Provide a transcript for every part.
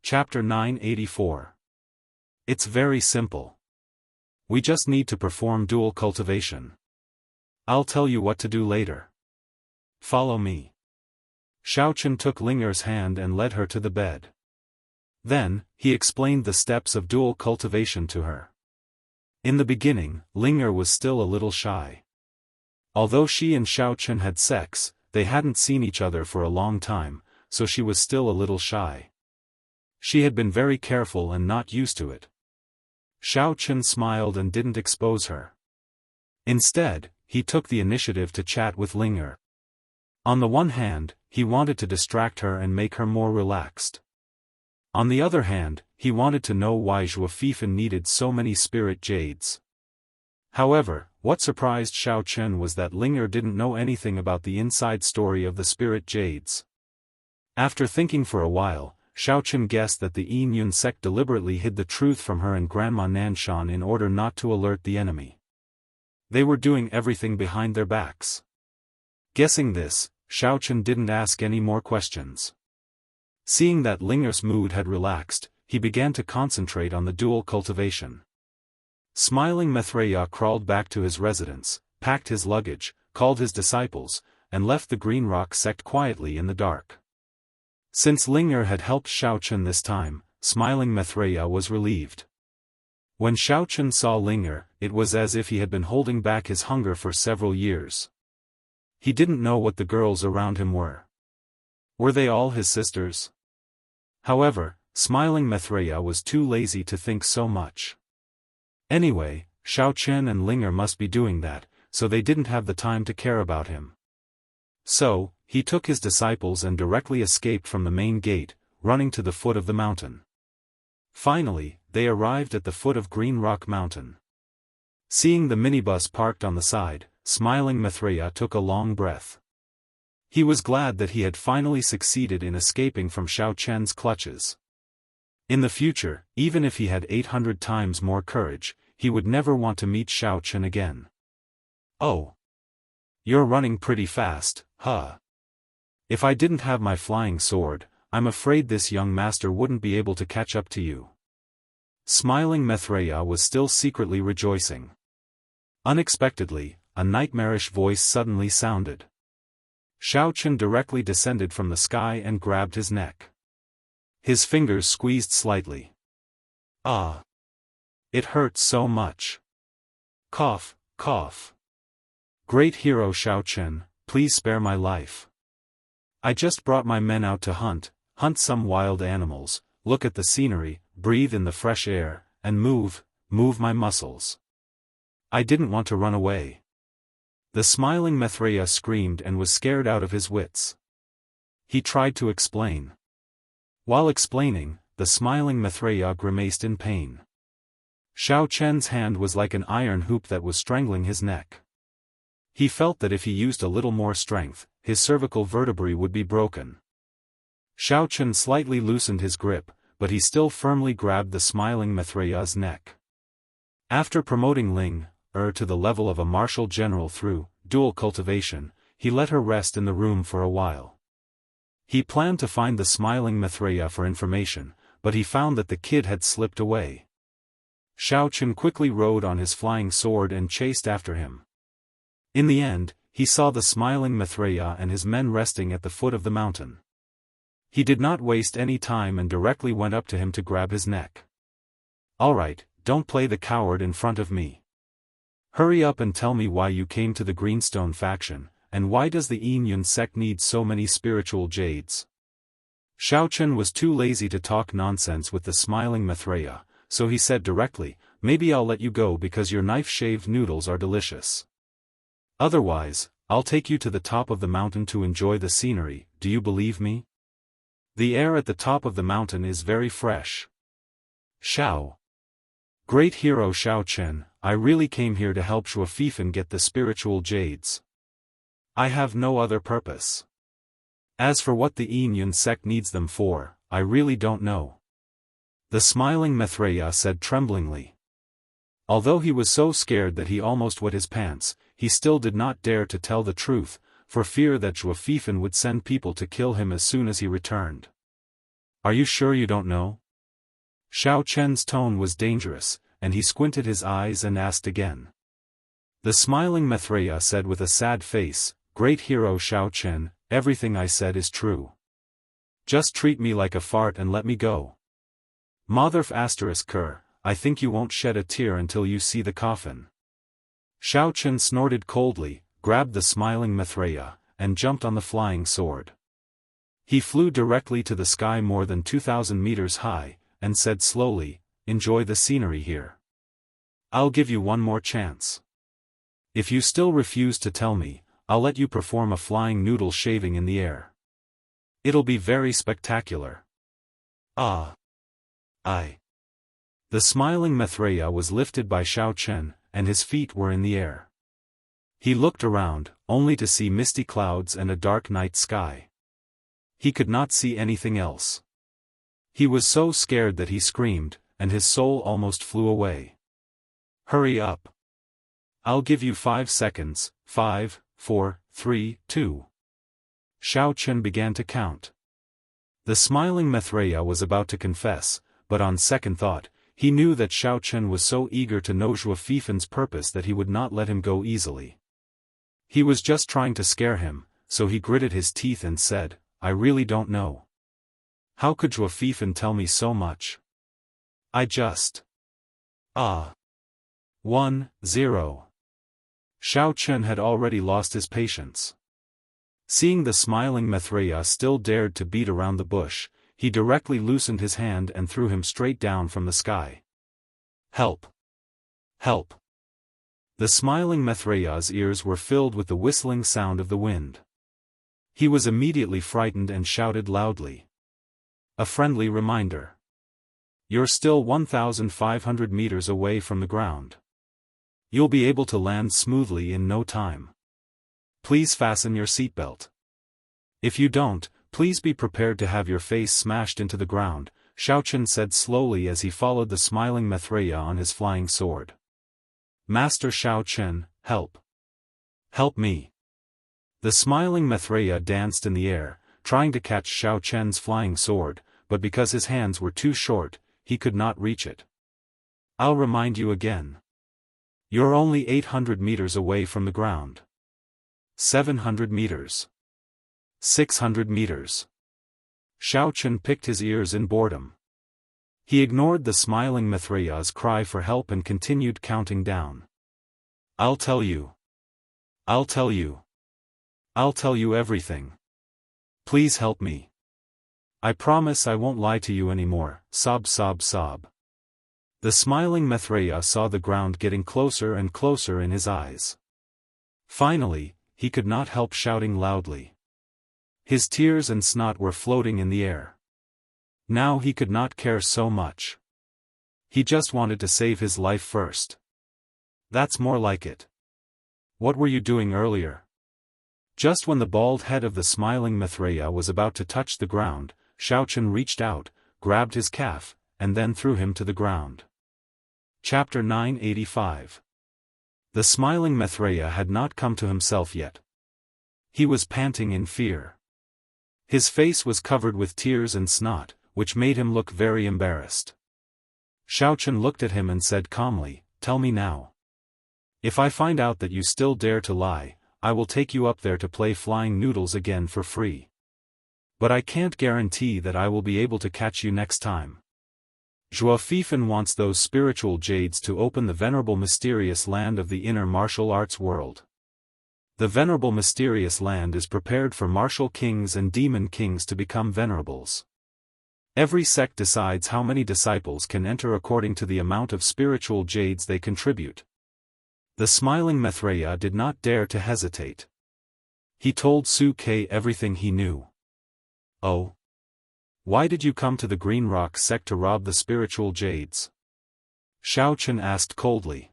Chapter 984. It's very simple. We just need to perform dual cultivation. I'll tell you what to do later. Follow me. Xiaofan took Linger's hand and led her to the bed. Then, he explained the steps of dual cultivation to her. In the beginning, Linger was still a little shy. Although she and Xiaofan had sex, they hadn't seen each other for a long time, so she was still a little shy. She had been very careful and not used to it. Xiaofan smiled and didn't expose her. Instead, he took the initiative to chat with Linger. On the one hand, he wanted to distract her and make her more relaxed. On the other hand, he wanted to know why Xiaofan needed so many spirit jades. However, what surprised Xiaofan was that Linger didn't know anything about the inside story of the spirit jades. After thinking for a while, Xiaofan guessed that the Yun sect deliberately hid the truth from her and Grandma Nanshan in order not to alert the enemy. They were doing everything behind their backs. Guessing this, Xiaofan didn't ask any more questions. Seeing that Linger's mood had relaxed, he began to concentrate on the dual cultivation. Smiling Maitreya crawled back to his residence, packed his luggage, called his disciples, and left the Green Rock sect quietly in the dark. Since Linger had helped Xiaofan this time, smiling Maitreya was relieved. When Xiaofan saw Linger, it was as if he had been holding back his hunger for several years. He didn't know what the girls around him were. Were they all his sisters? However, smiling Maitreya was too lazy to think so much. Anyway, Xiaofan and Linger must be doing that, so they didn't have the time to care about him. So, he took his disciples and directly escaped from the main gate, running to the foot of the mountain. Finally, they arrived at the foot of Green Rock Mountain. Seeing the minibus parked on the side, smiling Maitreya took a long breath. He was glad that he had finally succeeded in escaping from Xiaofan's clutches. In the future, even if he had 800 times more courage, he would never want to meet Xiaofan again. Oh. You're running pretty fast, huh? If I didn't have my flying sword, I'm afraid this young master wouldn't be able to catch up to you. Smiling Maitreya was still secretly rejoicing. Unexpectedly, a nightmarish voice suddenly sounded. Xiaofan directly descended from the sky and grabbed his neck. His fingers squeezed slightly. Ah! It hurt so much. Cough, cough. Great hero Xiaofan, please spare my life. I just brought my men out to hunt some wild animals, look at the scenery, breathe in the fresh air, and move my muscles. I didn't want to run away. The smiling Maitreya screamed and was scared out of his wits. He tried to explain. While explaining, the smiling Maitreya grimaced in pain. Xiaofan's hand was like an iron hoop that was strangling his neck. He felt that if he used a little more strength, his cervical vertebrae would be broken. Xiaofan slightly loosened his grip, but he still firmly grabbed the smiling Maitreya's neck. After promoting Linger to the level of a martial general through dual cultivation, he let her rest in the room for a while. He planned to find the smiling Maitreya for information, but he found that the kid had slipped away. Xiaofan quickly rode on his flying sword and chased after him. In the end, he saw the smiling Maitreya and his men resting at the foot of the mountain. He did not waste any time and directly went up to him to grab his neck. Alright, don't play the coward in front of me. Hurry up and tell me why you came to the Greenstone faction, and why does the Yun sect need so many spiritual jades? Xiaofan was too lazy to talk nonsense with the smiling Maitreya, so he said directly, maybe I'll let you go because your knife-shaved noodles are delicious. Otherwise, I'll take you to the top of the mountain to enjoy the scenery, do you believe me? The air at the top of the mountain is very fresh. Xiao. Great hero Xiaofan, I really came here to help Xiaofan get the spiritual jades. I have no other purpose. As for what the Yun sect needs them for, I really don't know. The smiling Maitreya said tremblingly. Although he was so scared that he almost wet his pants, he still did not dare to tell the truth, for fear that Xiaofan would send people to kill him as soon as he returned. Are you sure you don't know? Xiao Chen's tone was dangerous, and he squinted his eyes and asked again. The smiling Maitreya said with a sad face, "Great hero Xiao Chen, everything I said is true. Just treat me like a fart and let me go. Motherf *Ker, I think you won't shed a tear until you see the coffin." Xiao Chen snorted coldly, grabbed the smiling Maitreya, and jumped on the flying sword. He flew directly to the sky more than 2,000 meters high, and said slowly, "Enjoy the scenery here. I'll give you one more chance. If you still refuse to tell me, I'll let you perform a flying noodle shaving in the air. It'll be very spectacular." "Ah. I." The smiling Maitreya was lifted by Xiao Chen, and his feet were in the air. He looked around, only to see misty clouds and a dark night sky. He could not see anything else. He was so scared that he screamed, and his soul almost flew away. "Hurry up. I'll give you 5 seconds, 5, 4, 3, 2. Xiao Chen began to count. The smiling Maitreya was about to confess, but on second thought, he knew that Xiao Chen was so eager to know Xiaofan's purpose that he would not let him go easily. He was just trying to scare him, so he gritted his teeth and said, "I really don't know. How could Xiaofan tell me so much? I just... 1, 0. Xiao Chen had already lost his patience. Seeing the smiling Maitreya still dared to beat around the bush, he directly loosened his hand and threw him straight down from the sky. "Help! Help!" The smiling Maitreya's ears were filled with the whistling sound of the wind. He was immediately frightened and shouted loudly. "A friendly reminder. You're still 1,500 meters away from the ground. You'll be able to land smoothly in no time. Please fasten your seatbelt. If you don't, please be prepared to have your face smashed into the ground," Xiao Chen said slowly as he followed the smiling Maitreya on his flying sword. "Master Xiao Chen, help! Help me!" The smiling Maitreya danced in the air, trying to catch Xiao Chen's flying sword, but because his hands were too short, he could not reach it. "I'll remind you again. You're only 800 meters away from the ground. 700 meters. 600 meters. Xiao Chen picked his ears in boredom. He ignored the smiling Maitreya's cry for help and continued counting down. "I'll tell you. I'll tell you. I'll tell you everything. Please help me. I promise I won't lie to you anymore." Sob, sob, sob. The smiling Maitreya saw the ground getting closer and closer in his eyes. Finally, he could not help shouting loudly. His tears and snot were floating in the air. Now he could not care so much. He just wanted to save his life first. That's more like it. What were you doing earlier? Just when the bald head of the smiling Maitreya was about to touch the ground, Xiao Chen reached out, grabbed his calf, and then threw him to the ground. Chapter 985. The smiling Maitreya had not come to himself yet. He was panting in fear. His face was covered with tears and snot, which made him look very embarrassed. Xiao Chen looked at him and said calmly, "Tell me now. If I find out that you still dare to lie, I will take you up there to play flying noodles again for free. But I can't guarantee that I will be able to catch you next time. Xiaofan wants those spiritual jades to open the venerable mysterious land of the inner martial arts world. The venerable mysterious land is prepared for martial kings and demon kings to become venerables. Every sect decides how many disciples can enter according to the amount of spiritual jades they contribute." The smiling Maitreya did not dare to hesitate. He told Su Ke everything he knew. "Oh? Why did you come to the Green Rock sect to rob the spiritual jades?" Xiao Chen asked coldly.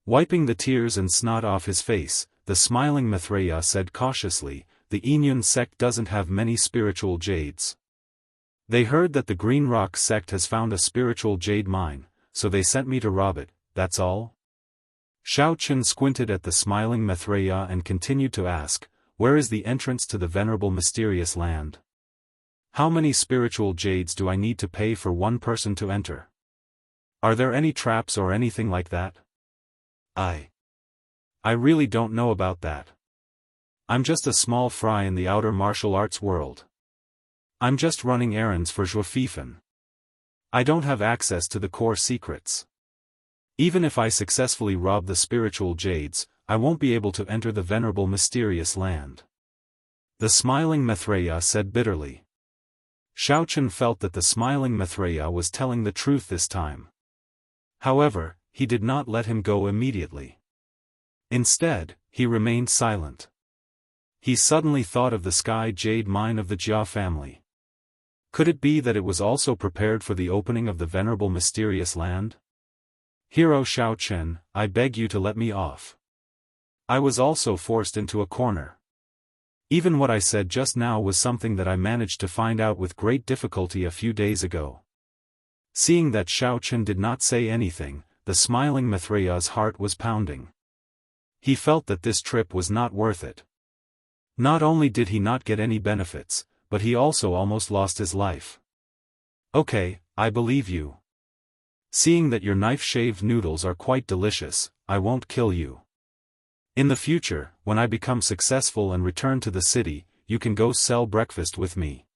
Wiping the tears and snot off his face, the smiling Maitreya said cautiously, "The Yinyun sect doesn't have many spiritual jades. They heard that the Green Rock sect has found a spiritual jade mine, so they sent me to rob it, that's all." Xiao Chen squinted at the smiling Maitreya and continued to ask, "Where is the entrance to the venerable mysterious land?" How many spiritual jades do I need to pay for one person to enter? Are there any traps or anything like that? I really don't know about that. I'm just a small fry in the outer martial arts world. I'm just running errands for Xiaofan. I don't have access to the core secrets. Even if I successfully rob the spiritual jades, I won't be able to enter the venerable mysterious land. The smiling Maitreya said bitterly. Xiaofan felt that the smiling Maitreya was telling the truth this time. However, he did not let him go immediately. Instead, he remained silent. He suddenly thought of the sky jade mine of the Jia family. Could it be that it was also prepared for the opening of the venerable mysterious land? Hero Xiaofan, I beg you to let me off. I was also forced into a corner. Even what I said just now was something that I managed to find out with great difficulty a few days ago. Seeing that Xiaofan did not say anything, the smiling Maitreya's heart was pounding. He felt that this trip was not worth it. Not only did he not get any benefits, but he also almost lost his life. Okay, I believe you. Seeing that your knife-shaved noodles are quite delicious, I won't kill you. In the future, when I become successful and return to the city, you can go sell breakfast with me.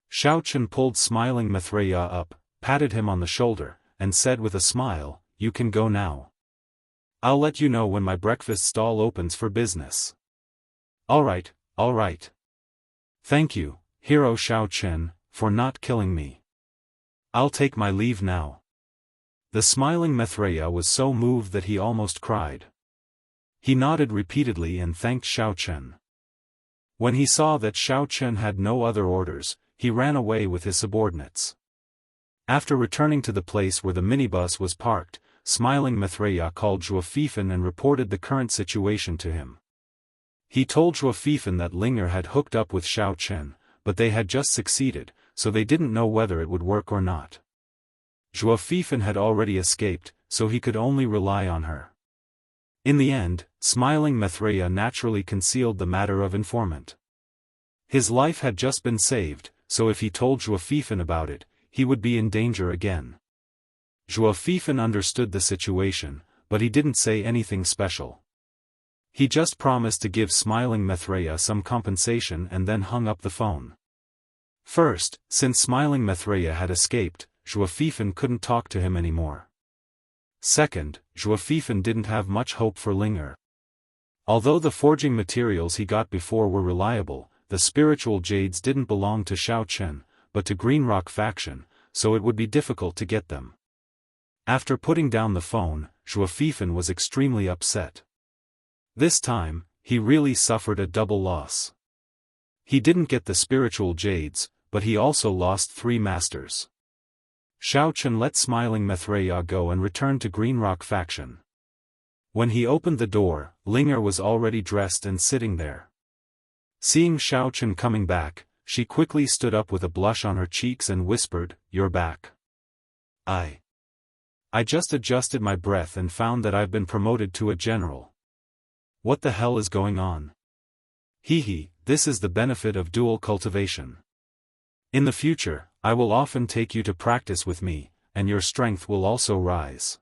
Xiaofan pulled smiling Maitreya up, patted him on the shoulder, and said with a smile, you can go now. I'll let you know when my breakfast stall opens for business. Alright, alright. Thank you, Hero Xiaofan, for not killing me. I'll take my leave now. The smiling Maitreya was so moved that he almost cried. He nodded repeatedly and thanked Xiaofan. When he saw that Xiaofan had no other orders, he ran away with his subordinates. After returning to the place where the minibus was parked, smiling Maitreya called Xiaofan and reported the current situation to him. He told Xiaofan that Linger had hooked up with Xiaofan, but they had just succeeded, so they didn't know whether it would work or not. Xiaofan had already escaped, so he could only rely on her. In the end, smiling Maitreya naturally concealed the matter of informant. His life had just been saved, so if he told Xiaofan about it, he would be in danger again. Xiaofan understood the situation, but he didn't say anything special. He just promised to give smiling Maitreya some compensation and then hung up the phone. First, since smiling Maitreya had escaped, Xiaofan couldn't talk to him anymore. Second, Xiaofan didn't have much hope for Linger. Although the forging materials he got before were reliable, the spiritual jades didn't belong to Xiaofan, but to Green Rock faction, so it would be difficult to get them. After putting down the phone, Xiaofan was extremely upset. This time, he really suffered a double loss. He didn't get the spiritual jades, but he also lost 3 masters. Xiaofan let smiling Maitreya go and returned to Green Rock faction. When he opened the door, Linger was already dressed and sitting there. Seeing Xiaofan coming back, she quickly stood up with a blush on her cheeks and whispered, "You're back." I just adjusted my breath and found that I've been promoted to a general. What the hell is going on? This is the benefit of dual cultivation. In the future, I will often take you to practice with me, and your strength will also rise.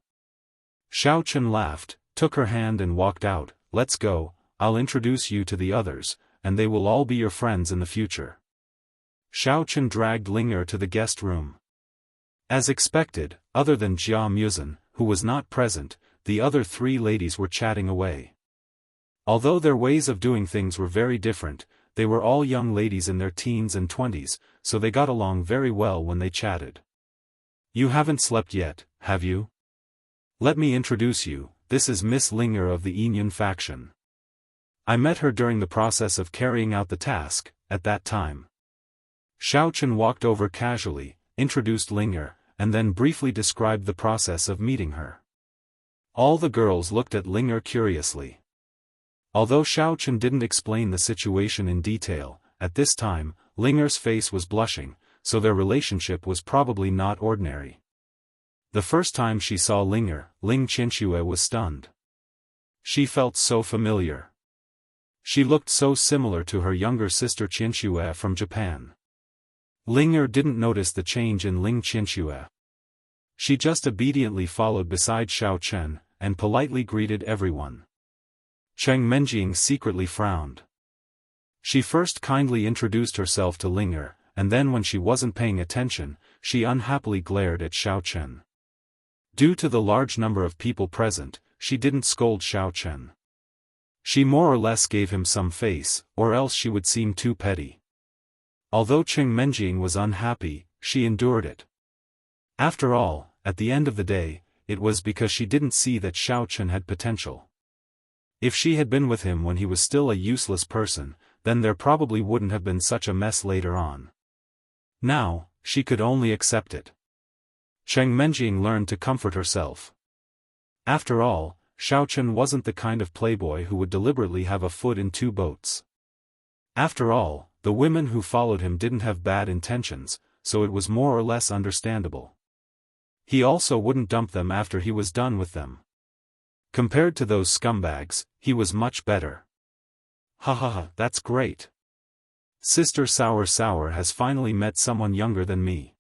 Xiaofan laughed, took her hand and walked out. Let's go, I'll introduce you to the others, and they will all be your friends in the future. Xiaofan dragged Linger to the guest room. As expected, other than Jia Muzan, who was not present, the other 3 ladies were chatting away. Although their ways of doing things were very different, they were all young ladies in their teens and 20s, so they got along very well when they chatted. You haven't slept yet, have you? Let me introduce you, this is Miss Linger of the Yinyun faction. I met her during the process of carrying out the task, at that time. Xiaofan walked over casually, introduced Linger, and then briefly described the process of meeting her. All the girls looked at Linger curiously. Although Xiaofan didn't explain the situation in detail, at this time, Linger's face was blushing, so their relationship was probably not ordinary. The first time she saw Linger, Ling Qianxue was stunned. She felt so familiar. She looked so similar to her younger sister Qianxue from Japan. Ling Er didn't notice the change in Ling Qianxue. She just obediently followed beside Xiao Chen, and politely greeted everyone. Cheng Menjing secretly frowned. She first kindly introduced herself to Ling Er, and then when she wasn't paying attention, she unhappily glared at Xiao Chen. Due to the large number of people present, she didn't scold Xiao Chen. She more or less gave him some face, or else she would seem too petty. Although Cheng Menjing was unhappy, she endured it. After all, at the end of the day, it was because she didn't see that Xiao Chen had potential. If she had been with him when he was still a useless person, then there probably wouldn't have been such a mess later on. Now, she could only accept it. Cheng Menjing learned to comfort herself. After all, Xiao Chen wasn't the kind of playboy who would deliberately have a foot in two boats. After all, the women who followed him didn't have bad intentions, so it was more or less understandable. He also wouldn't dump them after he was done with them. Compared to those scumbags, he was much better. Ha ha ha, that's great. Sister Sour Sour has finally met someone younger than me.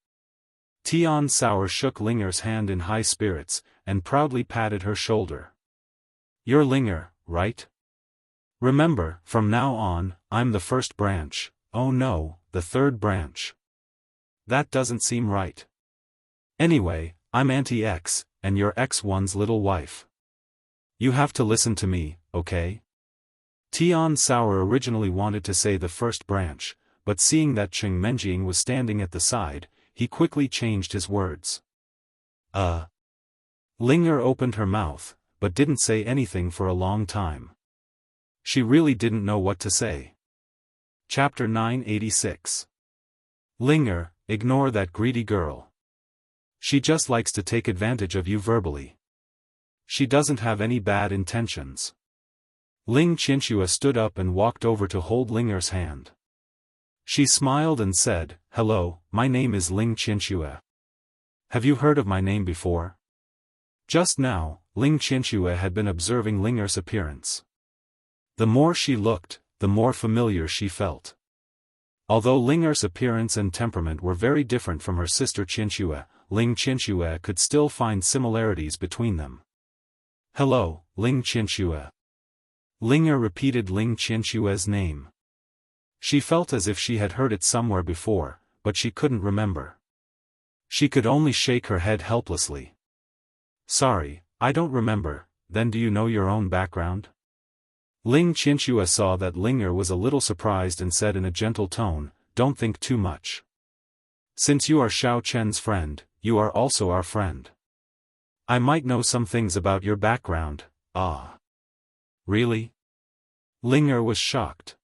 Tian Sour shook Ling Er's hand in high spirits, and proudly patted her shoulder. You're Ling Er, right? Remember, from now on, I'm the first branch. Oh no, the third branch. That doesn't seem right. Anyway, I'm Auntie X, and you're X1's little wife. You have to listen to me, okay? Tian Sour originally wanted to say the first branch, but seeing that Cheng Menjing was standing at the side, he quickly changed his words. Ling Er opened her mouth, but didn't say anything for a long time. She really didn't know what to say. Chapter 986. Ling Er, ignore that greedy girl. She just likes to take advantage of you verbally. She doesn't have any bad intentions. Ling Qianxue stood up and walked over to hold Ling Er's hand. She smiled and said, Hello, my name is Ling Qianxue. Have you heard of my name before? Just now, Ling Qianxue had been observing Ling Er's appearance. The more she looked, the more familiar she felt. Although Ling Er's appearance and temperament were very different from her sister Qianxue, Ling Qianxue could still find similarities between them. Hello, Ling Qianxue. Ling Er repeated Ling Qianxue's name. She felt as if she had heard it somewhere before, but she couldn't remember. She could only shake her head helplessly. Sorry, I don't remember. Then do you know your own background? Ling Qianxue saw that Ling Er was a little surprised and said in a gentle tone, Don't think too much. Since you are Xiao Chen's friend, you are also our friend. I might know some things about your background. Really? Ling Er was shocked.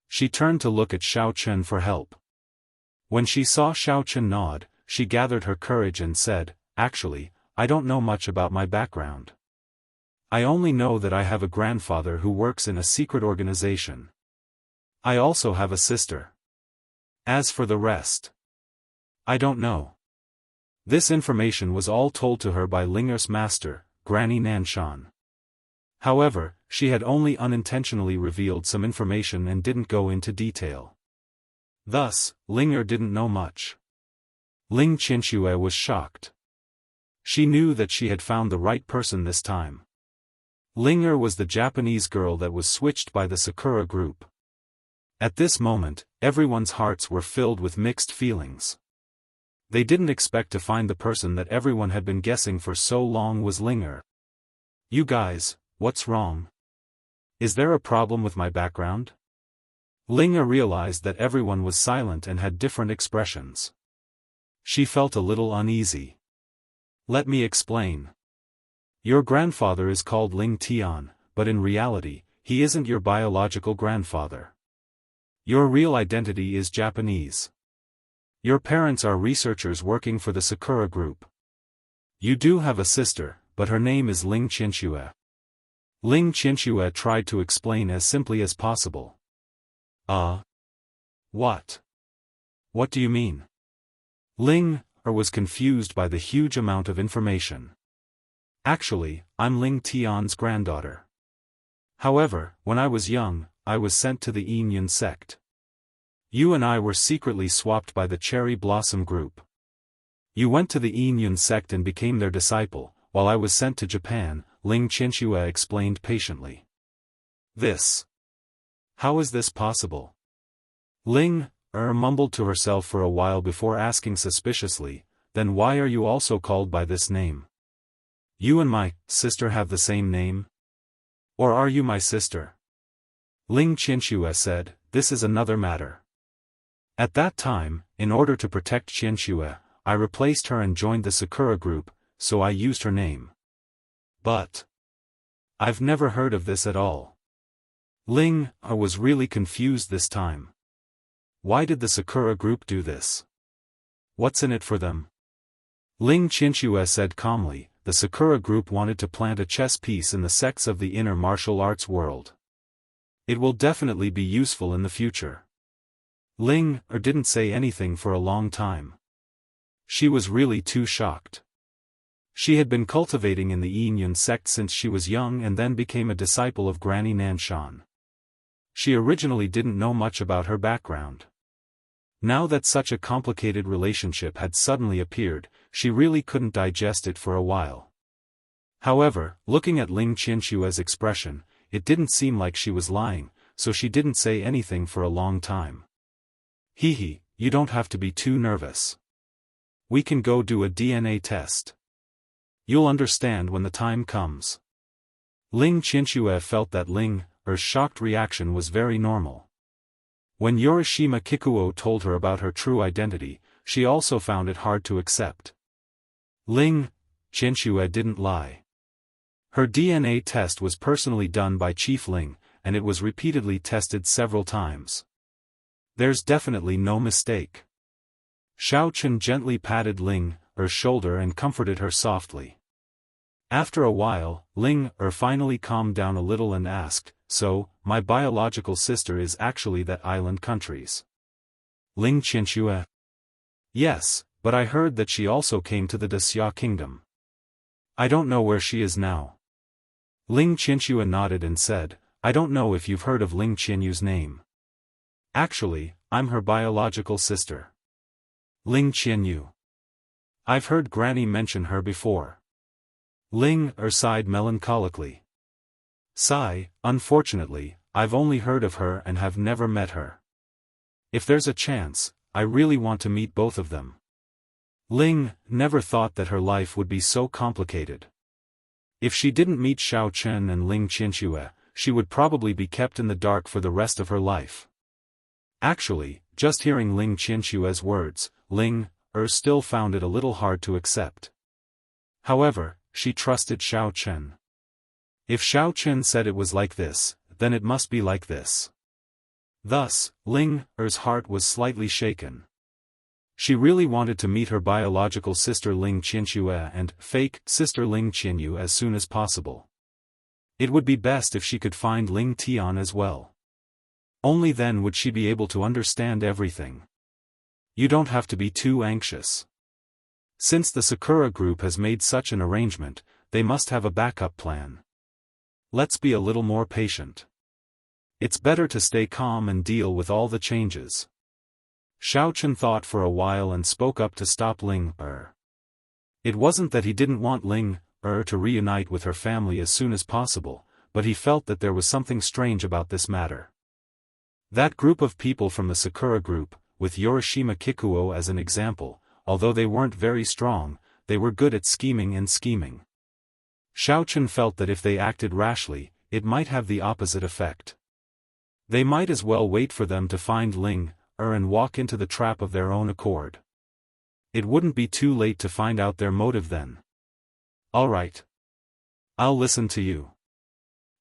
She turned to look at Xiao Chen for help. When she saw Xiao Chen nod, she gathered her courage and said, Actually, I don't know much about my background. I only know that I have a grandfather who works in a secret organization. I also have a sister. As for the rest, I don't know. This information was all told to her by Ling Er's master, Granny Nanshan. However, she had only unintentionally revealed some information and didn't go into detail. Thus, Ling Er didn't know much. Ling Qianxue was shocked. She knew that she had found the right person this time. Ling Er was the Japanese girl that was switched by the Sakura group. At this moment, everyone's hearts were filled with mixed feelings. They didn't expect to find the person that everyone had been guessing for so long was Ling Er. You guys, what's wrong? Is there a problem with my background? Ling Er realized that everyone was silent and had different expressions. She felt a little uneasy. Let me explain. Your grandfather is called Ling Tian, but in reality, he isn't your biological grandfather. Your real identity is Japanese. Your parents are researchers working for the Sakura group. You do have a sister, but her name is Ling Qianxue. Ling Qianxue tried to explain as simply as possible. What? What do you mean? Ling Er was confused by the huge amount of information. Actually, I'm Ling Tian's granddaughter. However, when I was young, I was sent to the Yin sect. You and I were secretly swapped by the Cherry Blossom Group. You went to the Yinyun sect and became their disciple, while I was sent to Japan, Ling Qianxue explained patiently. How is this possible? Ling mumbled to herself for a while before asking suspiciously, then why are you also called by this name? You and my sister have the same name? Or are you my sister? Ling Qianxue said, this is another matter. At that time, in order to protect Qianxue, I replaced her and joined the Sakura group, so I used her name. But I've never heard of this at all. Ling was really confused this time. Why did the Sakura group do this? What's in it for them? Ling Qianxue said calmly, the Sakura group wanted to plant a chess piece in the sects of the inner martial arts world. It will definitely be useful in the future. Ling didn't say anything for a long time. She was really too shocked. She had been cultivating in the Yinyun sect since she was young and then became a disciple of Granny Nanshan. She originally didn't know much about her background. Now that such a complicated relationship had suddenly appeared, she really couldn't digest it for a while. However, looking at Ling Qianxue's expression, it didn't seem like she was lying, so she didn't say anything for a long time. Hehe, you don't have to be too nervous. We can go do a DNA test. You'll understand when the time comes. Ling Qianxue felt that Ling's shocked reaction was very normal. When Yorishima Kikuo told her about her true identity, she also found it hard to accept. Ling Qianxue didn't lie. Her DNA test was personally done by Chief Ling, and it was repeatedly tested several times. There's definitely no mistake. Xiaofan gently patted Ling's shoulder and comforted her softly. After a while, Ling finally calmed down a little and asked, so, my biological sister is actually that island country's? Ling Qianxue? Yes, but I heard that she also came to the Xia kingdom. I don't know where she is now. Ling Qianxue nodded and said, I don't know if you've heard of Ling Qianyu's name. Actually, I'm her biological sister. Ling Qianyu. I've heard Granny mention her before. Ling sighed melancholically. Sigh, unfortunately, I've only heard of her and have never met her. If there's a chance, I really want to meet both of them. Ling never thought that her life would be so complicated. If she didn't meet Xiaofan and Ling Qianxue, she would probably be kept in the dark for the rest of her life. Actually, just hearing Ling Qianxue's words, Ling still found it a little hard to accept. However, she trusted Xiaofan. If Xiaofan said it was like this, then it must be like this. Thus, Ling's heart was slightly shaken. She really wanted to meet her biological sister Ling Qianxue and fake sister Ling Qianyu as soon as possible. It would be best if she could find Ling Tian as well. Only then would she be able to understand everything. You don't have to be too anxious. Since the Sakura group has made such an arrangement, they must have a backup plan. Let's be a little more patient. It's better to stay calm and deal with all the changes. Xiaofan thought for a while and spoke up to stop Ling. It wasn't that he didn't want Ling to reunite with her family as soon as possible, but he felt that there was something strange about this matter. That group of people from the Sakura group, with Yorishima Kikuo as an example, although they weren't very strong, they were good at scheming and scheming. Xiaofan felt that if they acted rashly, it might have the opposite effect. They might as well wait for them to find Ling and walk into the trap of their own accord. It wouldn't be too late to find out their motive then. All right. I'll listen to you.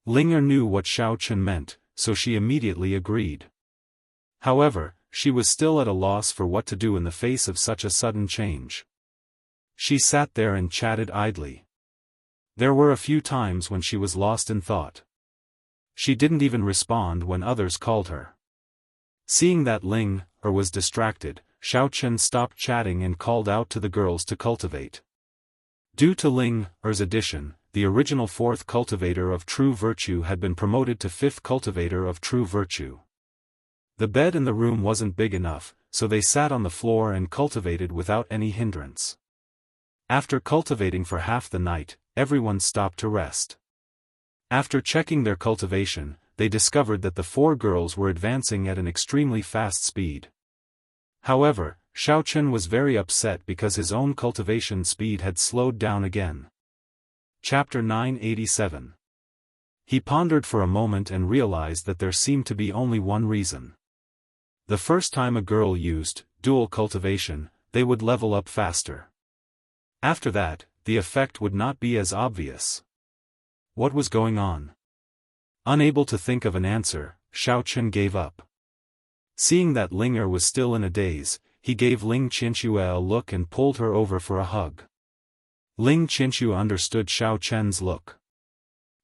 Ling knew what Xiaofan meant, so she immediately agreed. However, she was still at a loss for what to do in the face of such a sudden change. She sat there and chatted idly. There were a few times when she was lost in thought. She didn't even respond when others called her. Seeing that Ling was distracted, Xiaofan stopped chatting and called out to the girls to cultivate. Due to Ling's addition, the original 4th cultivator of true virtue had been promoted to 5th cultivator of true virtue. The bed in the room wasn't big enough, so they sat on the floor and cultivated without any hindrance. After cultivating for half the night, everyone stopped to rest. After checking their cultivation, they discovered that the four girls were advancing at an extremely fast speed. However, Xiaofan was very upset because his own cultivation speed had slowed down again. Chapter 987. He pondered for a moment and realized that there seemed to be only one reason. The first time a girl used dual cultivation, they would level up faster. After that, the effect would not be as obvious. What was going on? Unable to think of an answer, Xiaofan gave up. Seeing that Linger was still in a daze, he gave Ling Qianxue a look and pulled her over for a hug. Ling Qianxue understood Xiaofan's look.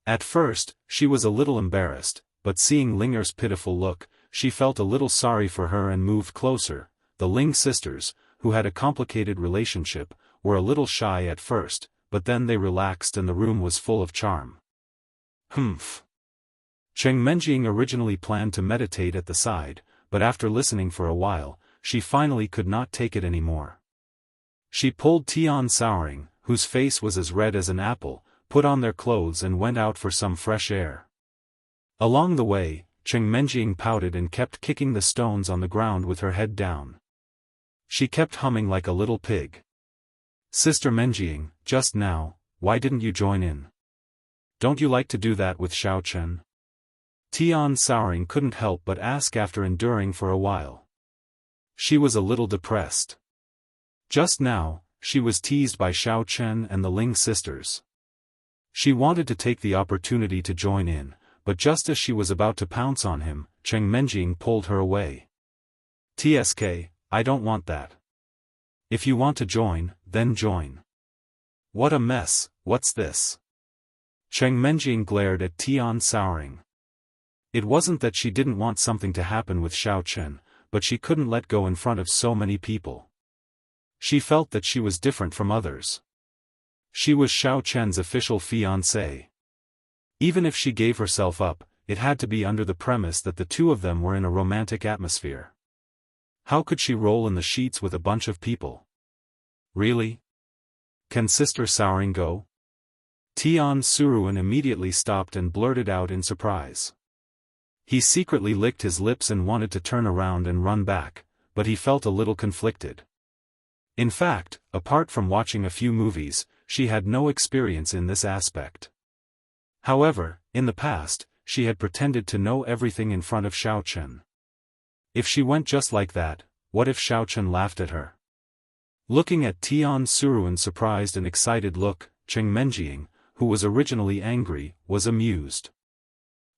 At first, she was a little embarrassed, but seeing Linger's pitiful look, she felt a little sorry for her and moved closer. The Ling sisters, who had a complicated relationship, were a little shy at first, but then they relaxed and the room was full of charm. Humph. Cheng Menjing originally planned to meditate at the side, but after listening for a while, she finally could not take it anymore. She pulled Tian Souring, whose face was as red as an apple, put on their clothes and went out for some fresh air. Along the way, Cheng Menjing pouted and kept kicking the stones on the ground with her head down. She kept humming like a little pig. Sister Menjing, just now, why didn't you join in? Don't you like to do that with Xiaofan? Tian Souring couldn't help but ask after enduring for a while. She was a little depressed. Just now, she was teased by Xiaofan and the Ling sisters. She wanted to take the opportunity to join in, but just as she was about to pounce on him, Cheng Menjing pulled her away. "Tsk, I don't want that. If you want to join, then join." "What a mess, what's this?" Cheng Menjing glared at Tian Souring. It wasn't that she didn't want something to happen with Xiaofan, but she couldn't let go in front of so many people. She felt that she was different from others. She was Xiaofan's official fiancée. Even if she gave herself up, it had to be under the premise that the two of them were in a romantic atmosphere. How could she roll in the sheets with a bunch of people? Really? Can Sister Souring go? Tian Suruan immediately stopped and blurted out in surprise. He secretly licked his lips and wanted to turn around and run back, but he felt a little conflicted. In fact, apart from watching a few movies, she had no experience in this aspect. However, in the past, she had pretended to know everything in front of Xiaofan. If she went just like that, what if Xiaofan laughed at her? Looking at Tian Suruan's surprised and excited look, Cheng Menjing, who was originally angry, was amused.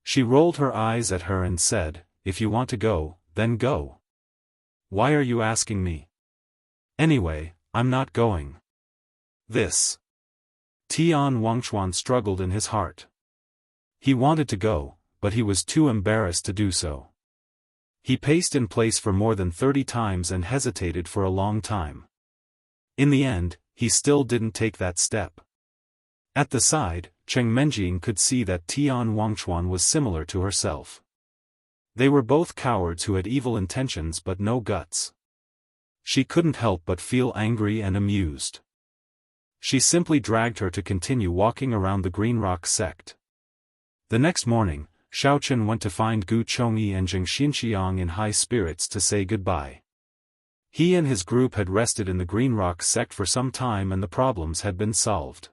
She rolled her eyes at her and said, "If you want to go, then go. Why are you asking me? Anyway, I'm not going." This. Tian Wangshuan struggled in his heart. He wanted to go, but he was too embarrassed to do so. He paced in place for more than 30 times and hesitated for a long time. In the end, he still didn't take that step. At the side, Cheng Menjing could see that Tian Wangshuan was similar to herself. They were both cowards who had evil intentions but no guts. She couldn't help but feel angry and amused. She simply dragged her to continue walking around the Green Rock sect. The next morning, Xiaofan went to find Gu Chongyi and Zheng Xinxiang in high spirits to say goodbye. He and his group had rested in the Green Rock sect for some time and the problems had been solved.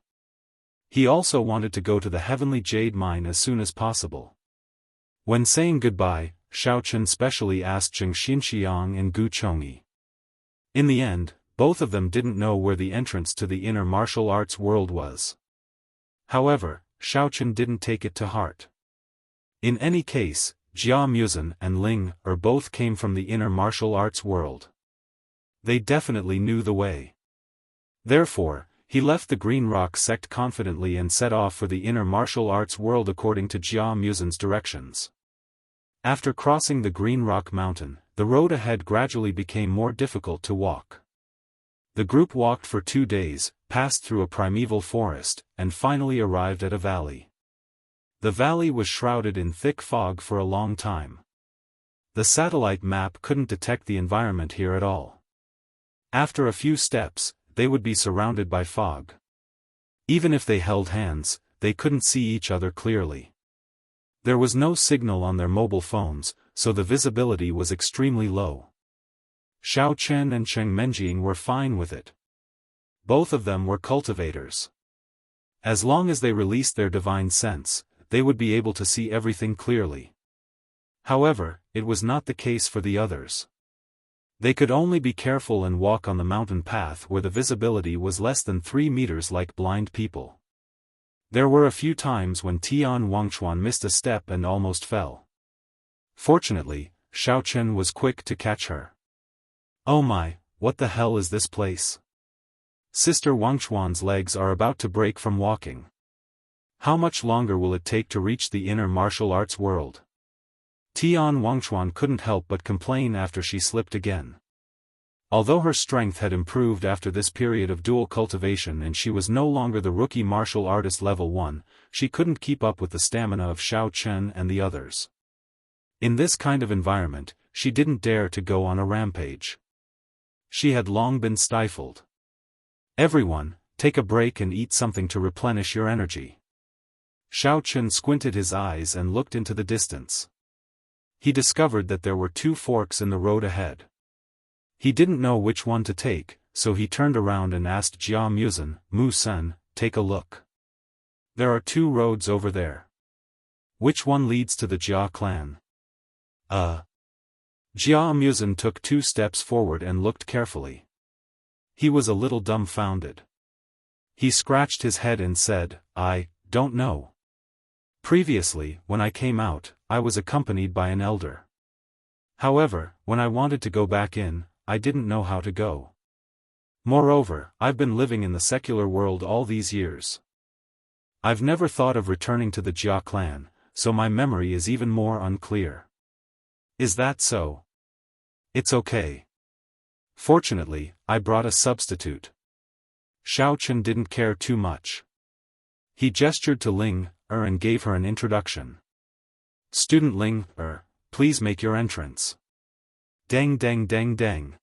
He also wanted to go to the Heavenly Jade Mine as soon as possible. When saying goodbye, Xiaofan specially asked Zheng Xinxiang and Gu Chongyi. In the end, both of them didn't know where the entrance to the inner martial arts world was. However, Xiaofan didn't take it to heart. In any case, Jia Muzan and Ling both came from the inner martial arts world. They definitely knew the way. Therefore, he left the Green Rock sect confidently and set off for the inner martial arts world according to Jia Muzan's directions. After crossing the Green Rock mountain, the road ahead gradually became more difficult to walk. The group walked for 2 days, passed through a primeval forest, and finally arrived at a valley. The valley was shrouded in thick fog for a long time. The satellite map couldn't detect the environment here at all. After a few steps, they would be surrounded by fog. Even if they held hands, they couldn't see each other clearly. There was no signal on their mobile phones, so the visibility was extremely low. Xiao Chen and Cheng Menjing were fine with it. Both of them were cultivators. As long as they released their divine sense, they would be able to see everything clearly. However, it was not the case for the others. They could only be careful and walk on the mountain path where the visibility was less than 3 meters like blind people. There were a few times when Tian Wangchuan missed a step and almost fell. Fortunately, Xiao Chen was quick to catch her. "Oh my, what the hell is this place? Sister Wangchuan's legs are about to break from walking. How much longer will it take to reach the inner martial arts world?" Tian Wangchuan couldn't help but complain after she slipped again. Although her strength had improved after this period of dual cultivation and she was no longer the rookie martial artist level 1, she couldn't keep up with the stamina of Xiao Chen and the others. In this kind of environment, she didn't dare to go on a rampage. She had long been stifled. "Everyone, take a break and eat something to replenish your energy." Xiao Chen squinted his eyes and looked into the distance. He discovered that there were 2 forks in the road ahead. He didn't know which one to take, so he turned around and asked Jia Muzhen, "Mu-san, take a look. There are 2 roads over there. Which one leads to the Jia clan?" Jia Muzhen took 2 steps forward and looked carefully. He was a little dumbfounded. He scratched his head and said, "I don't know. Previously, when I came out, I was accompanied by an elder. However, when I wanted to go back in, I didn't know how to go. Moreover, I've been living in the secular world all these years. I've never thought of returning to the Jia clan, so my memory is even more unclear." "Is that so? It's okay. Fortunately, I brought a substitute." Xiao Chen didn't care too much. He gestured to Ling and gave her an introduction. "Student Ling please make your entrance." Deng deng deng deng.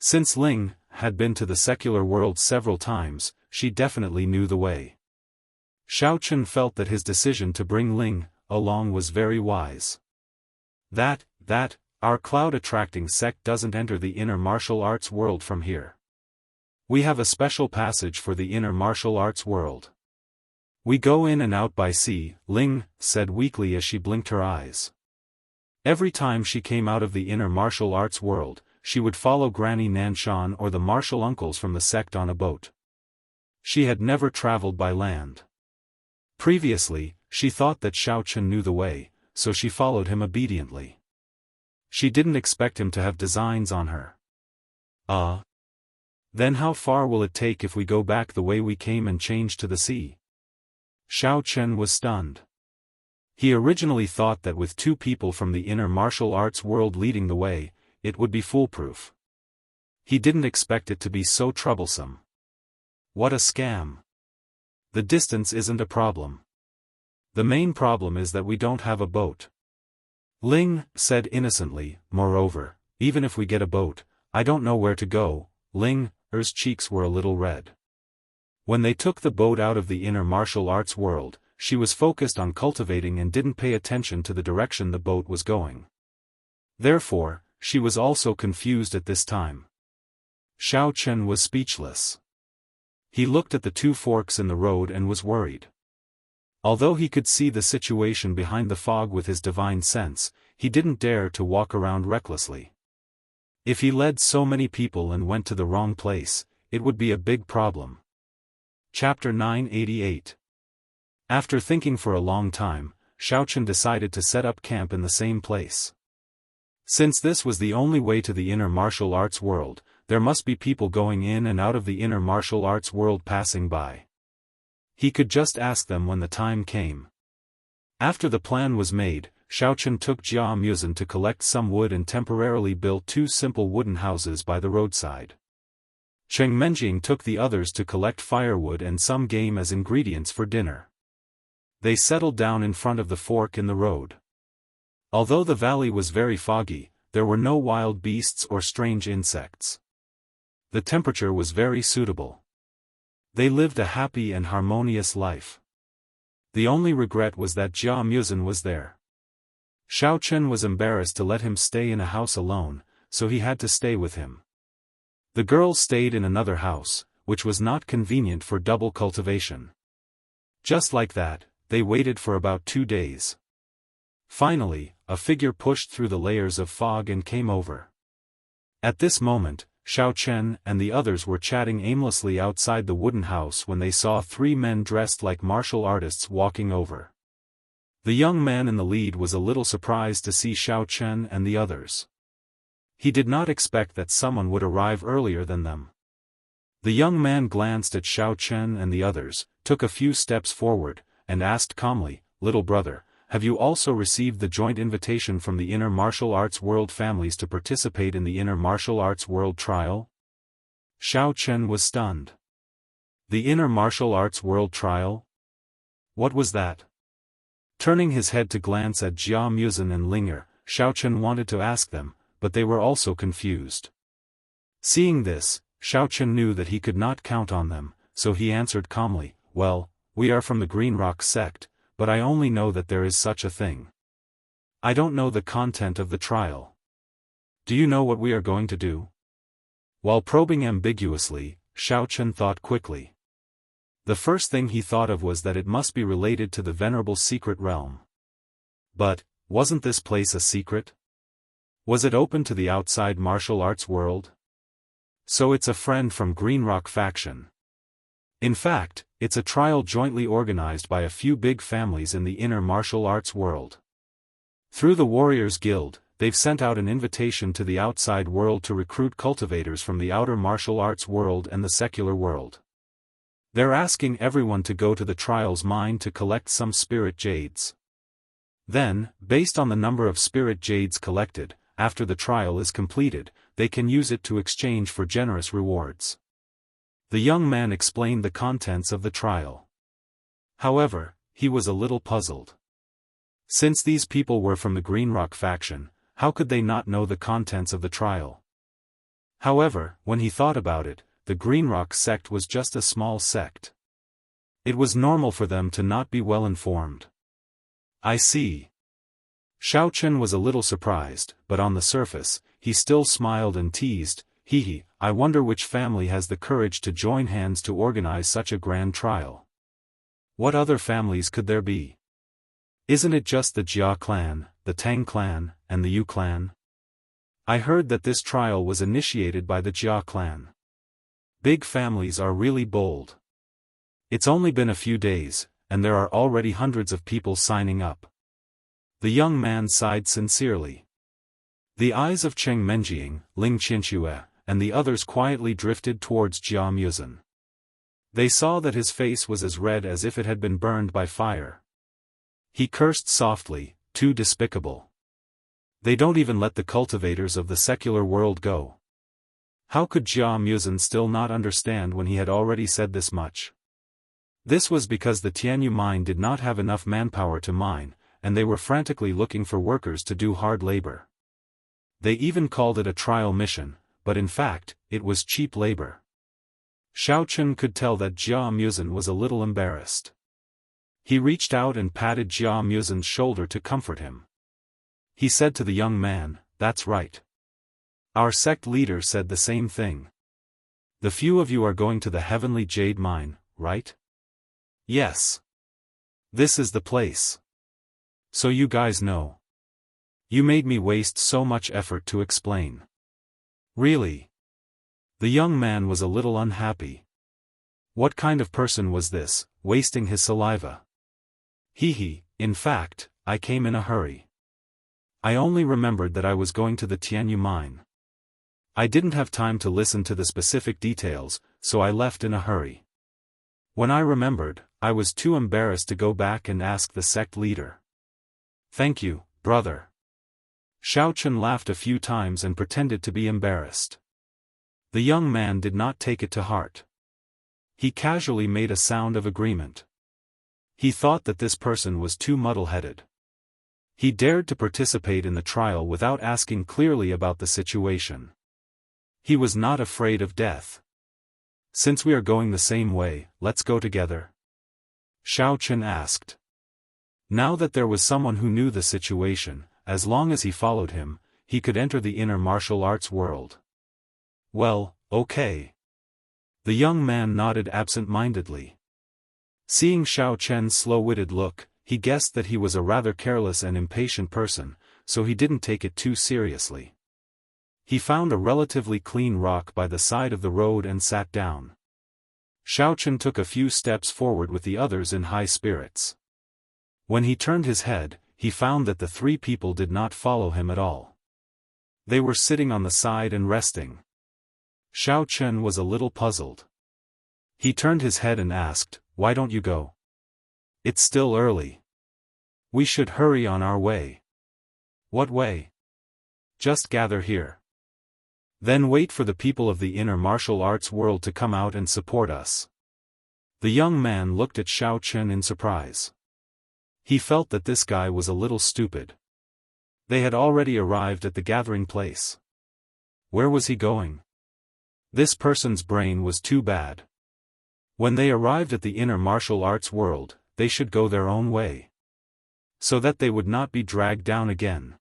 Since Ling had been to the secular world several times, she definitely knew the way. Xiao Chen felt that his decision to bring Ling along was very wise. That, our cloud-attracting sect doesn't enter the inner martial arts world from here. We have a special passage for the inner martial arts world. We go in and out by sea," Ling said weakly as she blinked her eyes. Every time she came out of the inner martial arts world, she would follow Granny Nanshan or the martial uncles from the sect on a boat. She had never traveled by land. Previously, she thought that Xiao Chen knew the way, so she followed him obediently. She didn't expect him to have designs on her. Then how far will it take if we go back the way we came and change to the sea?" Xiao Chen was stunned. He originally thought that with 2 people from the inner martial arts world leading the way, it would be foolproof. He didn't expect it to be so troublesome. What a scam. The distance isn't a problem. The main problem is that we don't have a boat. Ling said innocently, "Moreover, even if we get a boat, I don't know where to go." Ling's cheeks were a little red. When they took the boat out of the inner martial arts world, she was focused on cultivating and didn't pay attention to the direction the boat was going. Therefore, she was also confused at this time. Xiao Chen was speechless. He looked at the 2 forks in the road and was worried. Although he could see the situation behind the fog with his divine sense, he didn't dare to walk around recklessly. If he led so many people and went to the wrong place, it would be a big problem. Chapter 988. After thinking for a long time, Xiao Chen decided to set up camp in the same place. Since this was the only way to the inner martial arts world, there must be people going in and out of the inner martial arts world passing by. He could just ask them when the time came. After the plan was made, Xiao Chen took Jia Muzhen to collect some wood and temporarily built 2 simple wooden houses by the roadside. Cheng Menjing took the others to collect firewood and some game as ingredients for dinner. They settled down in front of the fork in the road. Although the valley was very foggy, there were no wild beasts or strange insects. The temperature was very suitable. They lived a happy and harmonious life. The only regret was that Jia Muzin was there. Xiaochen was embarrassed to let him stay in a house alone, so he had to stay with him. The girls stayed in another house, which was not convenient for double cultivation. Just like that, they waited for about 2 days. Finally, a figure pushed through the layers of fog and came over. At this moment, Xiaochen and the others were chatting aimlessly outside the wooden house when they saw 3 men dressed like martial artists walking over. The young man in the lead was a little surprised to see Xiaochen and the others. He did not expect that someone would arrive earlier than them. The young man glanced at Xiaochen and the others, took a few steps forward, and asked calmly, "Little brother, have you also received the joint invitation from the Inner Martial Arts World families to participate in the Inner Martial Arts World Trial?" Xiaochen was stunned. The Inner Martial Arts World Trial? What was that? Turning his head to glance at Jia Muzin and Linger, Xiaochen wanted to ask them, but they were also confused. Seeing this, Xiaochen knew that he could not count on them, so he answered calmly, "Well, we are from the Green Rock sect, but I only know that there is such a thing. I don't know the content of the trial. Do you know what we are going to do?" While probing ambiguously, Xiaochen thought quickly. The first thing he thought of was that it must be related to the venerable secret realm. But, wasn't this place a secret? Was it open to the outside martial arts world? So it's a friend from Green Rock faction. In fact, it's a trial jointly organized by a few big families in the inner martial arts world. Through the Warriors Guild, they've sent out an invitation to the outside world to recruit cultivators from the outer martial arts world and the secular world. They're asking everyone to go to the trial's mine to collect some spirit jades. Then, based on the number of spirit jades collected, after the trial is completed, they can use it to exchange for generous rewards. The young man explained the contents of the trial. However, he was a little puzzled. Since these people were from the Green Rock faction, how could they not know the contents of the trial? However, when he thought about it, the Green Rock sect was just a small sect. It was normal for them to not be well informed. I see. Xiaochen was a little surprised, but on the surface, he still smiled and teased, "Hee, I wonder which family has the courage to join hands to organize such a grand trial. What other families could there be? Isn't it just the Jia clan, the Tang clan, and the Yu clan? I heard that this trial was initiated by the Jia clan. Big families are really bold. It's only been a few days, and there are already hundreds of people signing up." The young man sighed sincerely. The eyes of Cheng Menjiang, Ling Qianxue, and the others quietly drifted towards Jia Muzin. They saw that his face was as red as if it had been burned by fire. He cursed softly, "Too despicable. They don't even let the cultivators of the secular world go." How could Jia Muzin still not understand when he had already said this much? This was because the Tianyu mine did not have enough manpower to mine, and they were frantically looking for workers to do hard labor. They even called it a trial mission, but in fact, it was cheap labor. Xiaochen could tell that Jia Muzin was a little embarrassed. He reached out and patted Jia Muzin's shoulder to comfort him. He said to the young man, "That's right. Our sect leader said the same thing. The few of you are going to the Heavenly Jade Mine, right?" "Yes. This is the place. So you guys know. You made me waste so much effort to explain." "Really?" The young man was a little unhappy. What kind of person was this, wasting his saliva? "Hee, in fact, I came in a hurry. I only remembered that I was going to the Tianyu mine. I didn't have time to listen to the specific details, so I left in a hurry. When I remembered, I was too embarrassed to go back and ask the sect leader." "Thank you, brother." Xiaochen laughed a few times and pretended to be embarrassed. The young man did not take it to heart. He casually made a sound of agreement. He thought that this person was too muddle-headed. He dared to participate in the trial without asking clearly about the situation. He was not afraid of death. "Since we are going the same way, let's go together?" Xiaofan asked. Now that there was someone who knew the situation, as long as he followed him, he could enter the inner martial arts world. "Well, okay." The young man nodded absent-mindedly. Seeing Xiaofan's slow-witted look, he guessed that he was a rather careless and impatient person, so he didn't take it too seriously. He found a relatively clean rock by the side of the road and sat down. Xiaofan took a few steps forward with the others in high spirits. When he turned his head, he found that the three people did not follow him at all. They were sitting on the side and resting. Xiaofan was a little puzzled. He turned his head and asked, "Why don't you go? It's still early. We should hurry on our way." "What way?" "Just gather here. Then wait for the people of the inner martial arts world to come out and support us." The young man looked at Xiaofan in surprise. He felt that this guy was a little stupid. They had already arrived at the gathering place. Where was he going? This person's brain was too bad. When they arrived at the inner martial arts world, they should go their own way, so that they would not be dragged down again.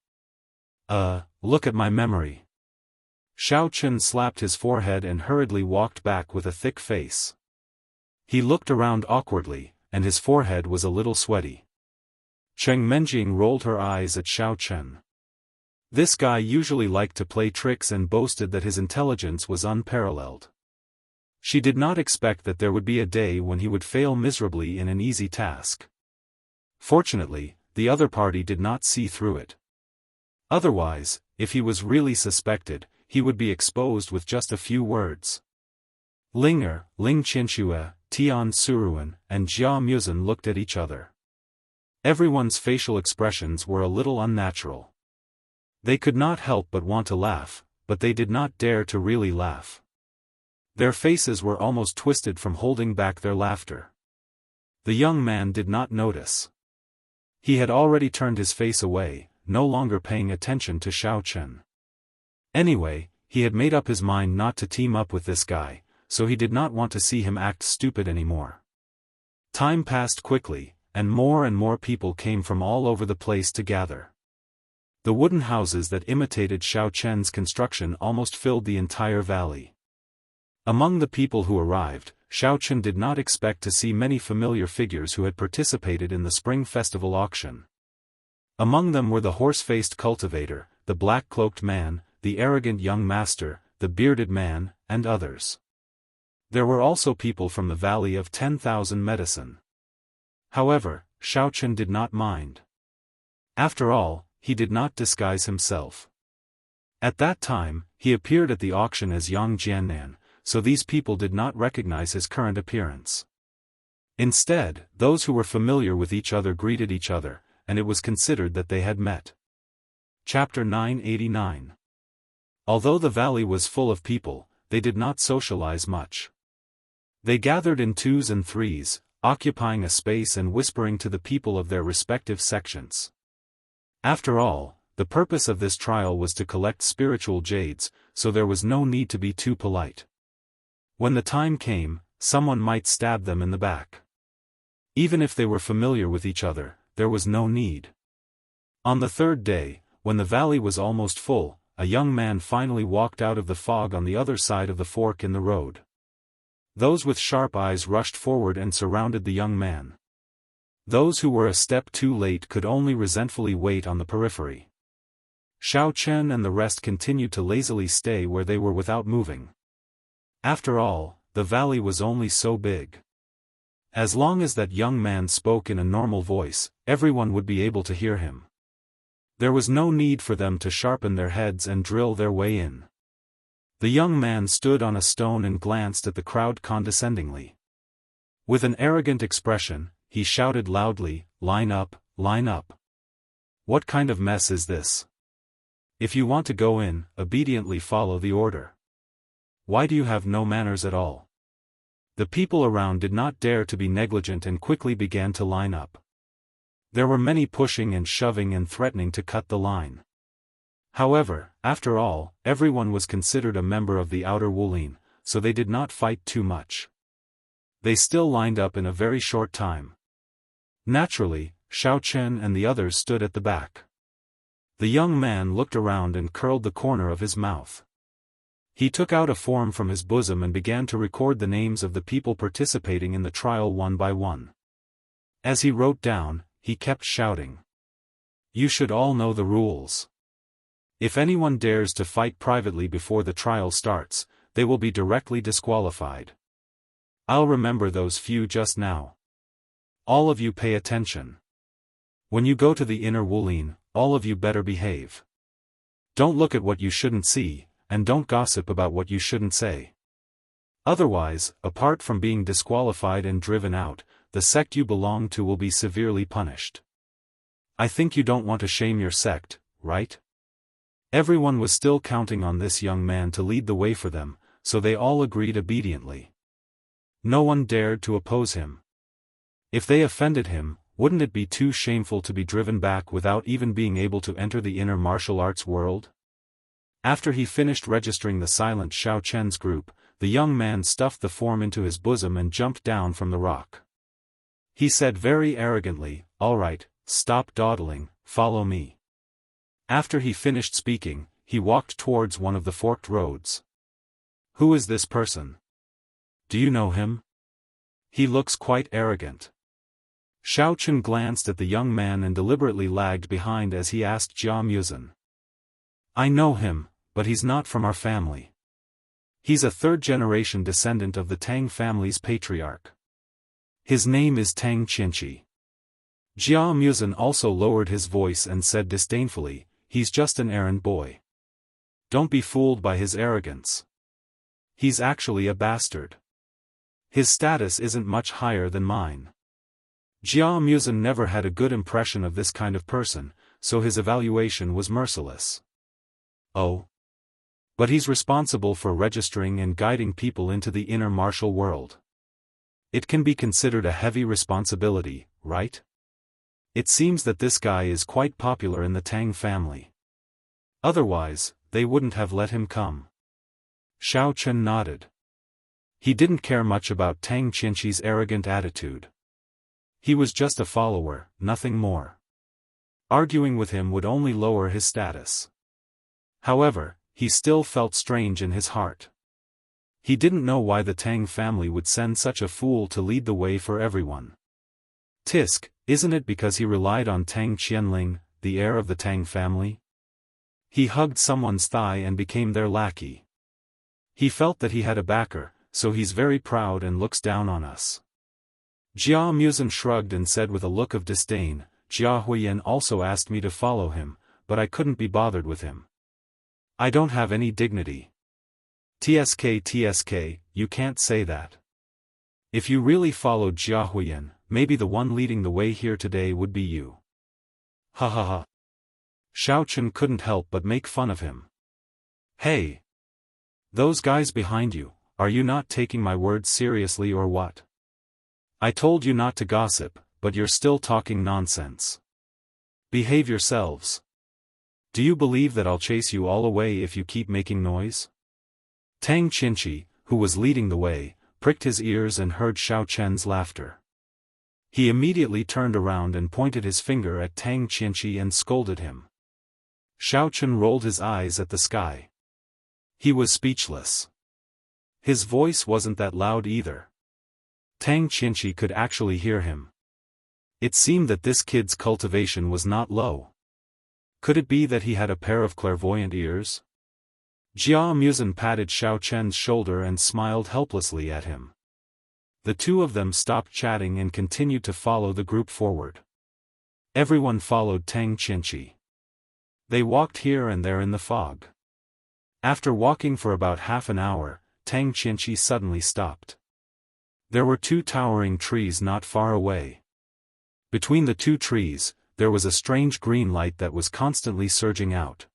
Look at my memory." Xiaofan slapped his forehead and hurriedly walked back with a thick face. He looked around awkwardly, and his forehead was a little sweaty. Cheng Menjing rolled her eyes at Xiaofan. This guy usually liked to play tricks and boasted that his intelligence was unparalleled. She did not expect that there would be a day when he would fail miserably in an easy task. Fortunately, the other party did not see through it. Otherwise, if he was really suspected, he would be exposed with just a few words. Linger, Ling Qianxue, Tian Suruan, and Jia Muzhen looked at each other. Everyone's facial expressions were a little unnatural. They could not help but want to laugh, but they did not dare to really laugh. Their faces were almost twisted from holding back their laughter. The young man did not notice. He had already turned his face away, no longer paying attention to Xiaofan. Anyway, he had made up his mind not to team up with this guy, so he did not want to see him act stupid anymore. Time passed quickly, and more people came from all over the place to gather. The wooden houses that imitated Xiaofan's construction almost filled the entire valley. Among the people who arrived, Xiaofan did not expect to see many familiar figures who had participated in the Spring Festival auction. Among them were the horse-faced cultivator, the black-cloaked man, the arrogant young master, the bearded man, and others. There were also people from the Valley of 10,000 Medicine. However, Xiaofan did not mind. After all, he did not disguise himself. At that time, he appeared at the auction as Yang Jiannan, so these people did not recognize his current appearance. Instead, those who were familiar with each other greeted each other, and it was considered that they had met. Chapter 989. Although the valley was full of people, they did not socialize much. They gathered in twos and threes, occupying a space and whispering to the people of their respective sections. After all, the purpose of this trial was to collect spiritual jades, so there was no need to be too polite. When the time came, someone might stab them in the back. Even if they were familiar with each other, there was no need. On the third day, when the valley was almost full, a young man finally walked out of the fog on the other side of the fork in the road. Those with sharp eyes rushed forward and surrounded the young man. Those who were a step too late could only resentfully wait on the periphery. Xiaofan and the rest continued to lazily stay where they were without moving. After all, the valley was only so big. As long as that young man spoke in a normal voice, everyone would be able to hear him. There was no need for them to sharpen their heads and drill their way in. The young man stood on a stone and glanced at the crowd condescendingly. With an arrogant expression, he shouted loudly, "Line up, line up. What kind of mess is this? If you want to go in, obediently follow the order. Why do you have no manners at all?" The people around did not dare to be negligent and quickly began to line up. There were many pushing and shoving and threatening to cut the line. However, after all, everyone was considered a member of the outer Wulin, so they did not fight too much. They still lined up in a very short time. Naturally, Xiao Chen and the others stood at the back. The young man looked around and curled the corner of his mouth. He took out a form from his bosom and began to record the names of the people participating in the trial one by one. As he wrote down, he kept shouting. You should all know the rules. If anyone dares to fight privately before the trial starts, they will be directly disqualified. I'll remember those few just now. All of you pay attention. When you go to the inner Wulin, all of you better behave. Don't look at what you shouldn't see, and don't gossip about what you shouldn't say. Otherwise, apart from being disqualified and driven out, the sect you belong to will be severely punished. I think you don't want to shame your sect, right? Everyone was still counting on this young man to lead the way for them, so they all agreed obediently. No one dared to oppose him. If they offended him, wouldn't it be too shameful to be driven back without even being able to enter the inner martial arts world? After he finished registering the silent Xiao Chen's group, the young man stuffed the form into his bosom and jumped down from the rock. He said very arrogantly, "All right, stop dawdling, follow me." After he finished speaking, he walked towards one of the forked roads. Who is this person? Do you know him? He looks quite arrogant. Xiao Chen glanced at the young man and deliberately lagged behind as he asked Jia Muzhen. I know him, but he's not from our family. He's a third-generation descendant of the Tang family's patriarch. His name is Tang Qinqi. Jia Muzhen also lowered his voice and said disdainfully, he's just an errand boy. Don't be fooled by his arrogance. He's actually a bastard. His status isn't much higher than mine. Jia Muzhen never had a good impression of this kind of person, so his evaluation was merciless. Oh. But he's responsible for registering and guiding people into the inner martial world. It can be considered a heavy responsibility, right? It seems that this guy is quite popular in the Tang family. Otherwise, they wouldn't have let him come. Xiao Chen nodded. He didn't care much about Tang Qinqi's arrogant attitude. He was just a follower, nothing more. Arguing with him would only lower his status. However, he still felt strange in his heart. He didn't know why the Tang family would send such a fool to lead the way for everyone. Tisk, isn't it because he relied on Tang Qianling, the heir of the Tang family? He hugged someone's thigh and became their lackey. He felt that he had a backer, so he's very proud and looks down on us. Jia Muzhen shrugged and said with a look of disdain, Jia Huiyan also asked me to follow him, but I couldn't be bothered with him. I don't have any dignity. TSK, you can't say that. If you really followed Jia Huiyan, maybe the one leading the way here today would be you. Ha ha ha. Xiao Chen couldn't help but make fun of him. Hey! Those guys behind you, are you not taking my words seriously or what? I told you not to gossip, but you're still talking nonsense. Behave yourselves. Do you believe that I'll chase you all away if you keep making noise? Tang Qinqi, who was leading the way, pricked his ears and heard Xiao Chen's laughter. He immediately turned around and pointed his finger at Tang Qinqi and scolded him. Xiao Chen rolled his eyes at the sky. He was speechless. His voice wasn't that loud either. Tang Qinqi could actually hear him. It seemed that this kid's cultivation was not low. Could it be that he had a pair of clairvoyant ears? Jia Muzhen patted Xiao Chen's shoulder and smiled helplessly at him. The two of them stopped chatting and continued to follow the group forward. Everyone followed Tang Qinqi. They walked here and there in the fog. After walking for about half an hour, Tang Qinqi suddenly stopped. There were two towering trees not far away. Between the two trees, there was a strange green light that was constantly surging out.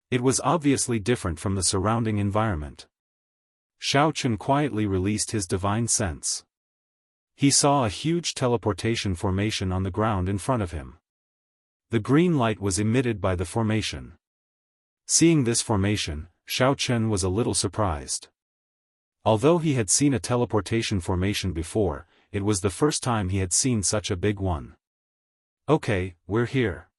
It was obviously different from the surrounding environment. Xiao Chen quietly released his divine sense. He saw a huge teleportation formation on the ground in front of him. The green light was emitted by the formation. Seeing this formation, Xiaofan was a little surprised. Although he had seen a teleportation formation before, it was the first time he had seen such a big one. Okay, we're here.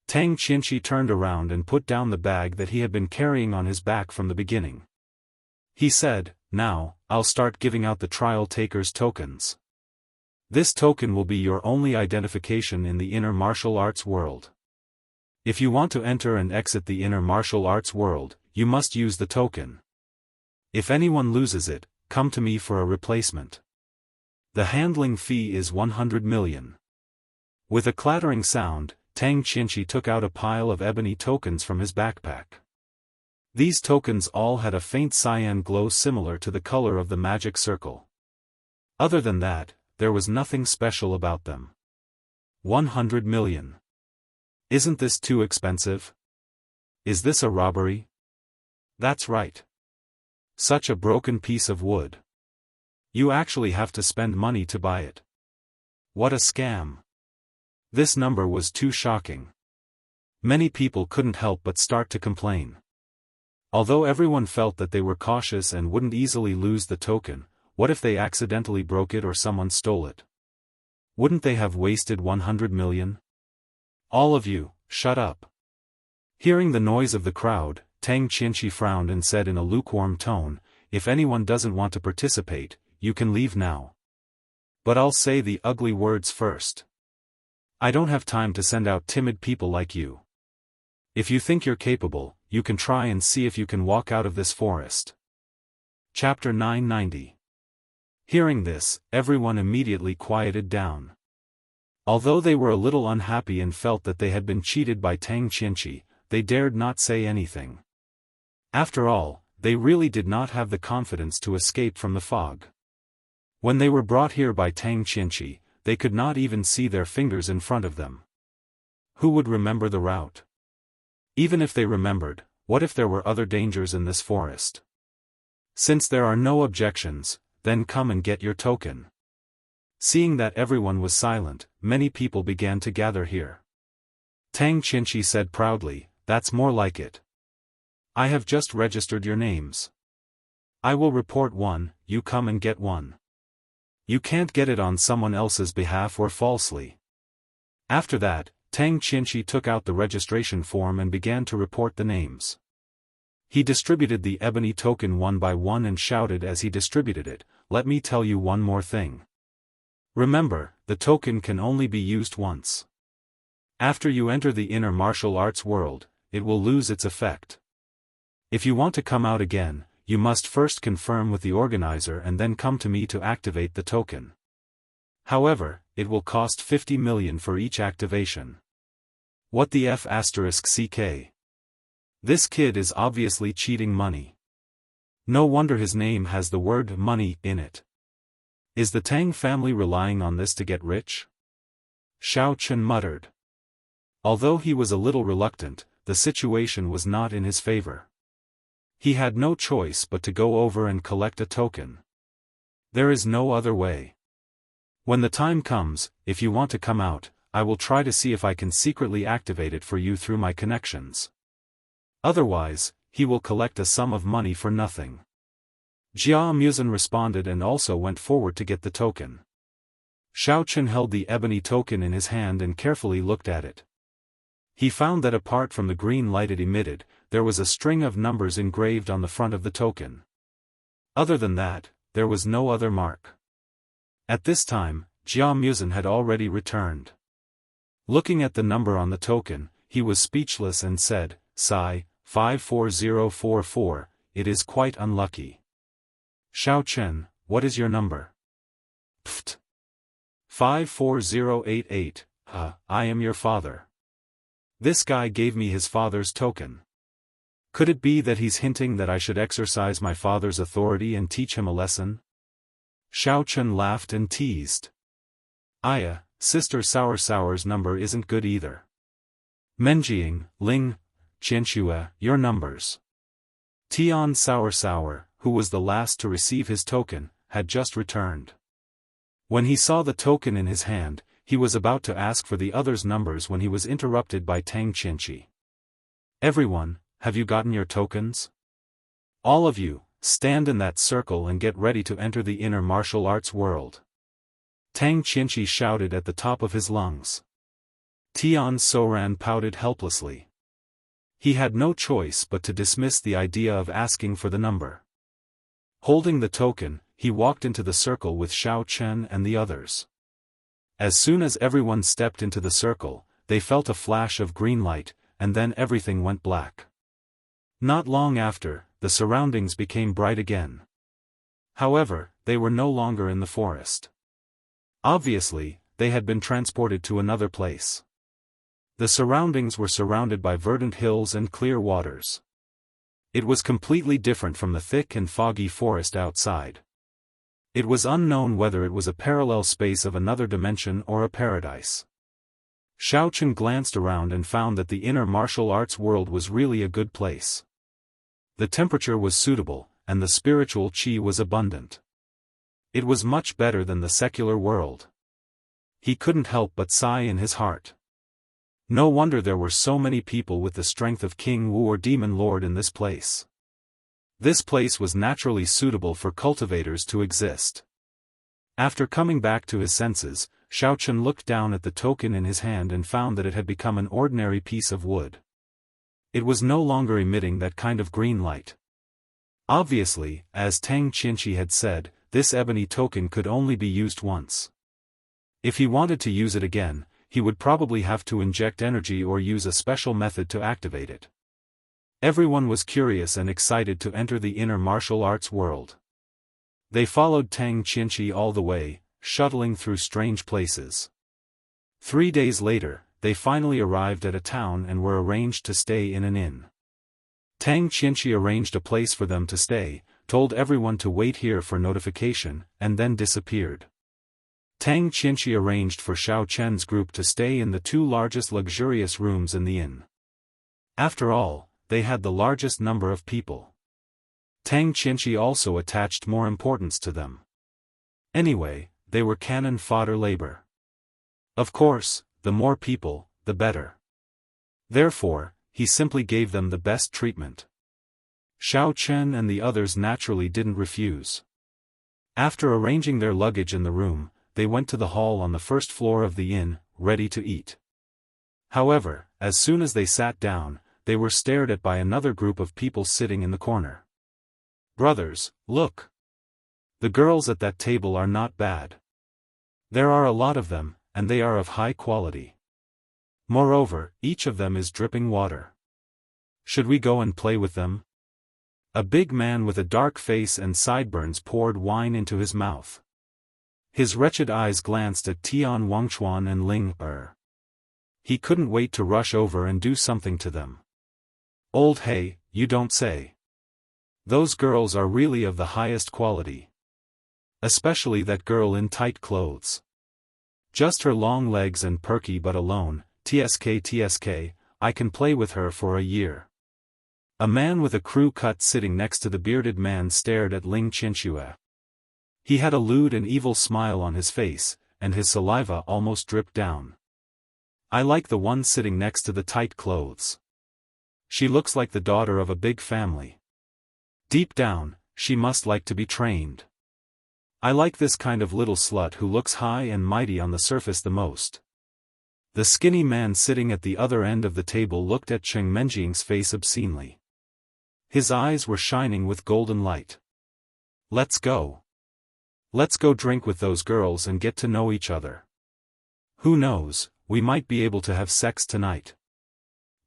Tang Qianqi turned around and put down the bag that he had been carrying on his back from the beginning. He said, "Now, I'll start giving out the trial taker's tokens. This token will be your only identification in the inner martial arts world. If you want to enter and exit the inner martial arts world, you must use the token. If anyone loses it, come to me for a replacement. The handling fee is 100 million. With a clattering sound, Tang Qianqi took out a pile of ebony tokens from his backpack. These tokens all had a faint cyan glow similar to the color of the magic circle. Other than that, there was nothing special about them. 100 million. Isn't this too expensive? Is this a robbery? That's right. Such a broken piece of wood. You actually have to spend money to buy it. What a scam. This number was too shocking. Many people couldn't help but start to complain. Although everyone felt that they were cautious and wouldn't easily lose the token, what if they accidentally broke it or someone stole it? Wouldn't they have wasted 100 million? All of you, shut up. Hearing the noise of the crowd, Tang Qianqi frowned and said in a lukewarm tone, "If anyone doesn't want to participate, you can leave now. But I'll say the ugly words first. I don't have time to send out timid people like you. If you think you're capable, you can try and see if you can walk out of this forest." Chapter 990. Hearing this, everyone immediately quieted down. Although they were a little unhappy and felt that they had been cheated by Tang Qianqi, they dared not say anything. After all, they really did not have the confidence to escape from the fog. When they were brought here by Tang Qianqi, they could not even see their fingers in front of them. Who would remember the route? Even if they remembered, what if there were other dangers in this forest? Since there are no objections, then come and get your token. Seeing that everyone was silent, many people began to gather here. Tang Qianqi said proudly, "That's more like it. I have just registered your names. I will report one, you come and get one. You can't get it on someone else's behalf or falsely." After that, Tang Qianqi took out the registration form and began to report the names. He distributed the ebony token one by one and shouted as he distributed it, "Let me tell you one more thing. Remember, the token can only be used once. After you enter the inner martial arts world, it will lose its effect. If you want to come out again, you must first confirm with the organizer and then come to me to activate the token. However, it will cost 50 million for each activation." What the F***ck? This kid is obviously cheating money. No wonder his name has the word money in it. Is the Tang family relying on this to get rich? Xiaofan muttered. Although he was a little reluctant, the situation was not in his favor. He had no choice but to go over and collect a token. There is no other way. When the time comes, if you want to come out, I will try to see if I can secretly activate it for you through my connections. Otherwise, he will collect a sum of money for nothing. Xiaofan responded and also went forward to get the token. Xiaofan held the ebony token in his hand and carefully looked at it. He found that apart from the green light it emitted, there was a string of numbers engraved on the front of the token. Other than that, there was no other mark. At this time, Xiaofan had already returned. Looking at the number on the token, he was speechless and said, "Sigh, 54044, it is quite unlucky." "Xiaofan, what is your number?" "Pfft. 54088, I am your father. This guy gave me his father's token. Could it be that he's hinting that I should exercise my father's authority and teach him a lesson?" Xiaofan laughed and teased. "Aya, Sister Sour's number isn't good either. Menjiang, Ling, Qianxue, your numbers." Tian Sour, who was the last to receive his token, had just returned. When he saw the token in his hand, he was about to ask for the others' numbers when he was interrupted by Tang Qianqi. Everyone, have you gotten your tokens? All of you, stand in that circle and get ready to enter the inner martial arts world. Tang Qianqi shouted at the top of his lungs. Tian Soran pouted helplessly. He had no choice but to dismiss the idea of asking for the number. Holding the token, he walked into the circle with Xiao Chen and the others. As soon as everyone stepped into the circle, they felt a flash of green light, and then everything went black. Not long after, the surroundings became bright again. However, they were no longer in the forest. Obviously, they had been transported to another place. The surroundings were surrounded by verdant hills and clear waters. It was completely different from the thick and foggy forest outside. It was unknown whether it was a parallel space of another dimension or a paradise. Xiao Chen glanced around and found that the inner martial arts world was really a good place. The temperature was suitable, and the spiritual qi was abundant. It was much better than the secular world. He couldn't help but sigh in his heart. No wonder there were so many people with the strength of King Wu or Demon Lord in this place. This place was naturally suitable for cultivators to exist. After coming back to his senses, Xiao Chen looked down at the token in his hand and found that it had become an ordinary piece of wood. It was no longer emitting that kind of green light. Obviously, as Tang Qianqi had said, this ebony token could only be used once. If he wanted to use it again, he would probably have to inject energy or use a special method to activate it. Everyone was curious and excited to enter the inner martial arts world. They followed Tang Qianqi all the way, shuttling through strange places. 3 days later, they finally arrived at a town and were arranged to stay in an inn. Tang Qianqi arranged a place for them to stay, told everyone to wait here for notification, and then disappeared. Tang Qianqi arranged for Xiao Chen's group to stay in the 2 largest luxurious rooms in the inn. After all, they had the largest number of people. Tang Qianqi also attached more importance to them. Anyway, they were cannon fodder labor. Of course, the more people, the better. Therefore, he simply gave them the best treatment. Xiao Chen and the others naturally didn't refuse. After arranging their luggage in the room, they went to the hall on the first floor of the inn, ready to eat. However, as soon as they sat down, they were stared at by another group of people sitting in the corner. Brothers, look! The girls at that table are not bad. There are a lot of them, and they are of high quality. Moreover, each of them is dripping water. Should we go and play with them? A big man with a dark face and sideburns poured wine into his mouth. His wretched eyes glanced at Tian Wangchuan and Ling Er. He couldn't wait to rush over and do something to them. Old hey, you don't say. Those girls are really of the highest quality. Especially that girl in tight clothes. Just her long legs and perky butt alone, tsk, I can play with her for a year. A man with a crew cut sitting next to the bearded man stared at Ling Qianxue. He had a lewd and evil smile on his face, and his saliva almost dripped down. I like the one sitting next to the tight clothes. She looks like the daughter of a big family. Deep down, she must like to be trained. I like this kind of little slut who looks high and mighty on the surface the most. The skinny man sitting at the other end of the table looked at Cheng Menjing's face obscenely. His eyes were shining with golden light. Let's go. Let's go drink with those girls and get to know each other. Who knows, we might be able to have sex tonight.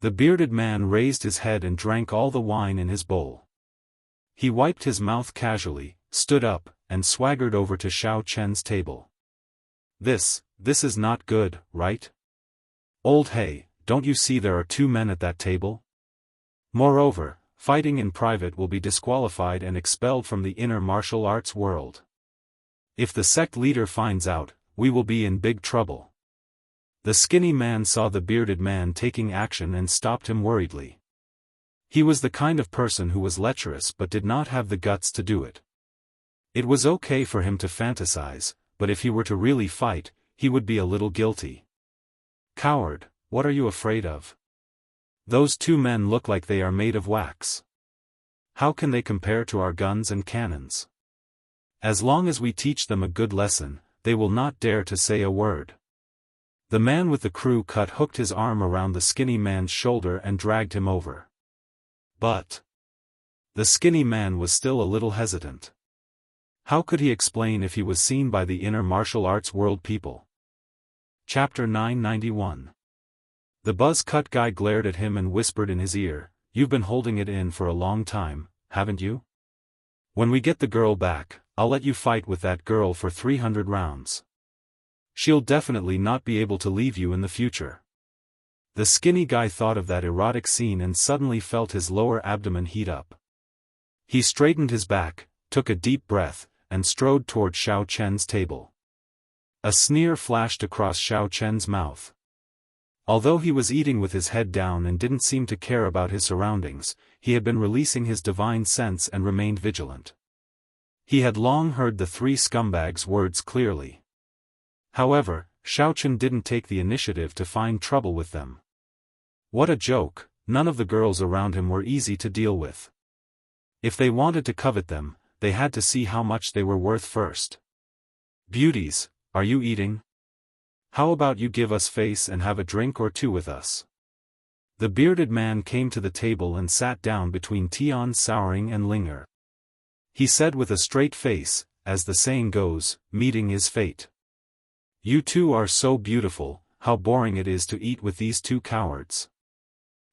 The bearded man raised his head and drank all the wine in his bowl. He wiped his mouth casually, stood up, and swaggered over to Xiao Chen's table. This is not good, right? Old hey, don't you see there are 2 men at that table? Moreover, fighting in private will be disqualified and expelled from the inner martial arts world. If the sect leader finds out, we will be in big trouble. The skinny man saw the bearded man taking action and stopped him worriedly. He was the kind of person who was lecherous but did not have the guts to do it. It was okay for him to fantasize, but if he were to really fight, he would be a little guilty. Coward, what are you afraid of? Those two men look like they are made of wax. How can they compare to our guns and cannons? As long as we teach them a good lesson, they will not dare to say a word. The man with the crew cut hooked his arm around the skinny man's shoulder and dragged him over. But the skinny man was still a little hesitant. How could he explain if he was seen by the inner martial arts world people? Chapter 991. The buzz-cut guy glared at him and whispered in his ear, "You've been holding it in for a long time, haven't you? When we get the girl back, I'll let you fight with that girl for 300 rounds. She'll definitely not be able to leave you in the future." The skinny guy thought of that erotic scene and suddenly felt his lower abdomen heat up. He straightened his back, took a deep breath, and strode toward Xiao Chen's table. A sneer flashed across Xiao Chen's mouth. Although he was eating with his head down and didn't seem to care about his surroundings, he had been releasing his divine sense and remained vigilant. He had long heard the three scumbags' words clearly. However, Xiao Chen didn't take the initiative to find trouble with them. What a joke, none of the girls around him were easy to deal with. If they wanted to covet them, they had to see how much they were worth first. "Beauties, are you eating? How about you give us face and have a drink or two with us?" The bearded man came to the table and sat down between Tian Souring and Linger. He said with a straight face, as the saying goes, meeting is fate. "You two are so beautiful, how boring it is to eat with these two cowards.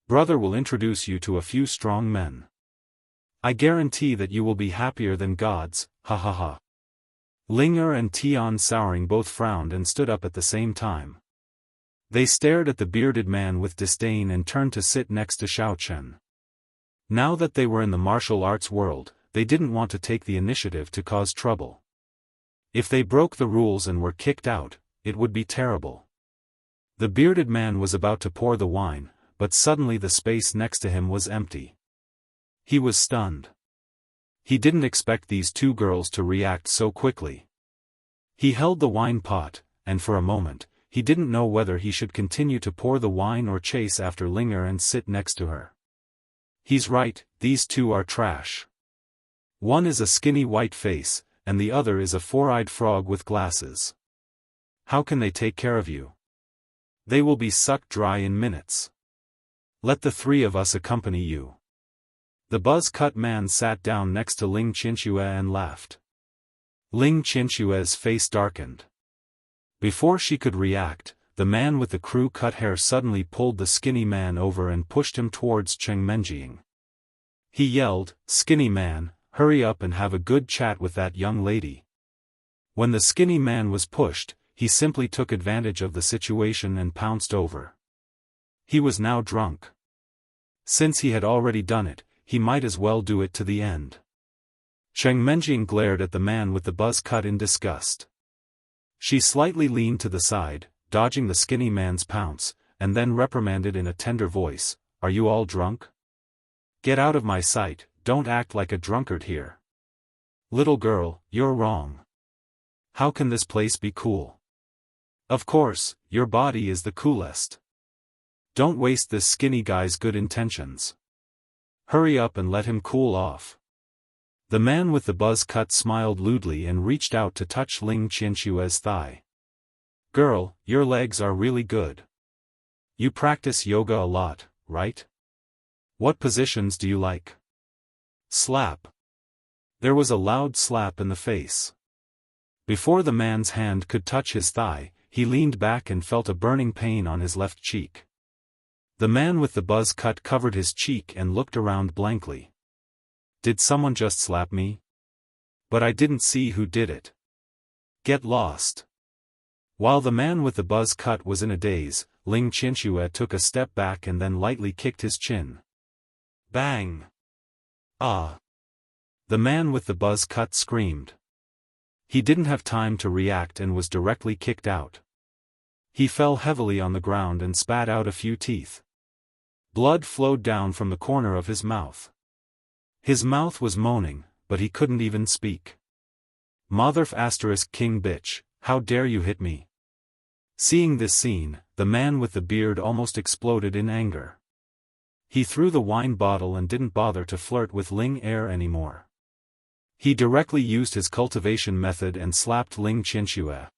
Brother will introduce you to a few strong men. I guarantee that you will be happier than gods, ha ha ha." Linger and Tian Souring both frowned and stood up at the same time. They stared at the bearded man with disdain and turned to sit next to Xiao Chen. Now that they were in the martial arts world, they didn't want to take the initiative to cause trouble. If they broke the rules and were kicked out, it would be terrible. The bearded man was about to pour the wine, but suddenly the space next to him was empty. He was stunned. He didn't expect these two girls to react so quickly. He held the wine pot, and for a moment, he didn't know whether he should continue to pour the wine or chase after Linger and sit next to her. He's right, these two are trash. One is a skinny white face, and the other is a four-eyed frog with glasses. How can they take care of you? They will be sucked dry in minutes. Let the three of us accompany you. The buzz-cut man sat down next to Ling Qianxue and laughed. Ling Qianxue's face darkened. Before she could react, the man with the crew-cut hair suddenly pulled the skinny man over and pushed him towards Cheng Menjing. He yelled, "Skinny man, hurry up and have a good chat with that young lady." When the skinny man was pushed, he simply took advantage of the situation and pounced over. He was now drunk. Since he had already done it, he might as well do it to the end. Cheng Menjing glared at the man with the buzz cut in disgust. She slightly leaned to the side, dodging the skinny man's pounce, and then reprimanded in a tender voice, "Are you all drunk? Get out of my sight, don't act like a drunkard here. Little girl, you're wrong. How can this place be cool? Of course, your body is the coolest. Don't waste this skinny guy's good intentions. Hurry up and let him cool off." The man with the buzz cut smiled lewdly and reached out to touch Ling Qianxue's thigh. "Girl, your legs are really good. You practice yoga a lot, right? What positions do you like?" Slap. There was a loud slap in the face. Before the man's hand could touch his thigh, he leaned back and felt a burning pain on his left cheek. The man with the buzz cut covered his cheek and looked around blankly. "Did someone just slap me? But I didn't see who did it. Get lost." While the man with the buzz cut was in a daze, Ling Qianxue took a step back and then lightly kicked his chin. Bang! Ah! The man with the buzz cut screamed. He didn't have time to react and was directly kicked out. He fell heavily on the ground and spat out a few teeth. Blood flowed down from the corner of his mouth. His mouth was moaning, but he couldn't even speak. Motherf *King bitch, How dare you hit me? Seeing this scene, the man with the beard almost exploded in anger. He threw the wine bottle and didn't bother to flirt with Ling Er anymore. He directly used his cultivation method and slapped Ling Qianxue.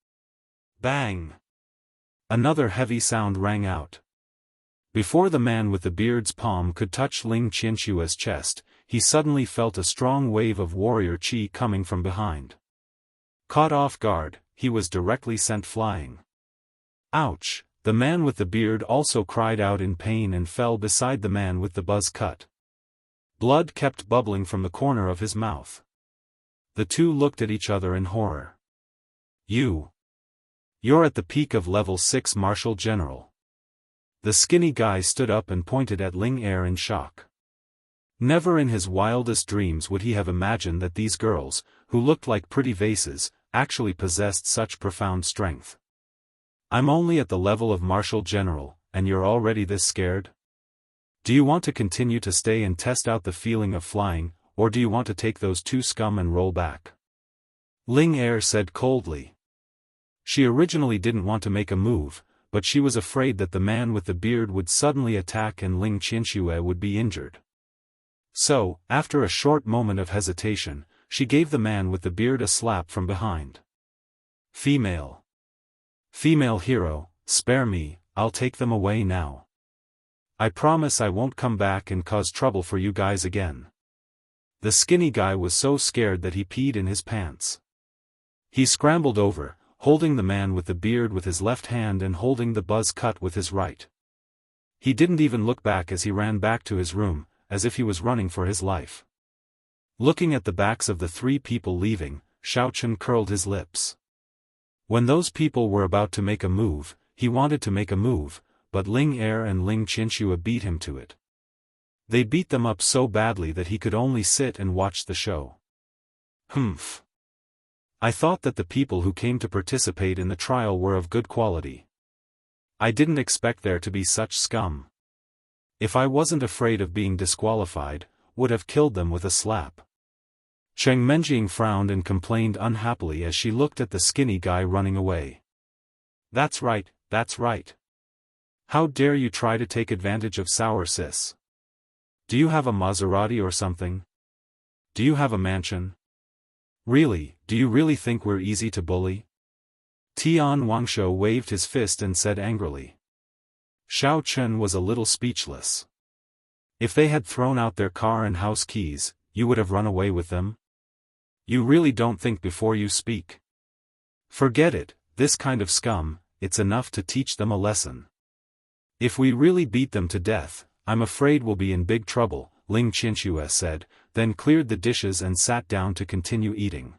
Bang! Another heavy sound rang out. Before the man with the beard's palm could touch Ling Qianxue's chest, he suddenly felt a strong wave of warrior qi coming from behind. Caught off guard, he was directly sent flying. Ouch! The man with the beard also cried out in pain and fell beside the man with the buzz cut. Blood kept bubbling from the corner of his mouth. The two looked at each other in horror. You're at the peak of level 6 Martial General. The skinny guy stood up and pointed at Ling Er in shock. Never in his wildest dreams would he have imagined that these girls, who looked like pretty vases, actually possessed such profound strength. I'm only at the level of Martial General, and you're already this scared? Do you want to continue to stay and test out the feeling of flying, or do you want to take those two scum and roll back? Ling Er said coldly. She originally didn't want to make a move, but she was afraid that the man with the beard would suddenly attack and Ling Qianxue would be injured. So, after a short moment of hesitation, she gave the man with the beard a slap from behind. Female hero, spare me, I'll take them away now. I promise I won't come back and cause trouble for you guys again. The skinny guy was so scared that he peed in his pants. He scrambled over, holding the man with the beard with his left hand and holding the buzz cut with his right. He didn't even look back as he ran back to his room, as if he was running for his life. Looking at the backs of the three people leaving, Xiaofan curled his lips. When those people were about to make a move, he wanted to make a move, but Ling Er and Ling Qianxue beat him to it. They beat them up so badly that he could only sit and watch the show. Humph. I thought that the people who came to participate in the trial were of good quality. I didn't expect there to be such scum. If I wasn't afraid of being disqualified, would have killed them with a slap. Cheng Menjing frowned and complained unhappily as she looked at the skinny guy running away. That's right, that's right. How dare you try to take advantage of sour sis? Do you have a Maserati or something? Do you have a mansion? Really, do you really think we're easy to bully? Tian Wangshuo waved his fist and said angrily. Xiaofan was a little speechless. If they had thrown out their car and house keys, you would have run away with them? You really don't think before you speak. Forget it, this kind of scum, it's enough to teach them a lesson. If we really beat them to death, I'm afraid we'll be in big trouble, Ling Qianxue said, then cleared the dishes and sat down to continue eating.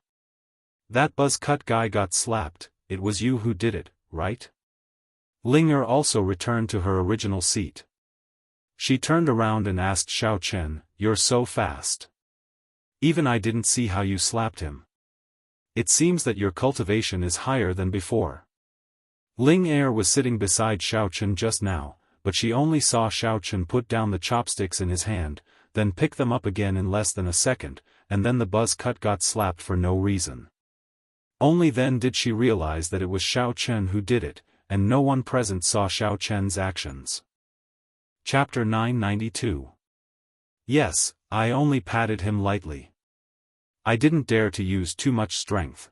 That buzz-cut guy got slapped, it was you who did it, right? Ling Er also returned to her original seat. She turned around and asked Xiaofan, "You're so fast. Even I didn't see how you slapped him. It seems that your cultivation is higher than before." Ling Er was sitting beside Xiaofan just now, but she only saw Xiaofan put down the chopsticks in his hand, then pick them up again in less than a second, and then the buzz-cut got slapped for no reason. Only then did she realize that it was Xiaofan who did it, and no one present saw Xiaofan's actions. Chapter 992. Yes, I only patted him lightly. I didn't dare to use too much strength.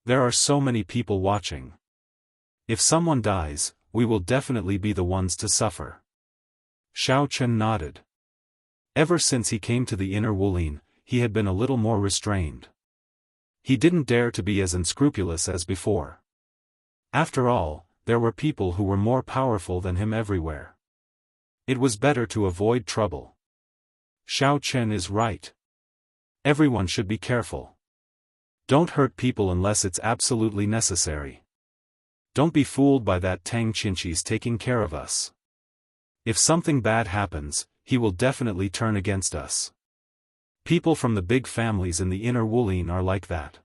There are so many people watching. If someone dies, we will definitely be the ones to suffer. Xiaofan nodded. Ever since he came to the inner Wulin, he had been a little more restrained. He didn't dare to be as unscrupulous as before. After all, there were people who were more powerful than him everywhere. It was better to avoid trouble. Xiaofan is right. Everyone should be careful. Don't hurt people unless it's absolutely necessary. Don't be fooled by that Tang Qinqi's taking care of us. If something bad happens, he will definitely turn against us. People from the big families in the inner Wulin are like that.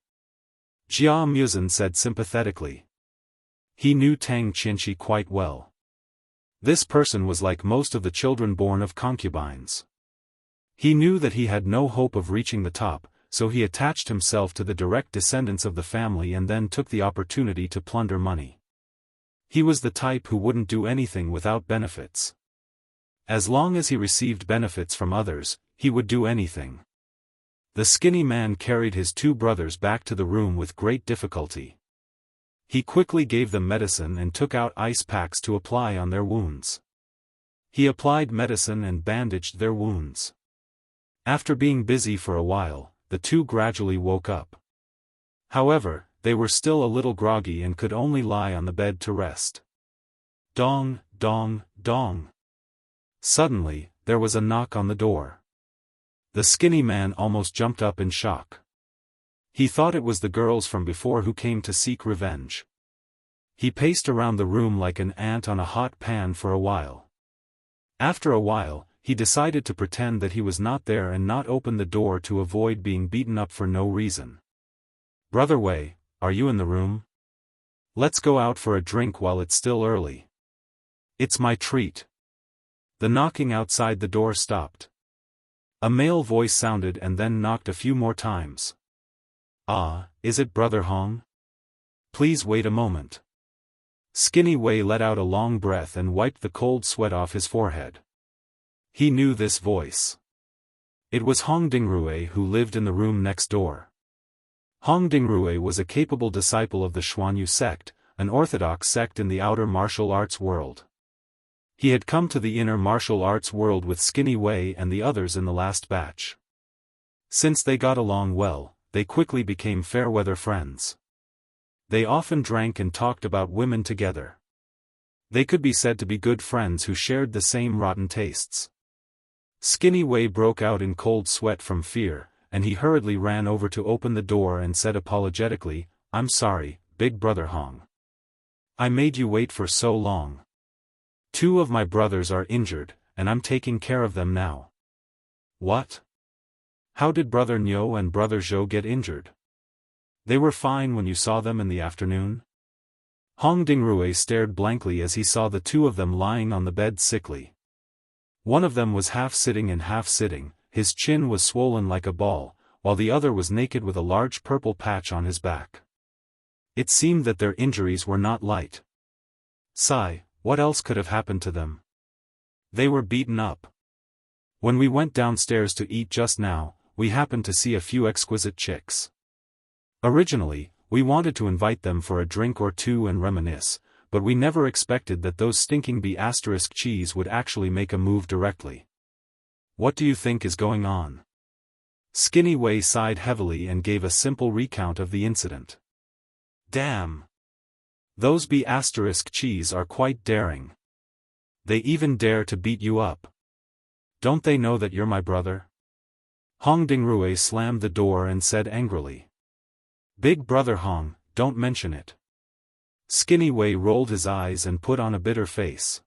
Jia Muzin said sympathetically. He knew Tang Qinqi quite well. This person was like most of the children born of concubines. He knew that he had no hope of reaching the top, so he attached himself to the direct descendants of the family and then took the opportunity to plunder money. He was the type who wouldn't do anything without benefits. As long as he received benefits from others, he would do anything. The skinny man carried his two brothers back to the room with great difficulty. He quickly gave them medicine and took out ice packs to apply on their wounds. He applied medicine and bandaged their wounds. After being busy for a while, the two gradually woke up. However, they were still a little groggy and could only lie on the bed to rest. Dong, dong, dong. Suddenly, there was a knock on the door. The skinny man almost jumped up in shock. He thought it was the girls from before who came to seek revenge. He paced around the room like an ant on a hot pan for a while. After a while, he decided to pretend that he was not there and not open the door to avoid being beaten up for no reason. "Brother Wei, are you in the room? Let's go out for a drink while it's still early. It's my treat." The knocking outside the door stopped. A male voice sounded and then knocked a few more times. "Ah, is it Brother Hong? Please wait a moment." Skinny Wei let out a long breath and wiped the cold sweat off his forehead. He knew this voice. It was Hong Dingrue who lived in the room next door. Hong Dingrue was a capable disciple of the Xuanyu sect, an orthodox sect in the outer martial arts world. He had come to the inner martial arts world with Skinny Wei and the others in the last batch. Since they got along well, they quickly became fair-weather friends. They often drank and talked about women together. They could be said to be good friends who shared the same rotten tastes. Skinny Wei broke out in cold sweat from fear, and he hurriedly ran over to open the door and said apologetically, "I'm sorry, Big Brother Hong. I made you wait for so long. Two of my brothers are injured, and I'm taking care of them now." "What? How did Brother Nyo and Brother Zhou get injured? They were fine when you saw them in the afternoon?" Hong Dingrue stared blankly as he saw the two of them lying on the bed sickly. One of them was half sitting and half sitting, his chin was swollen like a ball, while the other was naked with a large purple patch on his back. It seemed that their injuries were not light. Sigh, what else could have happened to them? They were beaten up. When we went downstairs to eat just now, we happened to see a few exquisite chicks. Originally, we wanted to invite them for a drink or two and reminisce, but we never expected that those stinking B***cheese would actually make a move directly. What do you think is going on? Skinny Wei sighed heavily and gave a simple recount of the incident. Damn! Those B***cheese are quite daring. They even dare to beat you up. Don't they know that you're my brother? Hong Dingrue slammed the door and said angrily. Big Brother Hong, don't mention it. Skinny Wei rolled his eyes and put on a bitter face.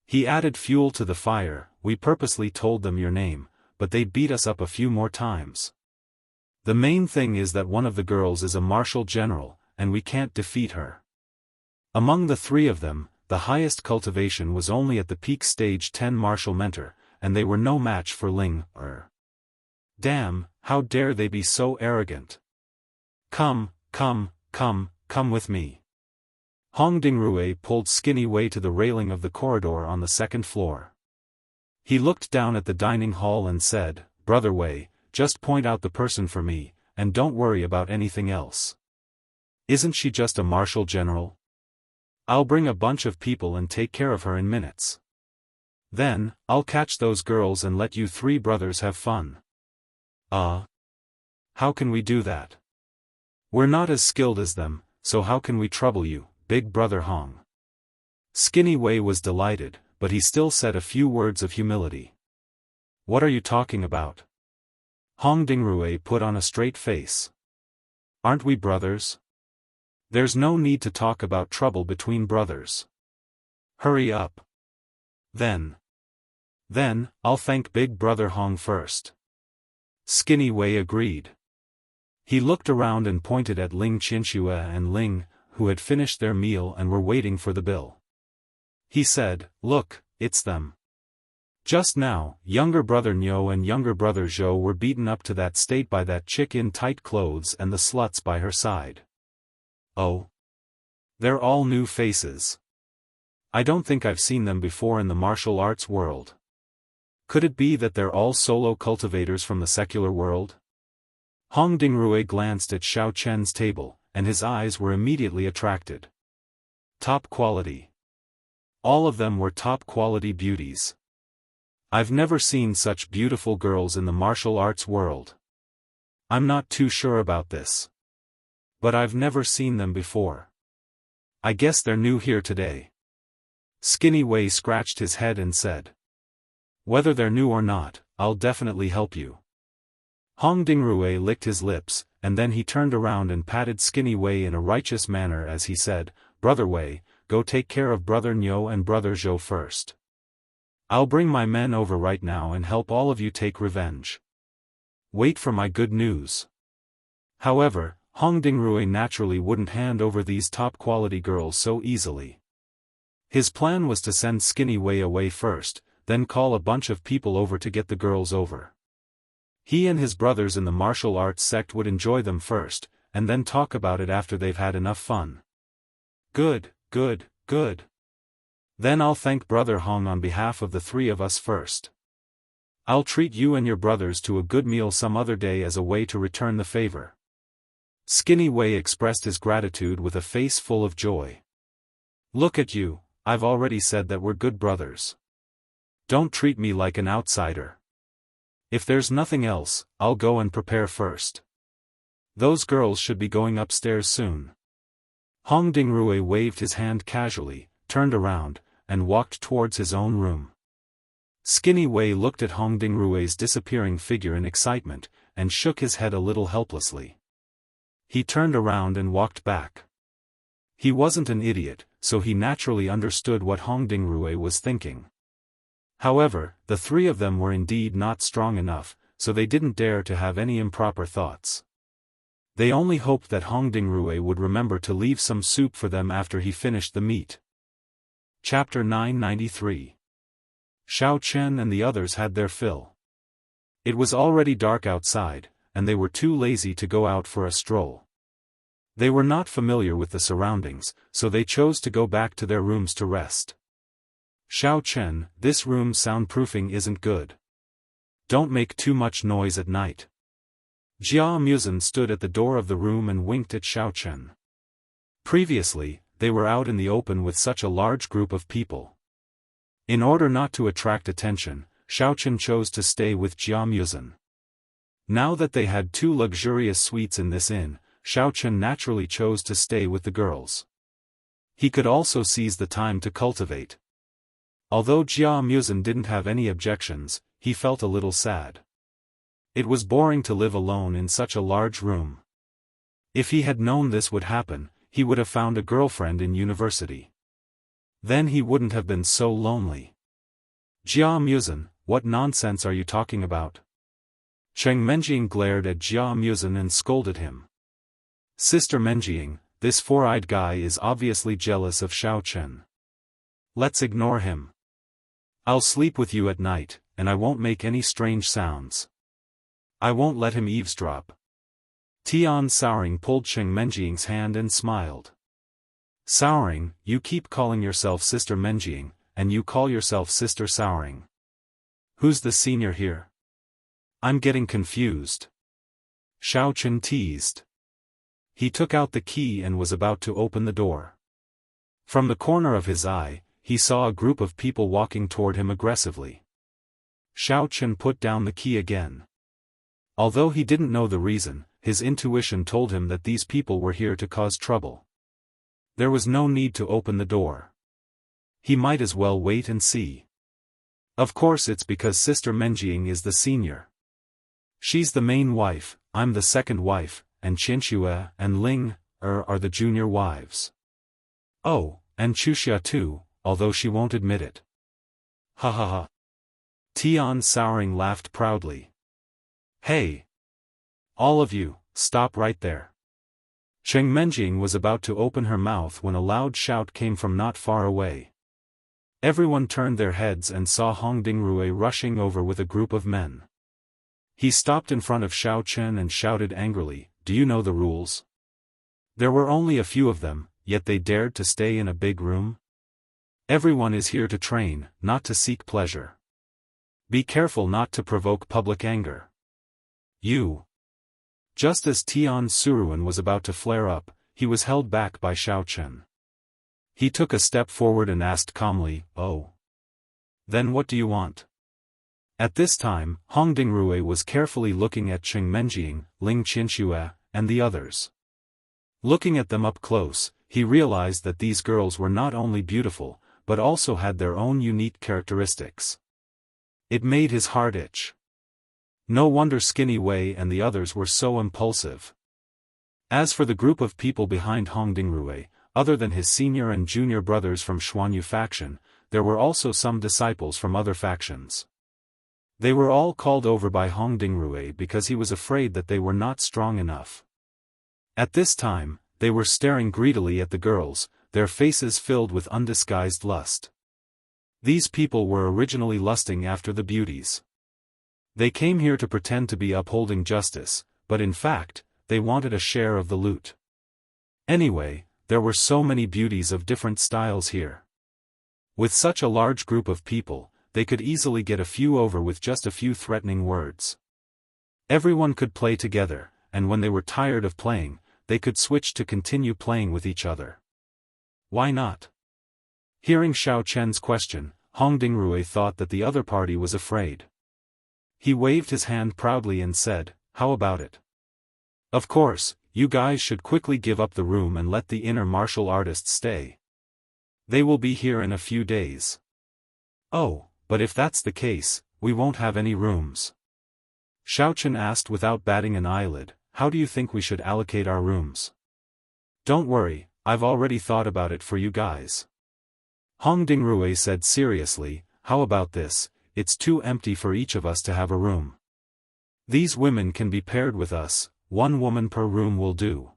He added fuel to the fire. We purposely told them your name, but they beat us up a few more times. The main thing is that one of the girls is a martial general, and we can't defeat her. Among the three of them, the highest cultivation was only at the peak stage 10 martial mentor, and they were no match for Ling Er. Damn, how dare they be so arrogant. Come with me. Hong Dingrue pulled Skinny Wei to the railing of the corridor on the second floor. He looked down at the dining hall and said, Brother Wei, just point out the person for me, and don't worry about anything else. Isn't she just a martial general? I'll bring a bunch of people and take care of her in minutes. Then, I'll catch those girls and let you three brothers have fun. How can we do that? We're not as skilled as them, so how can we trouble you, Big Brother Hong? Skinny Wei was delighted, but he still said a few words of humility. What are you talking about? Hong Dingrue put on a straight face. Aren't we brothers? There's no need to talk about trouble between brothers. Hurry up. Then, I'll thank Big Brother Hong first. Skinny Wei agreed. He looked around and pointed at Ling Qianxue and Ling, who had finished their meal and were waiting for the bill. He said, Look, it's them. Just now, younger brother Nyo and younger brother Zhou were beaten up to that state by that chick in tight clothes and the sluts by her side. Oh. They're all new faces. I don't think I've seen them before in the martial arts world. Could it be that they're all solo cultivators from the secular world? Hong Dingrui glanced at Xiao Chen's table, and his eyes were immediately attracted. Top quality. All of them were top quality beauties. I've never seen such beautiful girls in the martial arts world. I'm not too sure about this. But I've never seen them before. I guess they're new here today. Skinny Wei scratched his head and said. Whether they're new or not, I'll definitely help you. Hong Dingrui licked his lips, and then he turned around and patted Skinny Wei in a righteous manner as he said, Brother Wei, go take care of Brother Nyo and Brother Zhou first. I'll bring my men over right now and help all of you take revenge. Wait for my good news. However, Hong Dingrui naturally wouldn't hand over these top-quality girls so easily. His plan was to send Skinny Wei away first, then call a bunch of people over to get the girls over. He and his brothers in the martial arts sect would enjoy them first, and then talk about it after they've had enough fun. Good, good, good. Then I'll thank Brother Hong on behalf of the three of us first. I'll treat you and your brothers to a good meal some other day as a way to return the favor. Skinny Wei expressed his gratitude with a face full of joy. Look at you, I've already said that we're good brothers. Don't treat me like an outsider. If there's nothing else, I'll go and prepare first. Those girls should be going upstairs soon. Hong Dingrui waved his hand casually, turned around, and walked towards his own room. Skinny Wei looked at Hong Dingrui's disappearing figure in excitement, and shook his head a little helplessly. He turned around and walked back. He wasn't an idiot, so he naturally understood what Hong Dingrui was thinking. However, the three of them were indeed not strong enough, so they didn't dare to have any improper thoughts. They only hoped that Hong Dingrui would remember to leave some soup for them after he finished the meat. Chapter 993. Xiao Chen and the others had their fill. It was already dark outside, and they were too lazy to go out for a stroll. They were not familiar with the surroundings, so they chose to go back to their rooms to rest. Xiao Chen, this room's soundproofing isn't good. Don't make too much noise at night. Jia Muzhen stood at the door of the room and winked at Xiao Chen. Previously, they were out in the open with such a large group of people. In order not to attract attention, Xiao Chen chose to stay with Jia Muzhen. Now that they had two luxurious suites in this inn, Xiao Chen naturally chose to stay with the girls. He could also seize the time to cultivate. Although Jia Muzhen didn't have any objections, he felt a little sad. It was boring to live alone in such a large room. If he had known this would happen, he would have found a girlfriend in university. Then he wouldn't have been so lonely. Jia Muzhen, what nonsense are you talking about? Cheng Menjing glared at Jia Muzhen and scolded him. Sister Menjing, this four-eyed guy is obviously jealous of Xiao Chen. Let's ignore him. I'll sleep with you at night, and I won't make any strange sounds. I won't let him eavesdrop. Tian Souring pulled Cheng Menjing's hand and smiled. Souring, you keep calling yourself Sister Menjing, and you call yourself Sister Souring. Who's the senior here? I'm getting confused. Xiao Chen teased. He took out the key and was about to open the door. From the corner of his eye, he saw a group of people walking toward him aggressively. Xiao Chen put down the key again. Although he didn't know the reason, his intuition told him that these people were here to cause trouble. There was no need to open the door. He might as well wait and see. Of course it's because Sister Menjing is the senior. She's the main wife, I'm the second wife, and Qianxue and Ling are the junior wives. Oh, and Chuxia too, although she won't admit it. Ha ha ha. Tian Souring laughed proudly. Hey! All of you, stop right there. Cheng Menjing was about to open her mouth when a loud shout came from not far away. Everyone turned their heads and saw Hong Dingrui rushing over with a group of men. He stopped in front of Xiao Chen and shouted angrily, "Do you know the rules?" There were only a few of them, yet they dared to stay in a big room? Everyone is here to train, not to seek pleasure. Be careful not to provoke public anger. You. Just as Tian Suruan was about to flare up, he was held back by Xiao Chen. He took a step forward and asked calmly, "Oh. Then what do you want?" At this time, Hong Dingrui was carefully looking at Cheng Menjing, Ling Qianxue, and the others. Looking at them up close, he realized that these girls were not only beautiful, but also had their own unique characteristics. It made his heart itch. No wonder Skinny Wei and the others were so impulsive. As for the group of people behind Hong Dingrui, other than his senior and junior brothers from Xuanyu faction, there were also some disciples from other factions. They were all called over by Hong Dingrui because he was afraid that they were not strong enough. At this time, they were staring greedily at the girls, their faces filled with undisguised lust. These people were originally lusting after the beauties. They came here to pretend to be upholding justice, but in fact, they wanted a share of the loot. Anyway, there were so many beauties of different styles here. With such a large group of people, they could easily get a few over with just a few threatening words. Everyone could play together, and when they were tired of playing, they could switch to continue playing with each other. Why not? Hearing Xiao Chen's question, Hong Dingrui thought that the other party was afraid. He waved his hand proudly and said, "How about it? Of course, you guys should quickly give up the room and let the inner martial artists stay. They will be here in a few days." "Oh, but if that's the case, we won't have any rooms." Xiao Chen asked without batting an eyelid, "How do you think we should allocate our rooms?" "Don't worry, I've already thought about it for you guys." Hong Dingrui said seriously, "How about this? It's too empty for each of us to have a room. These women can be paired with us, one woman per room will do.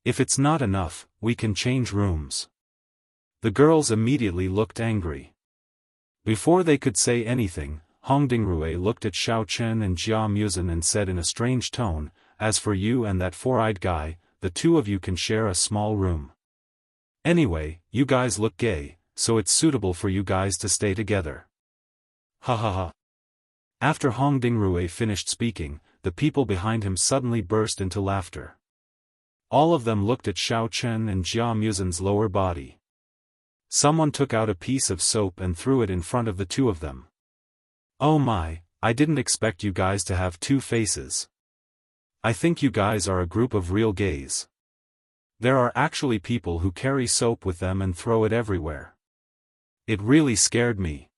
If it's not enough, we can change rooms." The girls immediately looked angry. Before they could say anything, Hong Dingrui looked at Xiao Chen and Jia Muzin and said in a strange tone, "As for you and that four-eyed guy, the two of you can share a small room. Anyway, you guys look gay, so it's suitable for you guys to stay together." Ha ha ha. After Hong Dingrui finished speaking, the people behind him suddenly burst into laughter. All of them looked at Xiao Chen and Jia Muzin's lower body. Someone took out a piece of soap and threw it in front of the two of them. "Oh my, I didn't expect you guys to have two faces. I think you guys are a group of real gays. There are actually people who carry soap with them and throw it everywhere. It really scared me."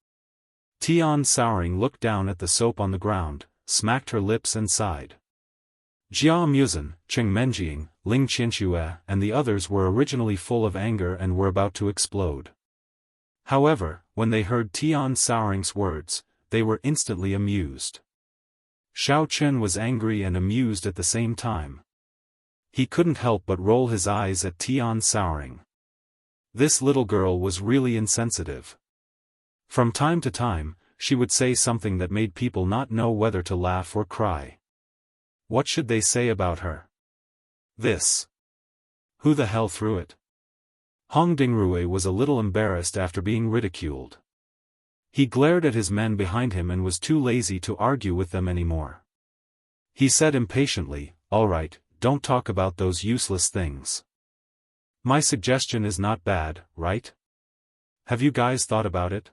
Tian Souring looked down at the soap on the ground, smacked her lips and sighed. Jia Muzin, Cheng Menjing, Ling Qianxue and the others were originally full of anger and were about to explode. However, when they heard Tian Souring's words, they were instantly amused. Xiao Chen was angry and amused at the same time. He couldn't help but roll his eyes at Tian Souring. This little girl was really insensitive. From time to time, she would say something that made people not know whether to laugh or cry. What should they say about her? This. Who the hell threw it? Hong Dingrui was a little embarrassed after being ridiculed. He glared at his men behind him and was too lazy to argue with them anymore. He said impatiently, "All right, don't talk about those useless things. My suggestion is not bad, right? Have you guys thought about it?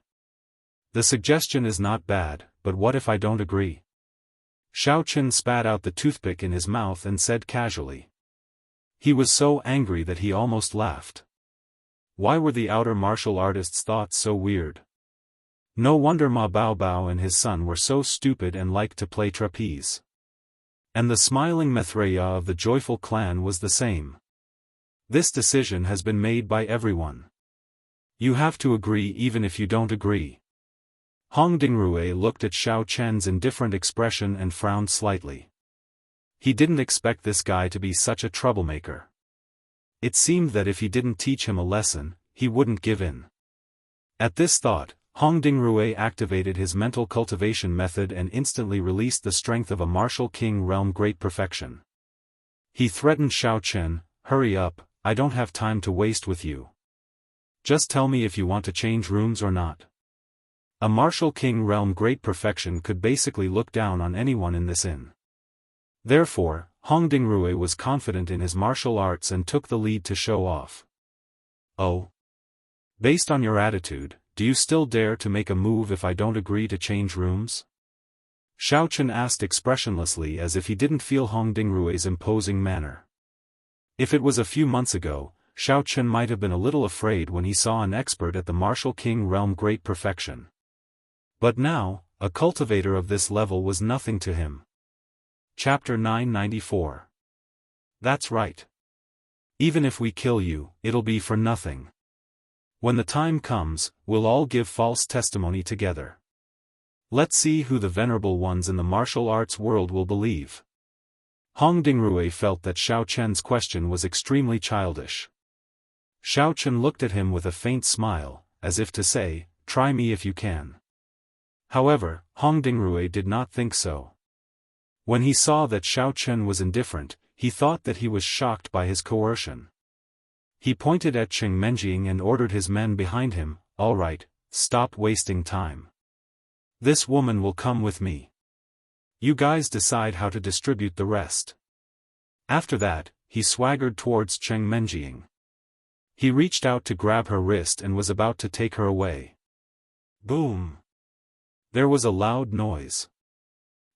The suggestion is not bad, but what if I don't agree?" Xiao Chen spat out the toothpick in his mouth and said casually. He was so angry that he almost laughed. Why were the outer martial artists' thoughts so weird? No wonder Ma Baobao and his son were so stupid and liked to play trapeze. And the smiling Mithreya of the joyful clan was the same. This decision has been made by everyone. You have to agree even if you don't agree. Hong Dingrui looked at Xiao Chen's indifferent expression and frowned slightly. He didn't expect this guy to be such a troublemaker. It seemed that if he didn't teach him a lesson, he wouldn't give in. At this thought, Hong Dingrui activated his mental cultivation method and instantly released the strength of a martial king realm great perfection. He threatened Xiao Chen, "Hurry up, I don't have time to waste with you. Just tell me if you want to change rooms or not." A martial king realm great perfection could basically look down on anyone in this inn. Therefore, Hong Dingrui was confident in his martial arts and took the lead to show off. "Oh? Based on your attitude, do you still dare to make a move if I don't agree to change rooms?" Xiao Chen asked expressionlessly as if he didn't feel Hong Dingrui's imposing manner. If it was a few months ago, Xiao Chen might have been a little afraid when he saw an expert at the martial king realm great perfection. But now, a cultivator of this level was nothing to him. Chapter 994. That's right. Even if we kill you, it'll be for nothing. When the time comes, we'll all give false testimony together. Let's see who the venerable ones in the martial arts world will believe. Hong Dingrui felt that Xiao Chen's question was extremely childish. Xiao Chen looked at him with a faint smile, as if to say, "Try me if you can." However, Hong Dingrui did not think so. When he saw that Xiao Chen was indifferent, he thought that he was shocked by his coercion. He pointed at Cheng Menjing and ordered his men behind him, "All right, stop wasting time. This woman will come with me. You guys decide how to distribute the rest." After that, he swaggered towards Cheng Menjing. He reached out to grab her wrist and was about to take her away. Boom! There was a loud noise.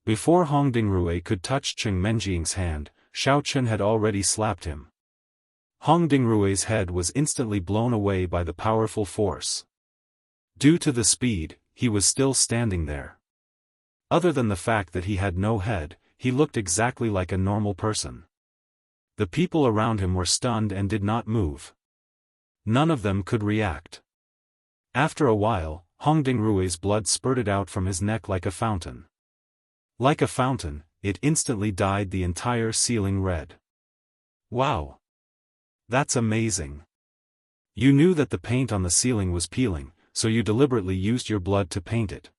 Before Hong Dingrui could touch Cheng Menjing's hand, Xiao Chen had already slapped him. Hong Dingrui's head was instantly blown away by the powerful force. Due to the speed, he was still standing there. Other than the fact that he had no head, he looked exactly like a normal person. The people around him were stunned and did not move. None of them could react. After a while, Hong Dingrui's blood spurted out from his neck like a fountain. Like a fountain, it instantly dyed the entire ceiling red. Wow! That's amazing. You knew that the paint on the ceiling was peeling, so you deliberately used your blood to paint it.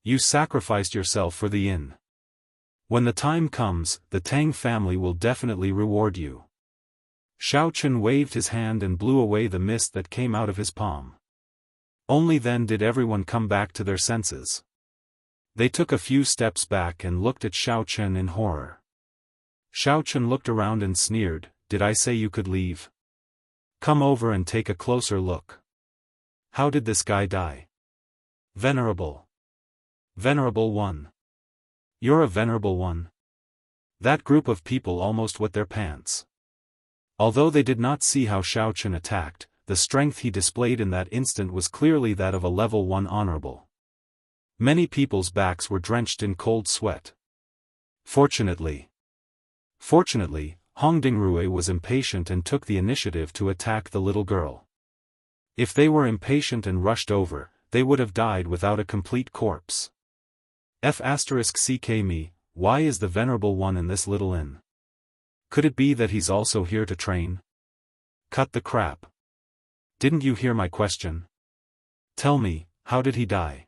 You sacrificed yourself for the inn. When the time comes, the Tang family will definitely reward you. Xiao Chen waved his hand and blew away the mist that came out of his palm. Only then did everyone come back to their senses. They took a few steps back and looked at Xiao Chen in horror. Xiao Chen looked around and sneered, "Did I say you could leave? Come over and take a closer look. How did this guy die?" "Venerable. Venerable one. You're a venerable one." That group of people almost wet their pants. Although they did not see how Xiao Chen attacked, the strength he displayed in that instant was clearly that of a level 1 honorable. Many people's backs were drenched in cold sweat. Fortunately, Hong Dingrui was impatient and took the initiative to attack the little girl. If they were impatient and rushed over, they would have died without a complete corpse. F*ck me, why is the venerable one in this little inn? Could it be that he's also here to train? Cut the crap. Didn't you hear my question? Tell me, how did he die?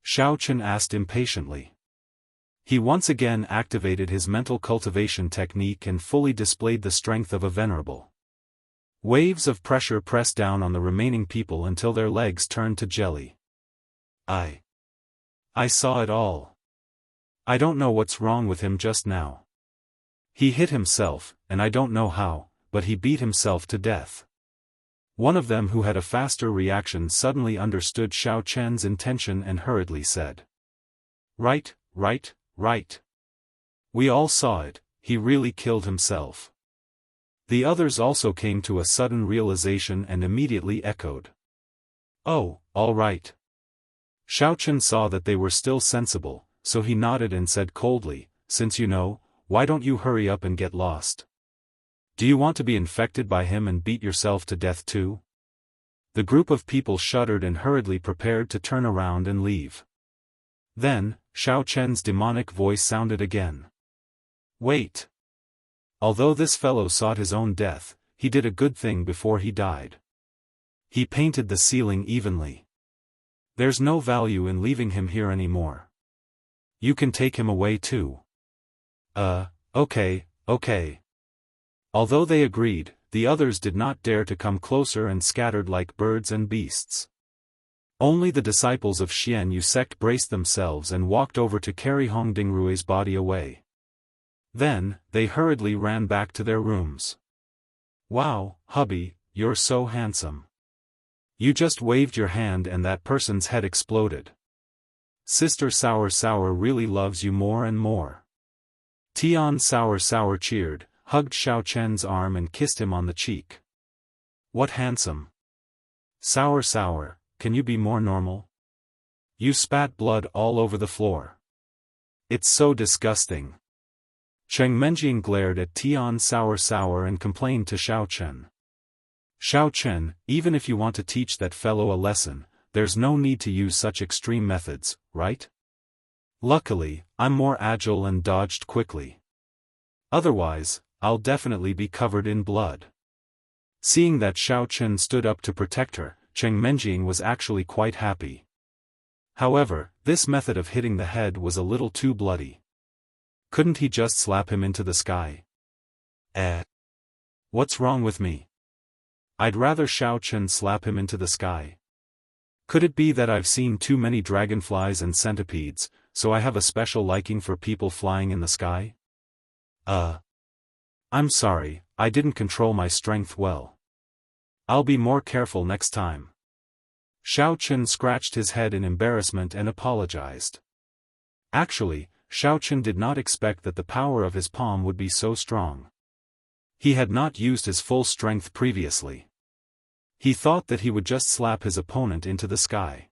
Xiao Chen asked impatiently. He once again activated his mental cultivation technique and fully displayed the strength of a venerable. Waves of pressure pressed down on the remaining people until their legs turned to jelly. I saw it all. I don't know what's wrong with him just now. He hit himself, and I don't know how, but he beat himself to death. One of them who had a faster reaction suddenly understood Xiao Chen's intention and hurriedly said, Right. We all saw it, he really killed himself." The others also came to a sudden realization and immediately echoed, "Oh, all right." Xiao Chen saw that they were still sensible, so he nodded and said coldly, "Since you know, why don't you hurry up and get lost? Do you want to be infected by him and beat yourself to death too?" The group of people shuddered and hurriedly prepared to turn around and leave. Then, Xiao Chen's demonic voice sounded again. "Wait. Although this fellow sought his own death, he did a good thing before he died. He painted the ceiling evenly. There's no value in leaving him here anymore. You can take him away too. Okay. Although they agreed, the others did not dare to come closer and scattered like birds and beasts. Only the disciples of Xian Yu sect braced themselves and walked over to carry Hong Dingrui's body away. Then, they hurriedly ran back to their rooms. Wow, hubby, you're so handsome. You just waved your hand and that person's head exploded. Sister Sour really loves you more and more. Tian Sour cheered, hugged Xiao Chen's arm and kissed him on the cheek. What handsome. Sour, can you be more normal? You spat blood all over the floor. It's so disgusting. Cheng Menjing glared at Tian Sour and complained to Xiao Chen. Xiao Chen, even if you want to teach that fellow a lesson, there's no need to use such extreme methods, right? Luckily, I'm more agile and dodged quickly. Otherwise, I'll definitely be covered in blood. Seeing that Xiao Chen stood up to protect her, Cheng Menjing was actually quite happy. However, this method of hitting the head was a little too bloody. Couldn't he just slap him into the sky? What's wrong with me? I'd rather Xiao Chen slap him into the sky. Could it be that I've seen too many dragonflies and centipedes, so I have a special liking for people flying in the sky? I'm sorry, I didn't control my strength well. I'll be more careful next time. Xiao Chen scratched his head in embarrassment and apologized. Actually, Xiao Chen did not expect that the power of his palm would be so strong. He had not used his full strength previously. He thought that he would just slap his opponent into the sky.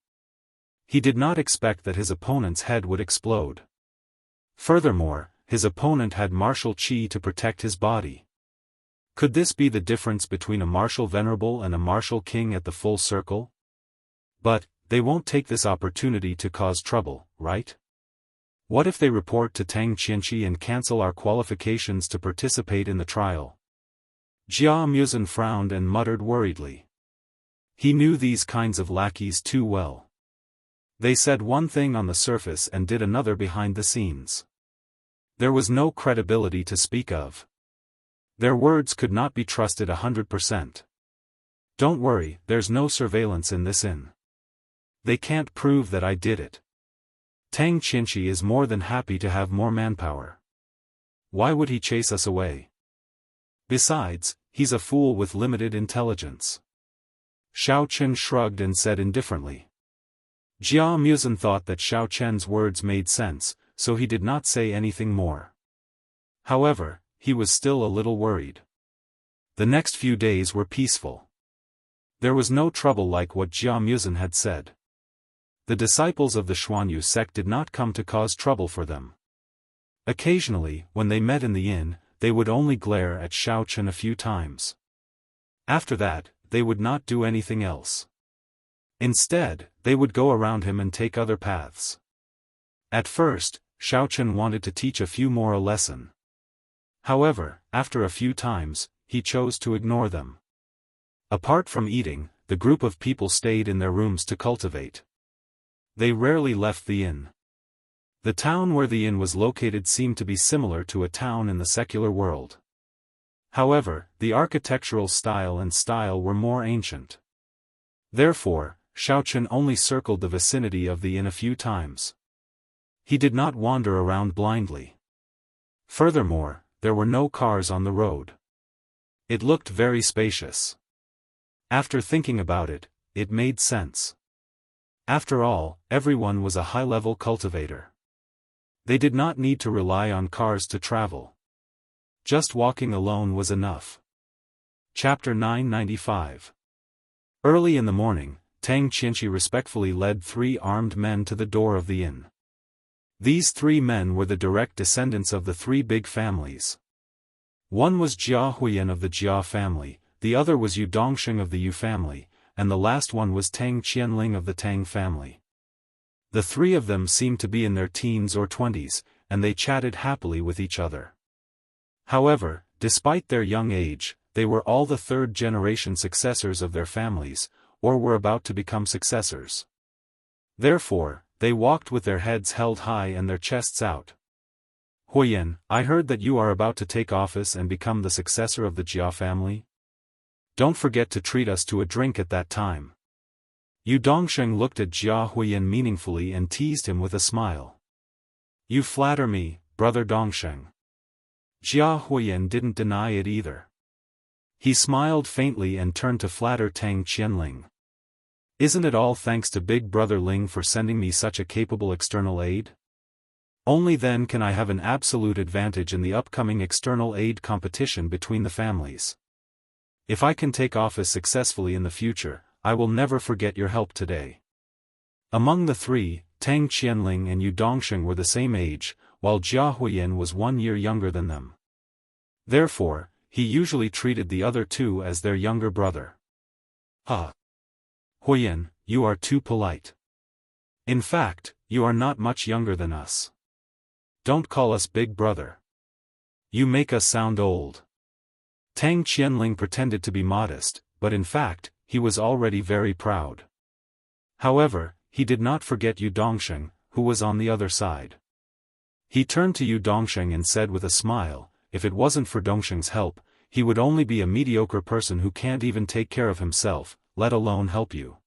He did not expect that his opponent's head would explode. Furthermore, his opponent had martial qi to protect his body. Could this be the difference between a martial venerable and a martial king at the full circle? But, they won't take this opportunity to cause trouble, right? What if they report to Tang Qianqi and cancel our qualifications to participate in the trial? Jia Muzhen frowned and muttered worriedly. He knew these kinds of lackeys too well. They said one thing on the surface and did another behind the scenes. There was no credibility to speak of. Their words could not be trusted 100%. Don't worry, there's no surveillance in this inn. They can't prove that I did it. Tang Qianqi is more than happy to have more manpower. Why would he chase us away? Besides, he's a fool with limited intelligence. Xiao Chen shrugged and said indifferently. Jia Muzhen thought that Xiao Chen's words made sense, so he did not say anything more. However, he was still a little worried. The next few days were peaceful. There was no trouble like what Jia Muzhen had said. The disciples of the Xuanyu sect did not come to cause trouble for them. Occasionally, when they met in the inn, they would only glare at Xiao Chen a few times. After that, they would not do anything else. Instead, they would go around him and take other paths. At first, Xiao Chen wanted to teach a few more a lesson. However, after a few times, he chose to ignore them. Apart from eating, the group of people stayed in their rooms to cultivate. They rarely left the inn. The town where the inn was located seemed to be similar to a town in the secular world. However, the architectural style were more ancient. Therefore, Xiao Chen only circled the vicinity of the inn a few times. He did not wander around blindly. Furthermore, there were no cars on the road. It looked very spacious. After thinking about it, it made sense. After all, everyone was a high-level cultivator. They did not need to rely on cars to travel. Just walking alone was enough. Chapter 995. Early in the morning, Tang Qianqi respectfully led 3 armed men to the door of the inn. These 3 men were the direct descendants of the 3 big families. One was Jia Huiyan of the Jia family, the other was Yu Dongsheng of the Yu family, and the last one was Tang Qianling of the Tang family. The 3 of them seemed to be in their teens or 20s, and they chatted happily with each other. However, despite their young age, they were all the 3rd-generation successors of their families, or were about to become successors. Therefore, they walked with their heads held high and their chests out. Huiyan, I heard that you are about to take office and become the successor of the Jia family. Don't forget to treat us to a drink at that time. Yu Dongsheng looked at Jia Huiyan meaningfully and teased him with a smile. You flatter me, brother Dongsheng. Jia Huiyan didn't deny it either. He smiled faintly and turned to flatter Tang Qianling. Isn't it all thanks to Big Brother Ling for sending me such a capable external aid? Only then can I have an absolute advantage in the upcoming external aid competition between the families. If I can take office successfully in the future, I will never forget your help today. Among the three, Tang Qianling and Yu Dongsheng were the same age, while Jia Huiyan was 1 year younger than them. Therefore, he usually treated the other two as their younger brother. Huiyan, you are too polite. In fact, you are not much younger than us. Don't call us big brother. You make us sound old. Tang Qianling pretended to be modest, but in fact, he was already very proud. However, he did not forget Yu Dongsheng, who was on the other side. He turned to Yu Dongsheng and said with a smile, if it wasn't for Dongsheng's help, he would only be a mediocre person who can't even take care of himself, let alone help you.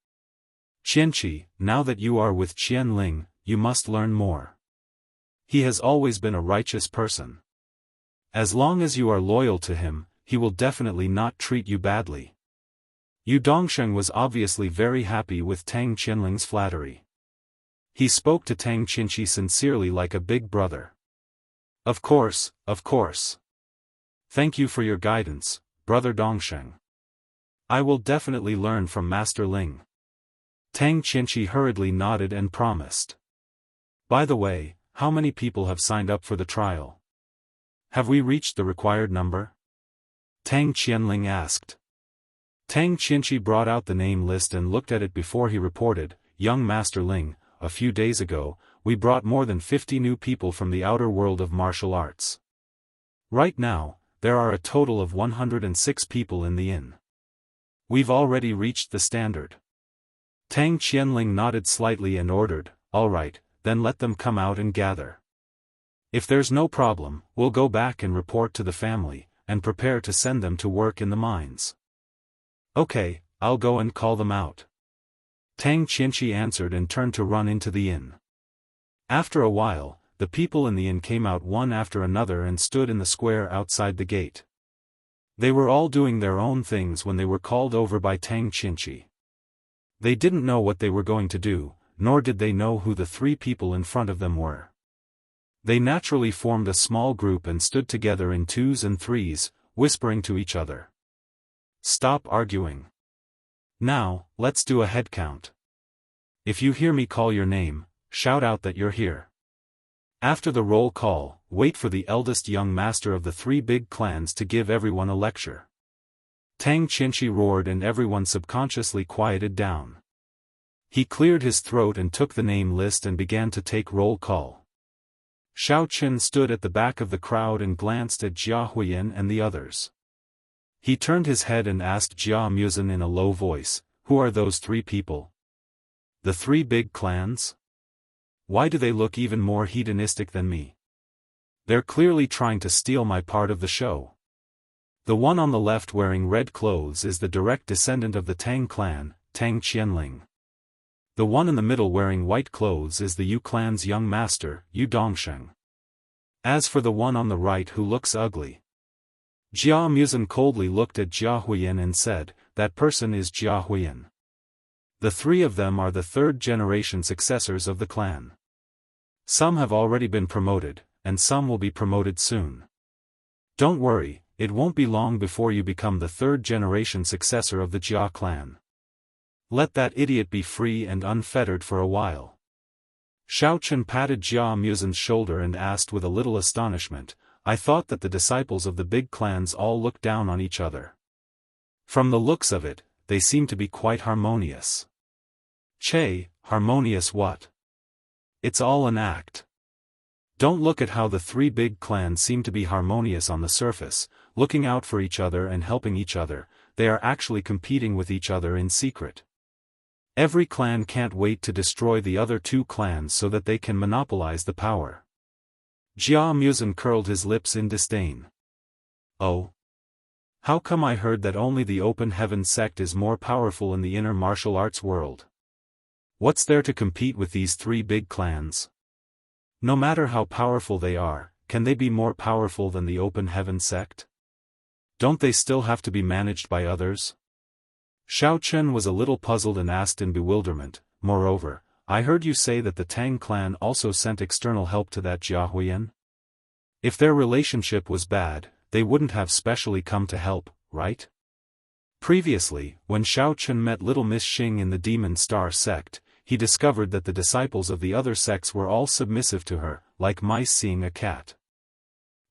Qianqi, now that you are with Qianling, you must learn more. He has always been a righteous person. As long as you are loyal to him, he will definitely not treat you badly. Yu Dongsheng was obviously very happy with Tang Qianling's flattery. He spoke to Tang Qianqi sincerely like a big brother. Of course, of course. Thank you for your guidance, brother Dongsheng. I will definitely learn from Master Ling. Tang Qianqi hurriedly nodded and promised. By the way, how many people have signed up for the trial? Have we reached the required number? Tang Qianling asked. Tang Qianqi brought out the name list and looked at it before he reported, Young Master Ling, a few days ago, we brought more than 50 new people from the outer world of martial arts. Right now, there are a total of 106 people in the inn. We've already reached the standard. Tang Qianling nodded slightly and ordered, all right, then let them come out and gather. If there's no problem, we'll go back and report to the family, and prepare to send them to work in the mines. Okay, I'll go and call them out. Tang Qianqi answered and turned to run into the inn. After a while, the people in the inn came out one after another and stood in the square outside the gate. They were all doing their own things when they were called over by Tang Qianqi. They didn't know what they were going to do, nor did they know who the three people in front of them were. They naturally formed a small group and stood together in twos and threes, whispering to each other. Stop arguing. Now, let's do a head count. If you hear me call your name, shout out that you're here. After the roll call, wait for the eldest young master of the three big clans to give everyone a lecture. Tang Qianqi roared and everyone subconsciously quieted down. He cleared his throat and took the name list and began to take roll call. Xiao Qin stood at the back of the crowd and glanced at Jia Huiyan and the others. He turned his head and asked Jia Muzin in a low voice, who are those three people? The three big clans? Why do they look even more hedonistic than me? They're clearly trying to steal my part of the show. The one on the left wearing red clothes is the direct descendant of the Tang clan, Tang Qianling. The one in the middle wearing white clothes is the Yu clan's young master, Yu Dongsheng. As for the one on the right who looks ugly, Jia Muzin coldly looked at Jia Huiyan and said, that person is Jia Huiyan. The three of them are the third-generation successors of the clan. Some have already been promoted, and some will be promoted soon. Don't worry, it won't be long before you become the third-generation successor of the Jia clan. Let that idiot be free and unfettered for a while. Xiao Chen patted Jia Muzin's shoulder and asked with a little astonishment, I thought that the disciples of the big clans all looked down on each other. From the looks of it, they seem to be quite harmonious. Che, harmonious what? It's all an act. Don't look at how the three big clans seem to be harmonious on the surface, looking out for each other and helping each other, they are actually competing with each other in secret. Every clan can't wait to destroy the other two clans so that they can monopolize the power. Jia Musen curled his lips in disdain. Oh? How come I heard that only the Open Heaven sect is more powerful in the inner martial arts world? What's there to compete with these three big clans? No matter how powerful they are, can they be more powerful than the Open Heaven sect? Don't they still have to be managed by others? Xiao Chen was a little puzzled and asked in bewilderment, moreover, I heard you say that the Tang clan also sent external help to that Jia Huiyan? If their relationship was bad, they wouldn't have specially come to help, right? Previously, when Xiao Chen met Little Miss Xing in the Demon Star sect, he discovered that the disciples of the other sects were all submissive to her, like mice seeing a cat.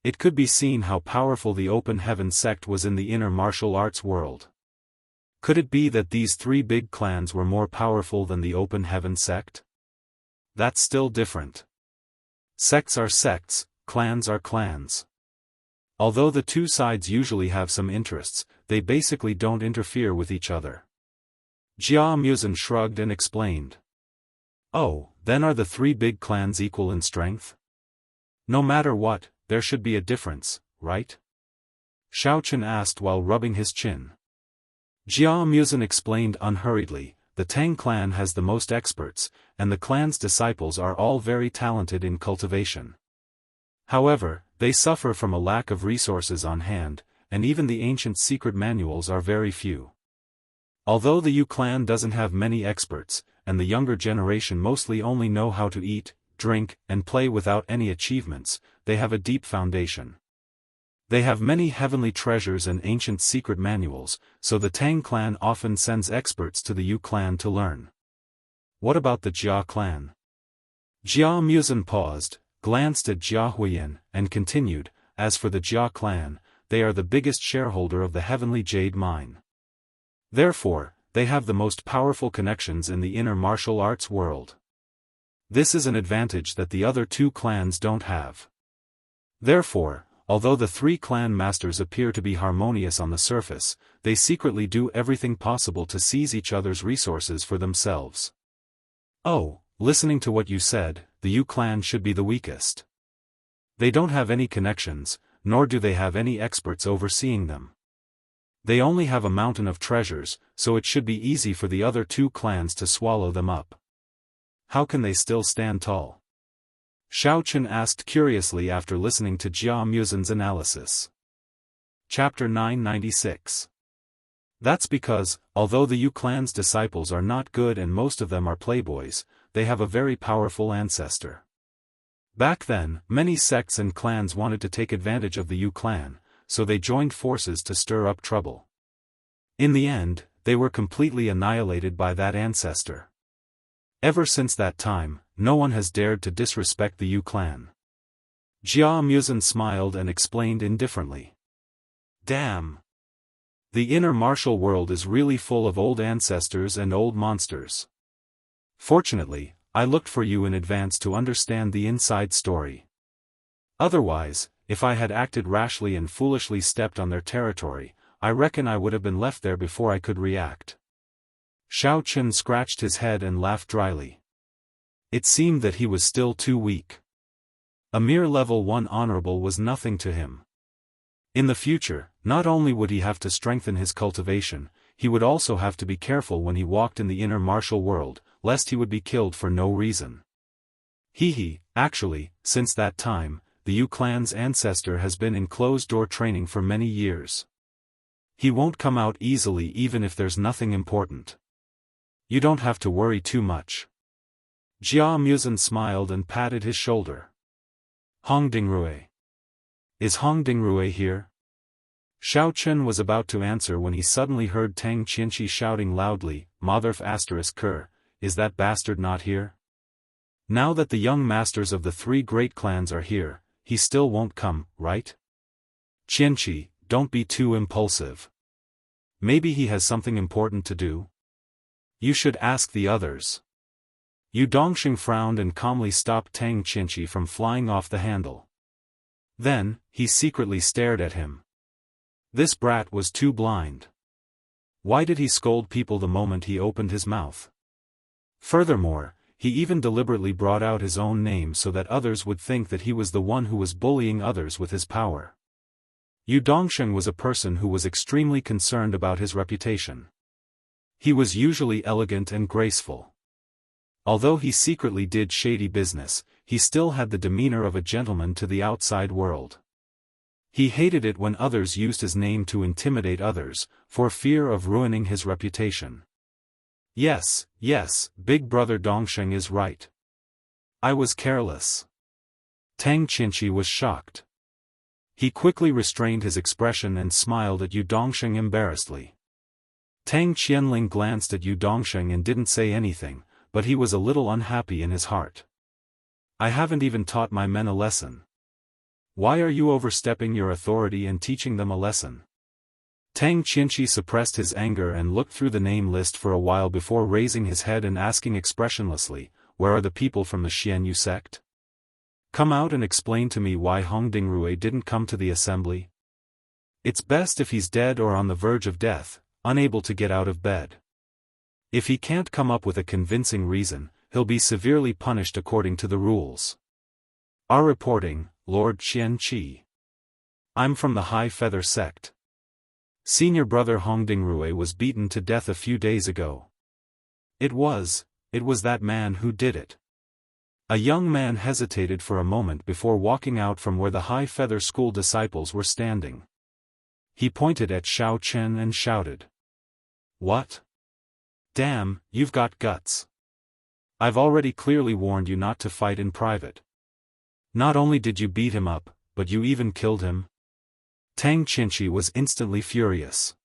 It could be seen how powerful the Open Heaven sect was in the inner martial arts world. Could it be that these three big clans were more powerful than the Open Heaven sect? That's still different. Sects are sects, clans are clans. Although the two sides usually have some interests, they basically don't interfere with each other. Jia Musen shrugged and explained. Oh, then are the three big clans equal in strength? No matter what, there should be a difference, right? Xiao Chen asked while rubbing his chin. Jia Musen explained unhurriedly, the Tang clan has the most experts, and the clan's disciples are all very talented in cultivation. However, they suffer from a lack of resources on hand, and even the ancient secret manuals are very few. Although the Yu clan doesn't have many experts, and the younger generation mostly only know how to eat, drink, and play without any achievements, they have a deep foundation. They have many heavenly treasures and ancient secret manuals, so the Tang clan often sends experts to the Yu clan to learn. What about the Jia clan? Jia Musen paused, glanced at Jia Huiyan, and continued, as for the Jia clan, they are the biggest shareholder of the heavenly jade mine. Therefore, they have the most powerful connections in the inner martial arts world. This is an advantage that the other two clans don't have. Therefore, although the three clan masters appear to be harmonious on the surface, they secretly do everything possible to seize each other's resources for themselves. Oh, listening to what you said, the Yu clan should be the weakest. They don't have any connections, nor do they have any experts overseeing them. They only have a mountain of treasures, so it should be easy for the other two clans to swallow them up. How can they still stand tall? Xiao Chen asked curiously after listening to Jia Musen's analysis. Chapter 996. That's because, although the Yu clan's disciples are not good and most of them are playboys, they have a very powerful ancestor. Back then, many sects and clans wanted to take advantage of the Yu clan, so they joined forces to stir up trouble. In the end, they were completely annihilated by that ancestor. Ever since that time, no one has dared to disrespect the Yu clan. Jia Musen smiled and explained indifferently. Damn! The inner martial world is really full of old ancestors and old monsters. Fortunately, I looked for you in advance to understand the inside story. Otherwise, if I had acted rashly and foolishly stepped on their territory, I reckon I would have been left there before I could react. Xiao Chen scratched his head and laughed dryly. It seemed that he was still too weak. A mere level 1 honorable was nothing to him. In the future, not only would he have to strengthen his cultivation, he would also have to be careful when he walked in the inner martial world, lest he would be killed for no reason. Actually, since that time, the Yu clan's ancestor has been in closed-door training for many years. He won't come out easily even if there's nothing important. You don't have to worry too much. Jia Musen smiled and patted his shoulder. Hong Dingrue. Is Hong Dingrue here? Xiao Chen was about to answer when he suddenly heard Tang Qianqi shouting loudly, Motherf *Ker, is that bastard not here? Now that the young masters of the three great clans are here, he still won't come, right? Qianqi, don't be too impulsive. Maybe he has something important to do? You should ask the others. Yu Dongxing frowned and calmly stopped Tang Qianqi from flying off the handle. Then, he secretly stared at him. This brat was too blind. Why did he scold people the moment he opened his mouth? Furthermore, he even deliberately brought out his own name so that others would think that he was the one who was bullying others with his power. Yu Dongsheng was a person who was extremely concerned about his reputation. He was usually elegant and graceful. Although he secretly did shady business, he still had the demeanor of a gentleman to the outside world. He hated it when others used his name to intimidate others, for fear of ruining his reputation. Yes, Big Brother Dongsheng is right. I was careless. Tang Qinshi was shocked. He quickly restrained his expression and smiled at Yu Dongsheng embarrassedly. Tang Qianling glanced at Yu Dongsheng and didn't say anything, but he was a little unhappy in his heart. I haven't even taught my men a lesson. Why are you overstepping your authority and teaching them a lesson? Tang Qinshi suppressed his anger and looked through the name list for a while before raising his head and asking expressionlessly, "Where are the people from the Xianyu sect? Come out and explain to me why Hong Dingrui didn't come to the assembly. It's best if he's dead or on the verge of death, unable to get out of bed. If he can't come up with a convincing reason, he'll be severely punished according to the rules." Our reporting, Lord Qian Qi. I'm from the High Feather sect. Senior brother Hong Dingrui was beaten to death a few days ago. It was that man who did it. A young man hesitated for a moment before walking out from where the High Feather School disciples were standing. He pointed at Xiao Chen and shouted. What? Damn, you've got guts. I've already clearly warned you not to fight in private. Not only did you beat him up, but you even killed him? Tang Qinshi was instantly furious.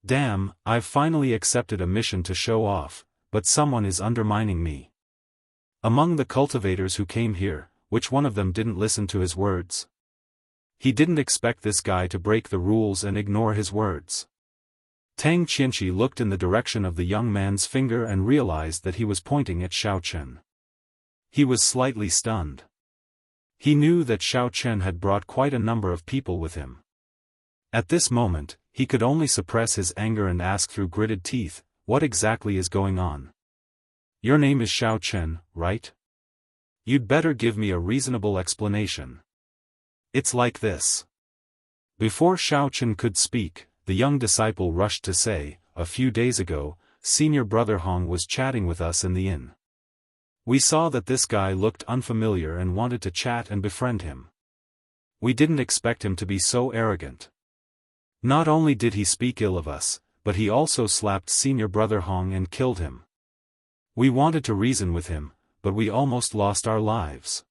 Damn, I've finally accepted a mission to show off, but someone is undermining me. Among the cultivators who came here, which one of them didn't listen to his words? He didn't expect this guy to break the rules and ignore his words. Tang Qinshi looked in the direction of the young man's finger and realized that he was pointing at Xiao Chen. He was slightly stunned. He knew that Xiao Chen had brought quite a number of people with him. At this moment, he could only suppress his anger and ask through gritted teeth, what exactly is going on? Your name is Xiao Chen, right? You'd better give me a reasonable explanation. It's like this. Before Xiao Chen could speak, the young disciple rushed to say, a few days ago, Senior Brother Hong was chatting with us in the inn. We saw that this guy looked unfamiliar and wanted to chat and befriend him. We didn't expect him to be so arrogant. Not only did he speak ill of us, but he also slapped Senior Brother Hong and killed him. We wanted to reason with him, but we almost lost our lives.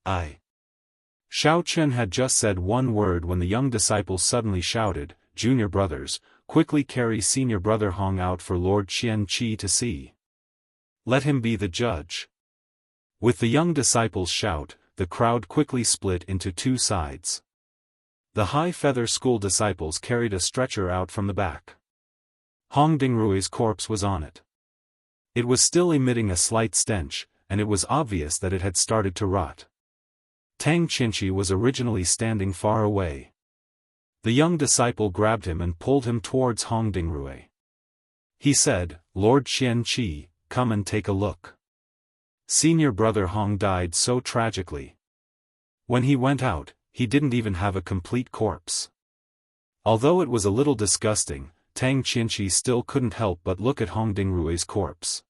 Xiao Chen had just said one word when the young disciple suddenly shouted, Junior brothers, quickly carry Senior Brother Hong out for Lord Qian Qi to see. Let him be the judge. With the young disciple's shout, the crowd quickly split into two sides. The High Feather School disciples carried a stretcher out from the back. Hong Dingrui's corpse was on it. It was still emitting a slight stench, and it was obvious that it had started to rot. Tang Qinshi was originally standing far away. The young disciple grabbed him and pulled him towards Hong Dingrui. He said, Lord Qian Qi, come and take a look. Senior Brother Hong died so tragically. When he went out, he didn't even have a complete corpse. Although it was a little disgusting, Tang Qinshi still couldn't help but look at Hong Dingrui's corpse.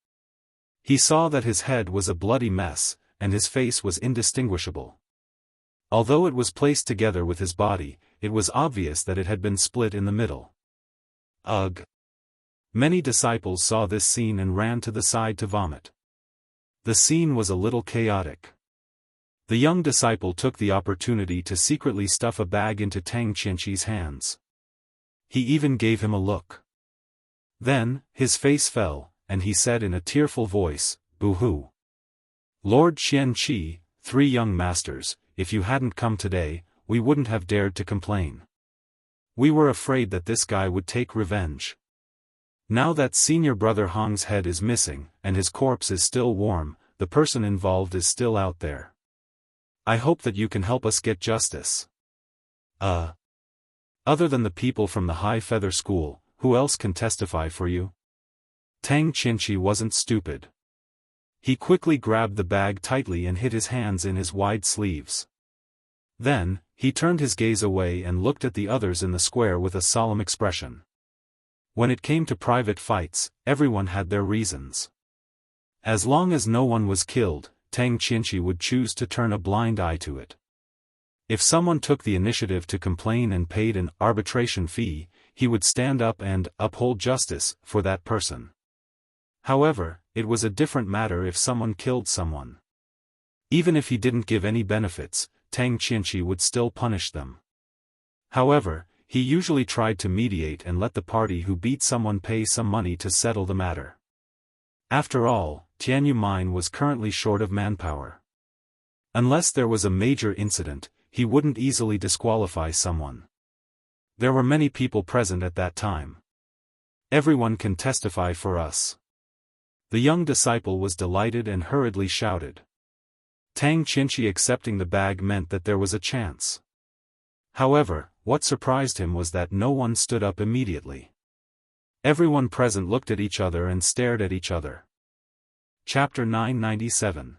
He saw that his head was a bloody mess, and his face was indistinguishable. Although it was placed together with his body, it was obvious that it had been split in the middle. Ugh! Many disciples saw this scene and ran to the side to vomit. The scene was a little chaotic. The young disciple took the opportunity to secretly stuff a bag into Tang Qinshi's hands. He even gave him a look. Then, his face fell, and he said in a tearful voice, Boo-hoo! Lord Qian Qi, 3 young masters, if you hadn't come today, we wouldn't have dared to complain. We were afraid that this guy would take revenge. Now that Senior Brother Hong's head is missing, and his corpse is still warm, the person involved is still out there. I hope that you can help us get justice. Other than the people from the High Feather School, who else can testify for you? Tang Qinchi wasn't stupid. He quickly grabbed the bag tightly and hid his hands in his wide sleeves. Then, he turned his gaze away and looked at the others in the square with a solemn expression. When it came to private fights, everyone had their reasons. As long as no one was killed, Tang Qinchi would choose to turn a blind eye to it. If someone took the initiative to complain and paid an arbitration fee, he would stand up and uphold justice for that person. However, it was a different matter if someone killed someone. Even if he didn't give any benefits, Tang Qinchi would still punish them. However, he usually tried to mediate and let the party who beat someone pay some money to settle the matter. After all, Tianyu Mine was currently short of manpower. Unless there was a major incident, he wouldn't easily disqualify someone. There were many people present at that time. Everyone can testify for us. The young disciple was delighted and hurriedly shouted. Tang Qinchi accepting the bag meant that there was a chance. However, what surprised him was that no one stood up immediately. Everyone present looked at each other and stared at each other. Chapter 997.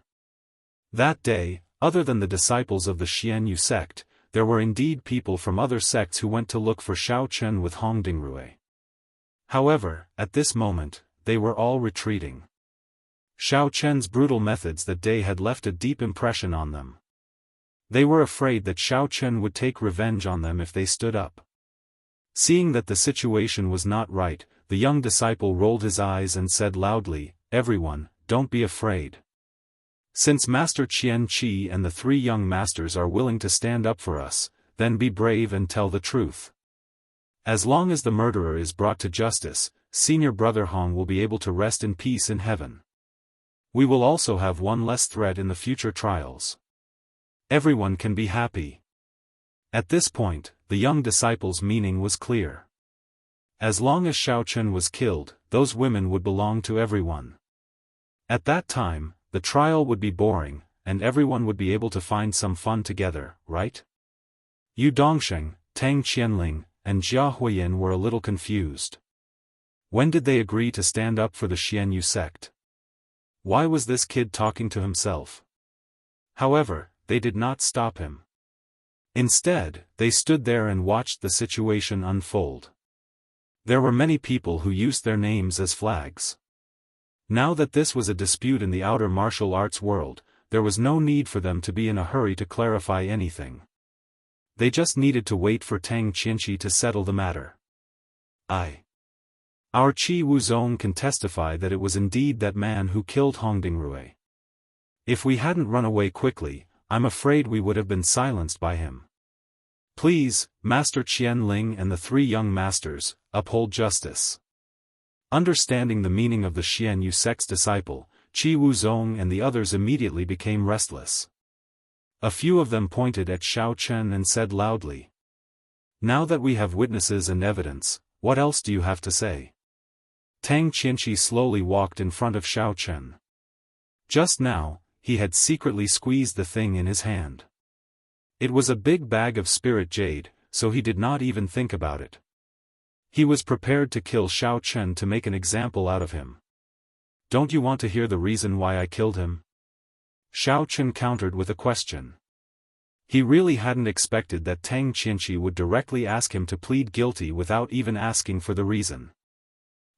That day, other than the disciples of the Xianyu sect, there were indeed people from other sects who went to look for Xiao Chen with Hongdingrui. However, at this moment, they were all retreating. Xiao Chen's brutal methods that day had left a deep impression on them. They were afraid that Xiao Chen would take revenge on them if they stood up. Seeing that the situation was not right, the young disciple rolled his eyes and said loudly, "Everyone, don't be afraid. Since Master Qian Qi and the three young masters are willing to stand up for us, then be brave and tell the truth. As long as the murderer is brought to justice, Senior Brother Hong will be able to rest in peace in heaven. We will also have one less threat in the future trials. Everyone can be happy." At this point, the young disciple's meaning was clear. As long as Xiao Chen was killed, those women would belong to everyone. At that time, the trial would be boring, and everyone would be able to find some fun together, right? Yu Dongsheng, Tang Qianling, and Jia Huiyin were a little confused. When did they agree to stand up for the Xianyu sect? Why was this kid talking to himself? However, they did not stop him. Instead, they stood there and watched the situation unfold. There were many people who used their names as flags. Now that this was a dispute in the outer martial arts world, there was no need for them to be in a hurry to clarify anything. They just needed to wait for Tang Qinchi to settle the matter. Our Qi Wuzong can testify that it was indeed that man who killed Hongdingrui. If we hadn't run away quickly, I'm afraid we would have been silenced by him. Please, Master Qian Ling and the three young masters, uphold justice. Understanding the meaning of the Xianyu sect's disciple, Qi Wuzong and the others immediately became restless. A few of them pointed at Xiao Chen and said loudly, "Now that we have witnesses and evidence, what else do you have to say?" Tang Qinchi slowly walked in front of Xiao Chen. Just now, he had secretly squeezed the thing in his hand. It was a big bag of spirit jade, so he did not even think about it. He was prepared to kill Xiao Chen to make an example out of him. "Don't you want to hear the reason why I killed him?" Xiao Chen countered with a question. He really hadn't expected that Tang Qinchi would directly ask him to plead guilty without even asking for the reason.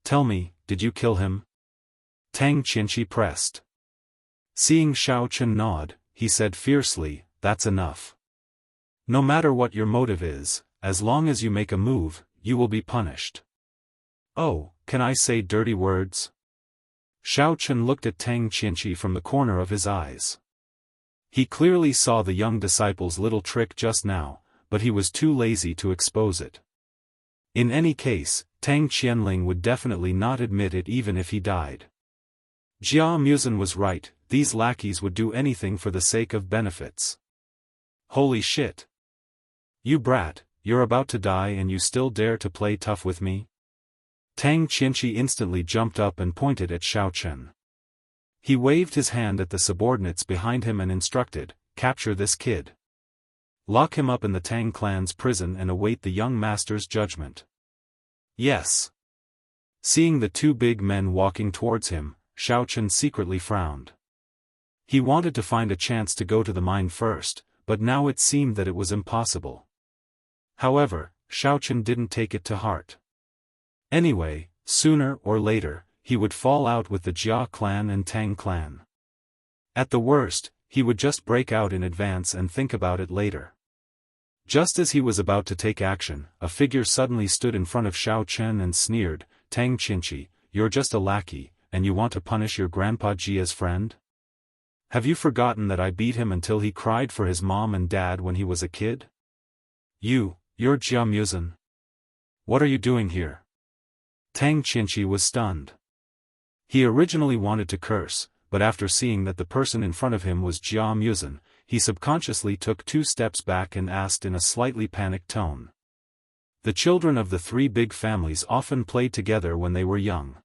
"Tell me, did you kill him?" Tang Qinchi pressed. Seeing Xiao Chen nod, he said fiercely, "That's enough. No matter what your motive is, as long as you make a move, you will be punished." "Oh, can I say dirty words?" Xiao Chen looked at Tang Qinchi from the corner of his eyes. He clearly saw the young disciple's little trick just now, but he was too lazy to expose it. In any case, Tang Qianling would definitely not admit it even if he died. Jia Muzan was right, these lackeys would do anything for the sake of benefits. Holy shit! You brat, you're about to die and you still dare to play tough with me? Tang Qinchi instantly jumped up and pointed at Xiao Chen. He waved his hand at the subordinates behind him and instructed, "Capture this kid. Lock him up in the Tang clan's prison and await the young master's judgment." "Yes." Seeing the two big men walking towards him, Xiaofan secretly frowned. He wanted to find a chance to go to the mine first, but now it seemed that it was impossible. However, Xiaofan didn't take it to heart. Anyway, sooner or later, he would fall out with the Jia clan and Tang clan. At the worst, he would just break out in advance and think about it later. Just as he was about to take action, a figure suddenly stood in front of Xiaofan and sneered, "Tang Qinchi, you're just a lackey, and you want to punish your grandpa Jia's friend? Have you forgotten that I beat him until he cried for his mom and dad when he was a kid? You're Jia Muzan. What are you doing here?" Tang Qinchi was stunned. He originally wanted to curse, but after seeing that the person in front of him was Jia Muzan, he subconsciously took 2 steps back and asked in a slightly panicked tone. The children of the 3 big families often played together when they were young.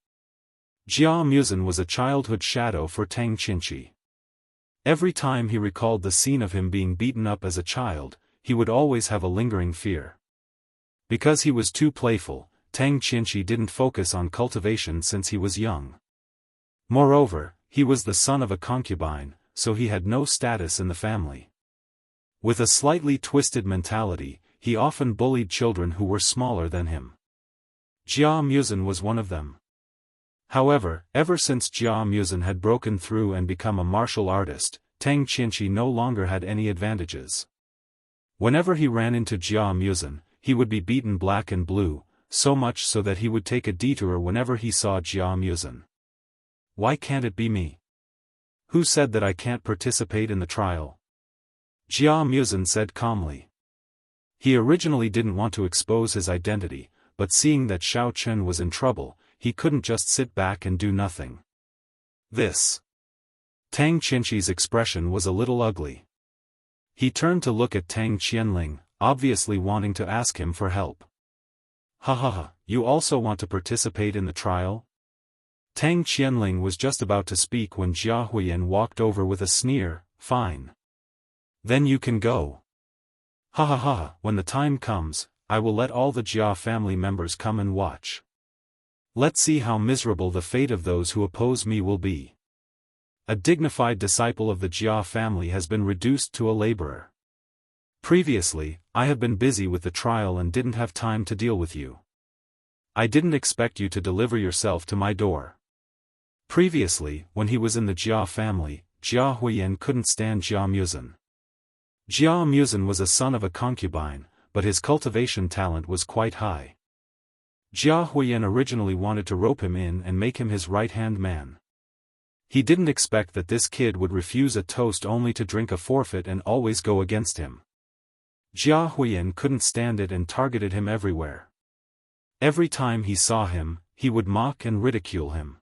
Jia Muzan was a childhood shadow for Tang Qinchi. Every time he recalled the scene of him being beaten up as a child, he would always have a lingering fear. Because he was too playful, Tang Qinchi didn't focus on cultivation since he was young. Moreover, he was the son of a concubine, so he had no status in the family. With a slightly twisted mentality, he often bullied children who were smaller than him. Jia Muzan was one of them. However, ever since Jia Muzan had broken through and become a martial artist, Tang Qinchi no longer had any advantages. Whenever he ran into Jia Muzan, he would be beaten black and blue, so much so that he would take a detour whenever he saw Jia Muzan. Why can't it be me? Who said that I can't participate in the trial? Jia Muzan said calmly. He originally didn't want to expose his identity, but seeing that Xiaofan was in trouble, he couldn't just sit back and do nothing. Tang Qinchi's expression was a little ugly. He turned to look at Tang Qianling, obviously wanting to ask him for help. Ha, you also want to participate in the trial? Tang Qianling was just about to speak when Jia Huiyan walked over with a sneer, "Fine. Then you can go. Ha, when the time comes, I will let all the Jia family members come and watch. Let's see how miserable the fate of those who oppose me will be." A dignified disciple of the Jia family has been reduced to a laborer. Previously, I have been busy with the trial and didn't have time to deal with you. I didn't expect you to deliver yourself to my door. Previously, when he was in the Jia family, Jia Huiyan couldn't stand Jia Muzan. Jia Muzan was a son of a concubine, but his cultivation talent was quite high. Jia Huiyan originally wanted to rope him in and make him his right-hand man. He didn't expect that this kid would refuse a toast only to drink a forfeit and always go against him. Jia Huiyan couldn't stand it and targeted him everywhere. Every time he saw him, he would mock and ridicule him.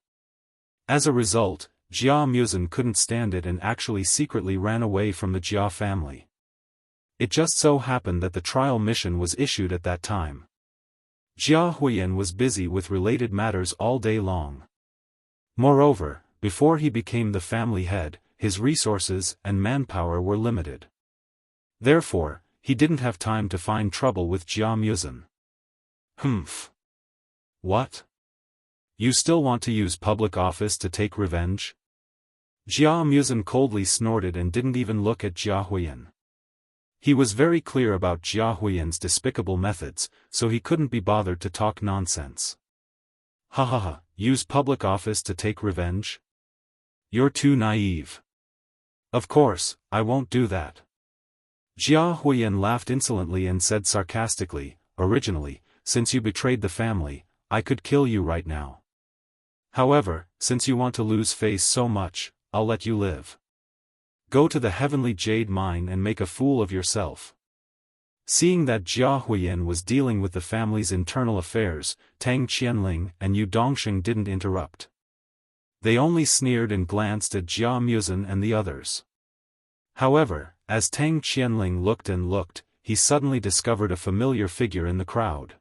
As a result, Jia Muzan couldn't stand it and actually secretly ran away from the Jia family. It just so happened that the trial mission was issued at that time. Jia Huiyan was busy with related matters all day long. Moreover, before he became the family head, his resources and manpower were limited. Therefore, he didn't have time to find trouble with Jia Muzan. Humph. What? You still want to use public office to take revenge? Jia Muzan coldly snorted and didn't even look at Jia Huiyan. He was very clear about Jia Huiyan's despicable methods, so he couldn't be bothered to talk nonsense. Ha, use public office to take revenge? You're too naive. Of course, I won't do that. Jia Huiyan laughed insolently and said sarcastically, "Originally, since you betrayed the family, I could kill you right now. However, since you want to lose face so much, I'll let you live. Go to the heavenly jade mine and make a fool of yourself." Seeing that Jia Huiyan was dealing with the family's internal affairs, Tang Qianling and Yu Dongsheng didn't interrupt. They only sneered and glanced at Jia Muzan and the others. However, as Tang Qianling looked and looked, he suddenly discovered a familiar figure in the crowd.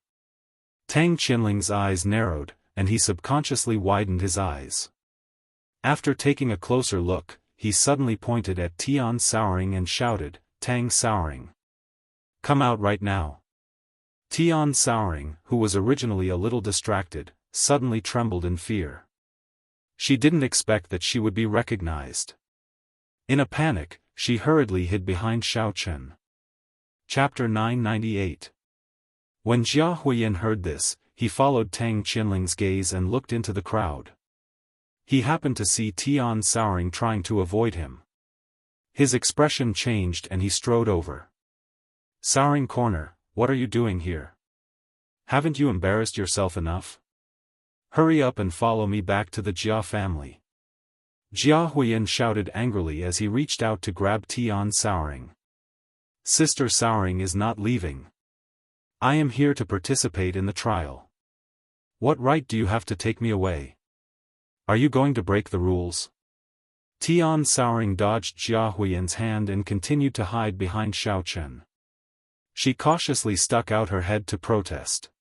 Tang Qianling's eyes narrowed, and he subconsciously widened his eyes. After taking a closer look, he suddenly pointed at Tian Souring and shouted, "Tang Souring. Come out right now." Tian Souring, who was originally a little distracted, suddenly trembled in fear. She didn't expect that she would be recognized. In a panic, she hurriedly hid behind Xiaofan. Chapter 998. When Jia Huiyan heard this, he followed Tang Qianling's gaze and looked into the crowd. He happened to see Tian Souring trying to avoid him. His expression changed and he strode over. "Souring Corner, what are you doing here? Haven't you embarrassed yourself enough? Hurry up and follow me back to the Jia family." Jia Huiyan shouted angrily as he reached out to grab Tian Souring. "Sister Souring is not leaving. I am here to participate in the trial. What right do you have to take me away? Are you going to break the rules?" Tian Souring dodged Jia Huiyan's hand and continued to hide behind Xiaofan. She cautiously stuck out her head to protest.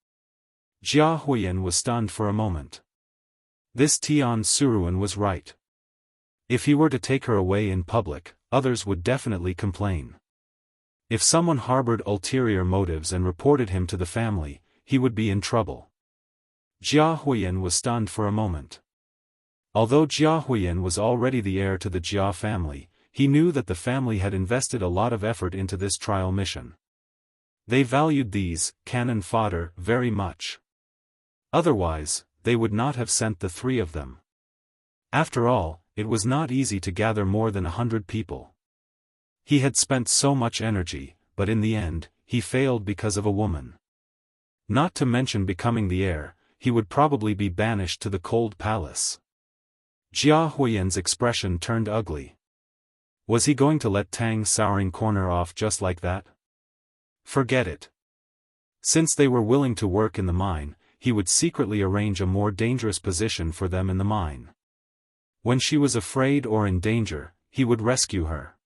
Jia Huiyan was stunned for a moment. This Tian Souring was right. If he were to take her away in public, others would definitely complain. If someone harbored ulterior motives and reported him to the family, he would be in trouble. Jia Huiyan was stunned for a moment. Although Jia Huiyan was already the heir to the Jia family, he knew that the family had invested a lot of effort into this trial mission. They valued these, cannon fodder, very much. Otherwise, they would not have sent the three of them. After all, it was not easy to gather more than 100 people. He had spent so much energy, but in the end, he failed because of a woman. Not to mention becoming the heir, he would probably be banished to the cold palace. Jia Huiyan's expression turned ugly. Was he going to let Tang Souring corner off just like that? Forget it. Since they were willing to work in the mine, he would secretly arrange a more dangerous position for them in the mine. When she was afraid or in danger, he would rescue her.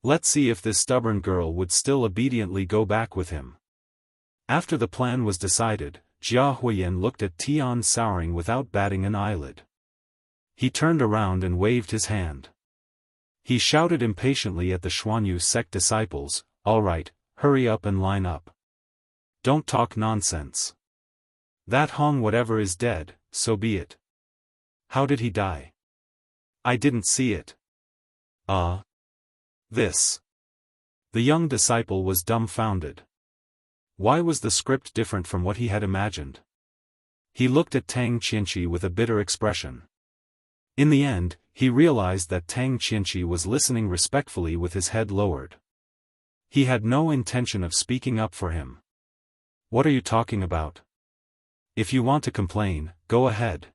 Let's see if this stubborn girl would still obediently go back with him. After the plan was decided, Jia Huiyan looked at Tian Souring without batting an eyelid. He turned around and waved his hand. He shouted impatiently at the Xuanyu sect disciples, "All right, hurry up and line up. Don't talk nonsense. That Hong whatever is dead, so be it. How did he die? I didn't see it." This. The young disciple was dumbfounded. Why was the script different from what he had imagined? He looked at Tang Qianqi with a bitter expression. In the end, he realized that Tang Qianqi was listening respectfully with his head lowered. He had no intention of speaking up for him. "What are you talking about? If you want to complain, go ahead.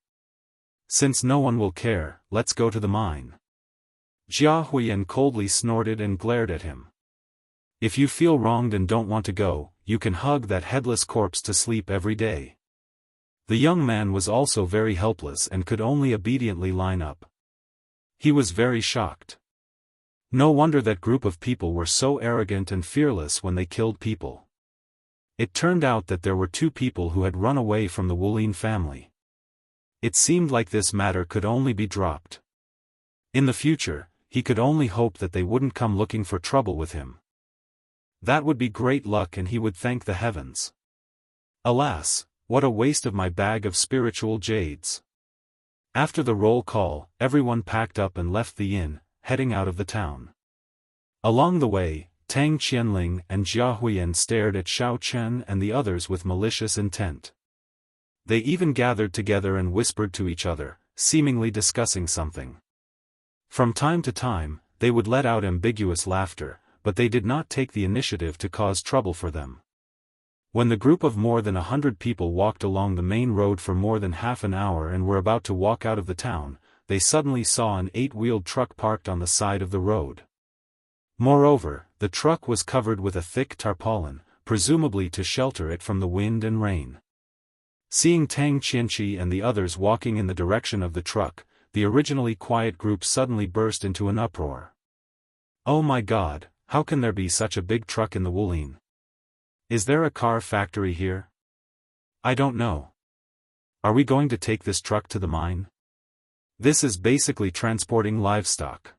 Since no one will care, let's go to the mine." Jia Huiyan coldly snorted and glared at him. "If you feel wronged and don't want to go, you can hug that headless corpse to sleep every day." The young man was also very helpless and could only obediently line up. He was very shocked. No wonder that group of people were so arrogant and fearless when they killed people. It turned out that there were two people who had run away from the Wulin family. It seemed like this matter could only be dropped. In the future, he could only hope that they wouldn't come looking for trouble with him. That would be great luck and he would thank the heavens. Alas, what a waste of my bag of spiritual jades. After the roll call, everyone packed up and left the inn, heading out of the town. Along the way, Tang Qianling and Jia Huiyan stared at Xiao Chen and the others with malicious intent. They even gathered together and whispered to each other, seemingly discussing something. From time to time, they would let out ambiguous laughter, but they did not take the initiative to cause trouble for them. When the group of more than 100 people walked along the main road for more than half an hour and were about to walk out of the town, they suddenly saw an 8-wheeled truck parked on the side of the road. Moreover, the truck was covered with a thick tarpaulin, presumably to shelter it from the wind and rain. Seeing Tang Qianqi and the others walking in the direction of the truck, the originally quiet group suddenly burst into an uproar. "Oh my God, how can there be such a big truck in the Wulin? Is there a car factory here? I don't know. Are we going to take this truck to the mine? This is basically transporting livestock.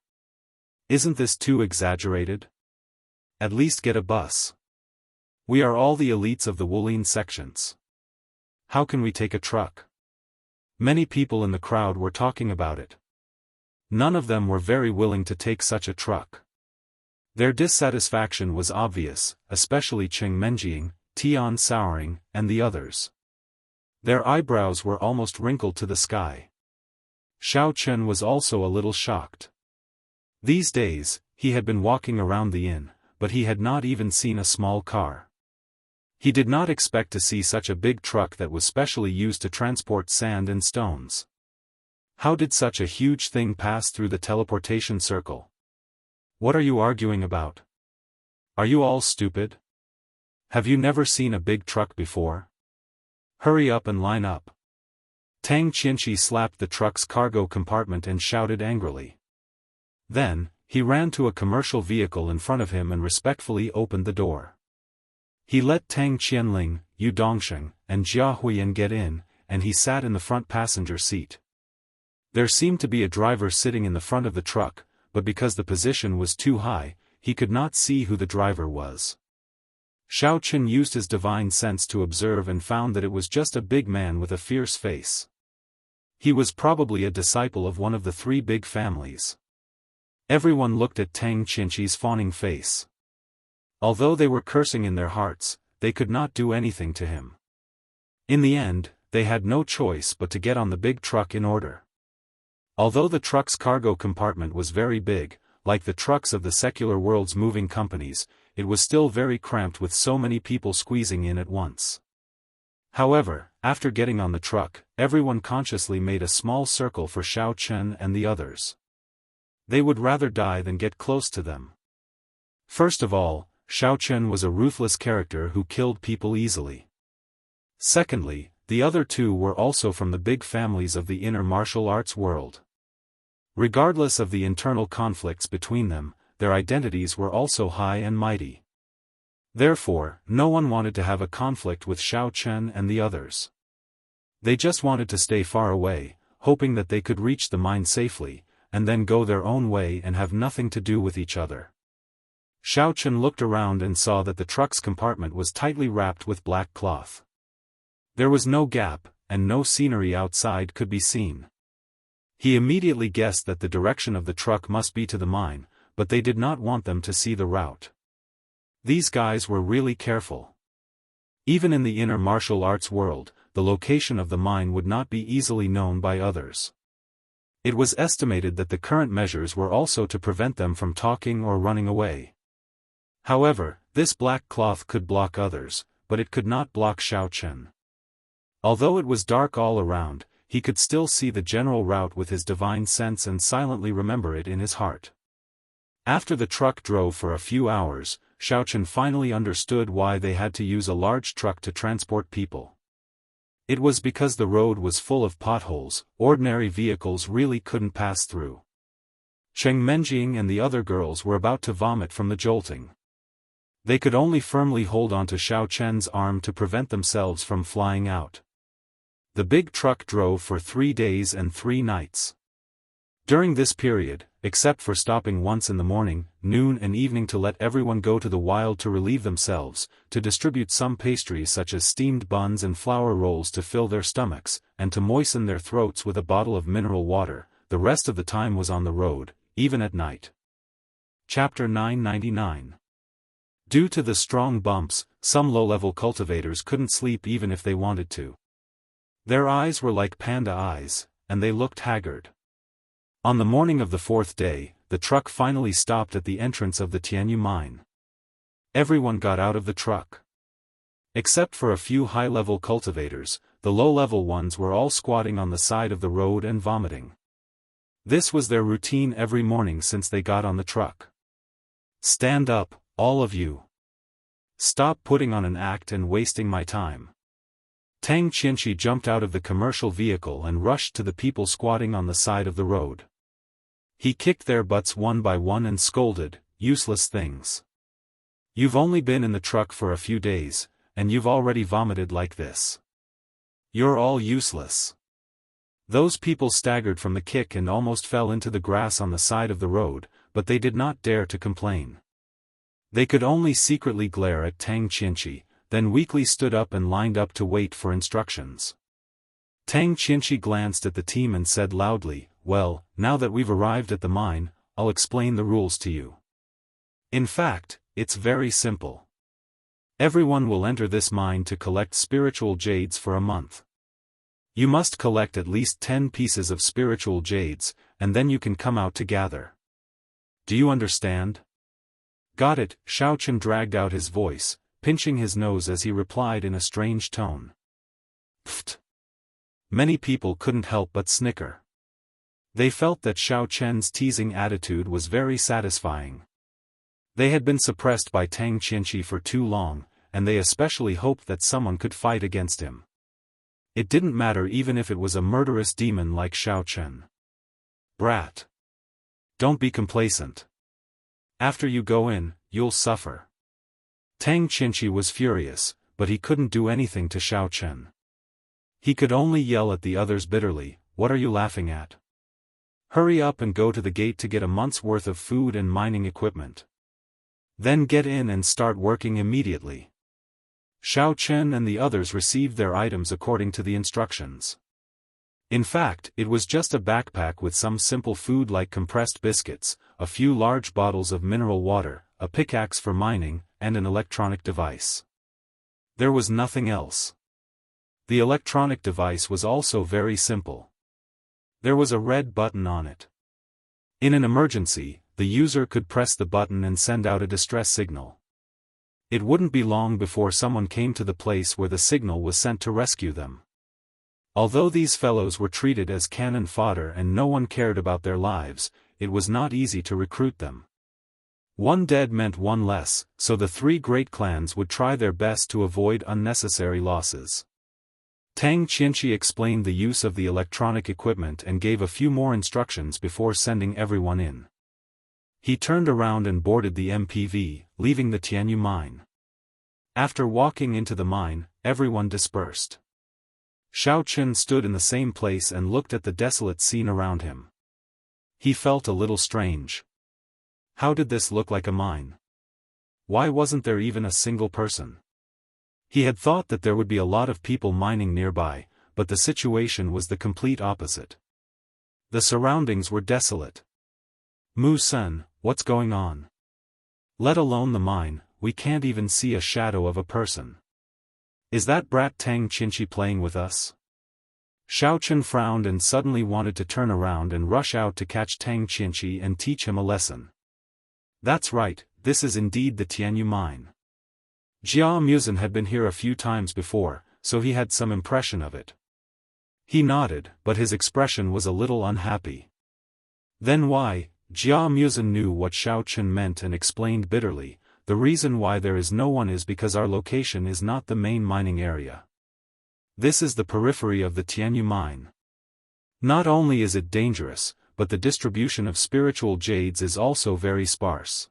Isn't this too exaggerated? At least get a bus. We are all the elites of the Wulin sections. How can we take a truck? Many people in the crowd were talking about it. None of them were very willing to take such a truck. Their dissatisfaction was obvious, especially Cheng Menjing, Tian Souring, and the others. Their eyebrows were almost wrinkled to the sky. Xiao Chen was also a little shocked. These days, he had been walking around the inn, but he had not even seen a small car. He did not expect to see such a big truck that was specially used to transport sand and stones. How did such a huge thing pass through the teleportation circle? What are you arguing about? Are you all stupid? Have you never seen a big truck before? Hurry up and line up. Tang Qianqi slapped the truck's cargo compartment and shouted angrily. Then, he ran to a commercial vehicle in front of him and respectfully opened the door. He let Tang Qianling, Yu Dongsheng, and Jia Huiyan get in, and he sat in the front passenger seat. There seemed to be a driver sitting in the front of the truck, but because the position was too high, he could not see who the driver was. Xiao Chen used his divine sense to observe and found that it was just a big man with a fierce face. He was probably a disciple of one of the three big families. Everyone looked at Tang Qianqi's fawning face. Although they were cursing in their hearts, they could not do anything to him. In the end, they had no choice but to get on the big truck in order. Although the truck's cargo compartment was very big, like the trucks of the secular world's moving companies, it was still very cramped with so many people squeezing in at once. However, after getting on the truck, everyone consciously made a small circle for Xiao Chen and the others. They would rather die than get close to them. First of all, Xiao Chen was a ruthless character who killed people easily. Secondly, the other two were also from the big families of the inner martial arts world. Regardless of the internal conflicts between them, their identities were also high and mighty. Therefore, no one wanted to have a conflict with Xiao Chen and the others. They just wanted to stay far away, hoping that they could reach the mine safely, and then go their own way and have nothing to do with each other. Xiao Chen looked around and saw that the truck's compartment was tightly wrapped with black cloth. There was no gap, and no scenery outside could be seen. He immediately guessed that the direction of the truck must be to the mine, but they did not want them to see the route. These guys were really careful. Even in the inner martial arts world, the location of the mine would not be easily known by others. It was estimated that the current measures were also to prevent them from talking or running away. However, this black cloth could block others, but it could not block Xiao Chen. Although it was dark all around, he could still see the general route with his divine sense and silently remember it in his heart. After the truck drove for a few hours, Xiao Chen finally understood why they had to use a large truck to transport people. It was because the road was full of potholes, ordinary vehicles really couldn't pass through. Cheng Menjing and the other girls were about to vomit from the jolting. They could only firmly hold onto Xiao Chen's arm to prevent themselves from flying out. The big truck drove for 3 days and 3 nights. During this period, except for stopping once in the morning, noon and evening to let everyone go to the wild to relieve themselves, to distribute some pastries such as steamed buns and flour rolls to fill their stomachs, and to moisten their throats with a bottle of mineral water, the rest of the time was on the road, even at night. Chapter 999. Due to the strong bumps, some low-level cultivators couldn't sleep even if they wanted to. Their eyes were like panda eyes, and they looked haggard. On the morning of the 4th day, the truck finally stopped at the entrance of the Tianyu mine. Everyone got out of the truck. Except for a few high-level cultivators, the low-level ones were all squatting on the side of the road and vomiting. This was their routine every morning since they got on the truck. Stand up, all of you. Stop putting on an act and wasting my time. Tang Qianqi jumped out of the commercial vehicle and rushed to the people squatting on the side of the road. He kicked their butts one by one and scolded, "Useless things. You've only been in the truck for a few days, and you've already vomited like this. You're all useless." Those people staggered from the kick and almost fell into the grass on the side of the road, but they did not dare to complain. They could only secretly glare at Tang Qianqi, then weakly stood up and lined up to wait for instructions. Tang Qianqi glanced at the team and said loudly, "Well, now that we've arrived at the mine, I'll explain the rules to you. In fact, it's very simple. Everyone will enter this mine to collect spiritual jades for a month. You must collect at least 10 pieces of spiritual jades, and then you can come out to gather. Do you understand?" "Got it," Xiaofan dragged out his voice, pinching his nose as he replied in a strange tone. Pfft. Many people couldn't help but snicker. They felt that Xiaofan's teasing attitude was very satisfying. They had been suppressed by Tang Qianqi for too long, and they especially hoped that someone could fight against him. It didn't matter even if it was a murderous demon like Xiaofan. "Brat. Don't be complacent. After you go in, you'll suffer." Tang Qianqi was furious, but he couldn't do anything to Xiaofan. He could only yell at the others bitterly, "What are you laughing at? Hurry up and go to the gate to get a month's worth of food and mining equipment. Then get in and start working immediately." Xiaofan and the others received their items according to the instructions. In fact, it was just a backpack with some simple food like compressed biscuits, a few large bottles of mineral water, a pickaxe for mining, and an electronic device. There was nothing else. The electronic device was also very simple. There was a red button on it. In an emergency, the user could press the button and send out a distress signal. It wouldn't be long before someone came to the place where the signal was sent to rescue them. Although these fellows were treated as cannon fodder and no one cared about their lives, it was not easy to recruit them. One dead meant one less, so the three great clans would try their best to avoid unnecessary losses. Tang Qianqi explained the use of the electronic equipment and gave a few more instructions before sending everyone in. He turned around and boarded the MPV, leaving the Tianyu mine. After walking into the mine, everyone dispersed. Xiaofan stood in the same place and looked at the desolate scene around him. He felt a little strange. How did this look like a mine? Why wasn't there even a single person? He had thought that there would be a lot of people mining nearby, but the situation was the complete opposite. The surroundings were desolate. "Mu-san, what's going on? Let alone the mine, we can't even see a shadow of a person. Is that brat Tang Qianqi playing with us?" Xiaofan frowned and suddenly wanted to turn around and rush out to catch Tang Qianqi and teach him a lesson. That's right, this is indeed the Tianyu mine. Jia Musen had been here a few times before, so he had some impression of it. He nodded, but his expression was a little unhappy. "Then why?" Jia Musen knew what Xiaofan meant and explained bitterly, "The reason why there is no one is because our location is not the main mining area. This is the periphery of the Tianyu mine. Not only is it dangerous, but the distribution of spiritual jades is also very sparse.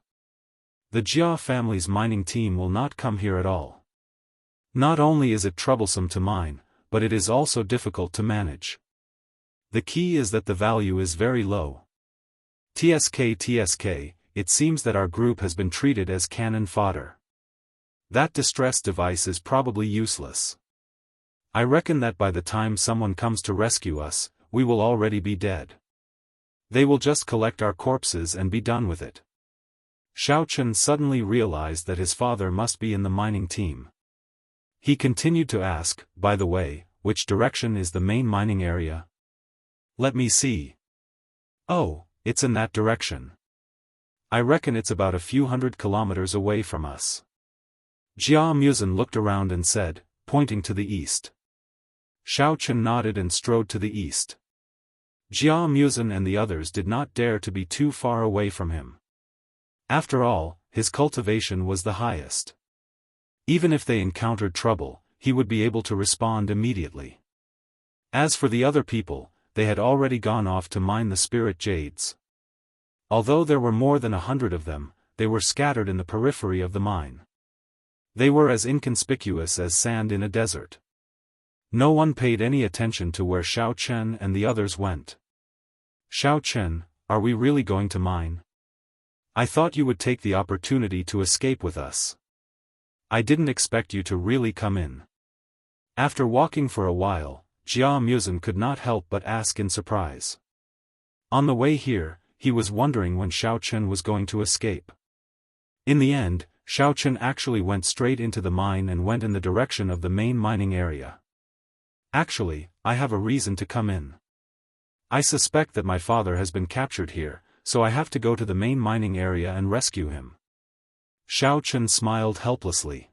The Jia family's mining team will not come here at all. Not only is it troublesome to mine, but it is also difficult to manage. The key is that the value is very low. TSK, it seems that our group has been treated as cannon fodder. That distress device is probably useless. I reckon that by the time someone comes to rescue us, we will already be dead. They will just collect our corpses and be done with it." Xiaofan suddenly realized that his father must be in the mining team. He continued to ask, "By the way, which direction is the main mining area?" "Let me see. Oh, it's in that direction. I reckon it's about a few 100 kilometers away from us." Jia Musen looked around and said, pointing to the east. Xiaofan nodded and strode to the east. Jia Musen and the others did not dare to be too far away from him. After all, his cultivation was the highest. Even if they encountered trouble, he would be able to respond immediately. As for the other people, they had already gone off to mine the spirit jades. Although there were more than 100 of them, they were scattered in the periphery of the mine. They were as inconspicuous as sand in a desert. No one paid any attention to where Xiaofan and the others went. "Xiaofan, are we really going to mine? I thought you would take the opportunity to escape with us. I didn't expect you to really come in." After walking for a while, Jia Muzen could not help but ask in surprise. On the way here, he was wondering when Xiaochen was going to escape. In the end, Xiaochen actually went straight into the mine and went in the direction of the main mining area. Actually, I have a reason to come in. I suspect that my father has been captured here, so I have to go to the main mining area and rescue him. Xiaochen smiled helplessly.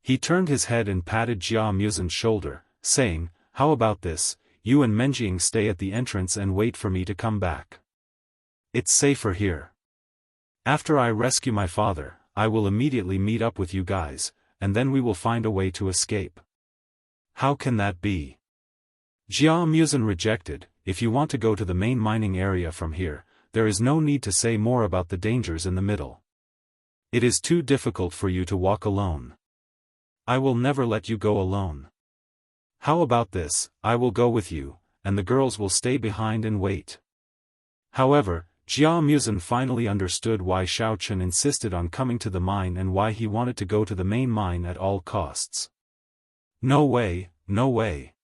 He turned his head and patted Jia Muzen's shoulder, saying, "How about this, you and Menjing stay at the entrance and wait for me to come back. It's safer here. After I rescue my father, I will immediately meet up with you guys, and then we will find a way to escape." "How can that be?" Jia Muzen rejected. "If you want to go to the main mining area from here, there is no need to say more about the dangers in the middle. It is too difficult for you to walk alone. I will never let you go alone. How about this, I will go with you, and the girls will stay behind and wait." However, Jia Muzen finally understood why Xiaochen insisted on coming to the mine and why he wanted to go to the main mine at all costs. "No way, no way.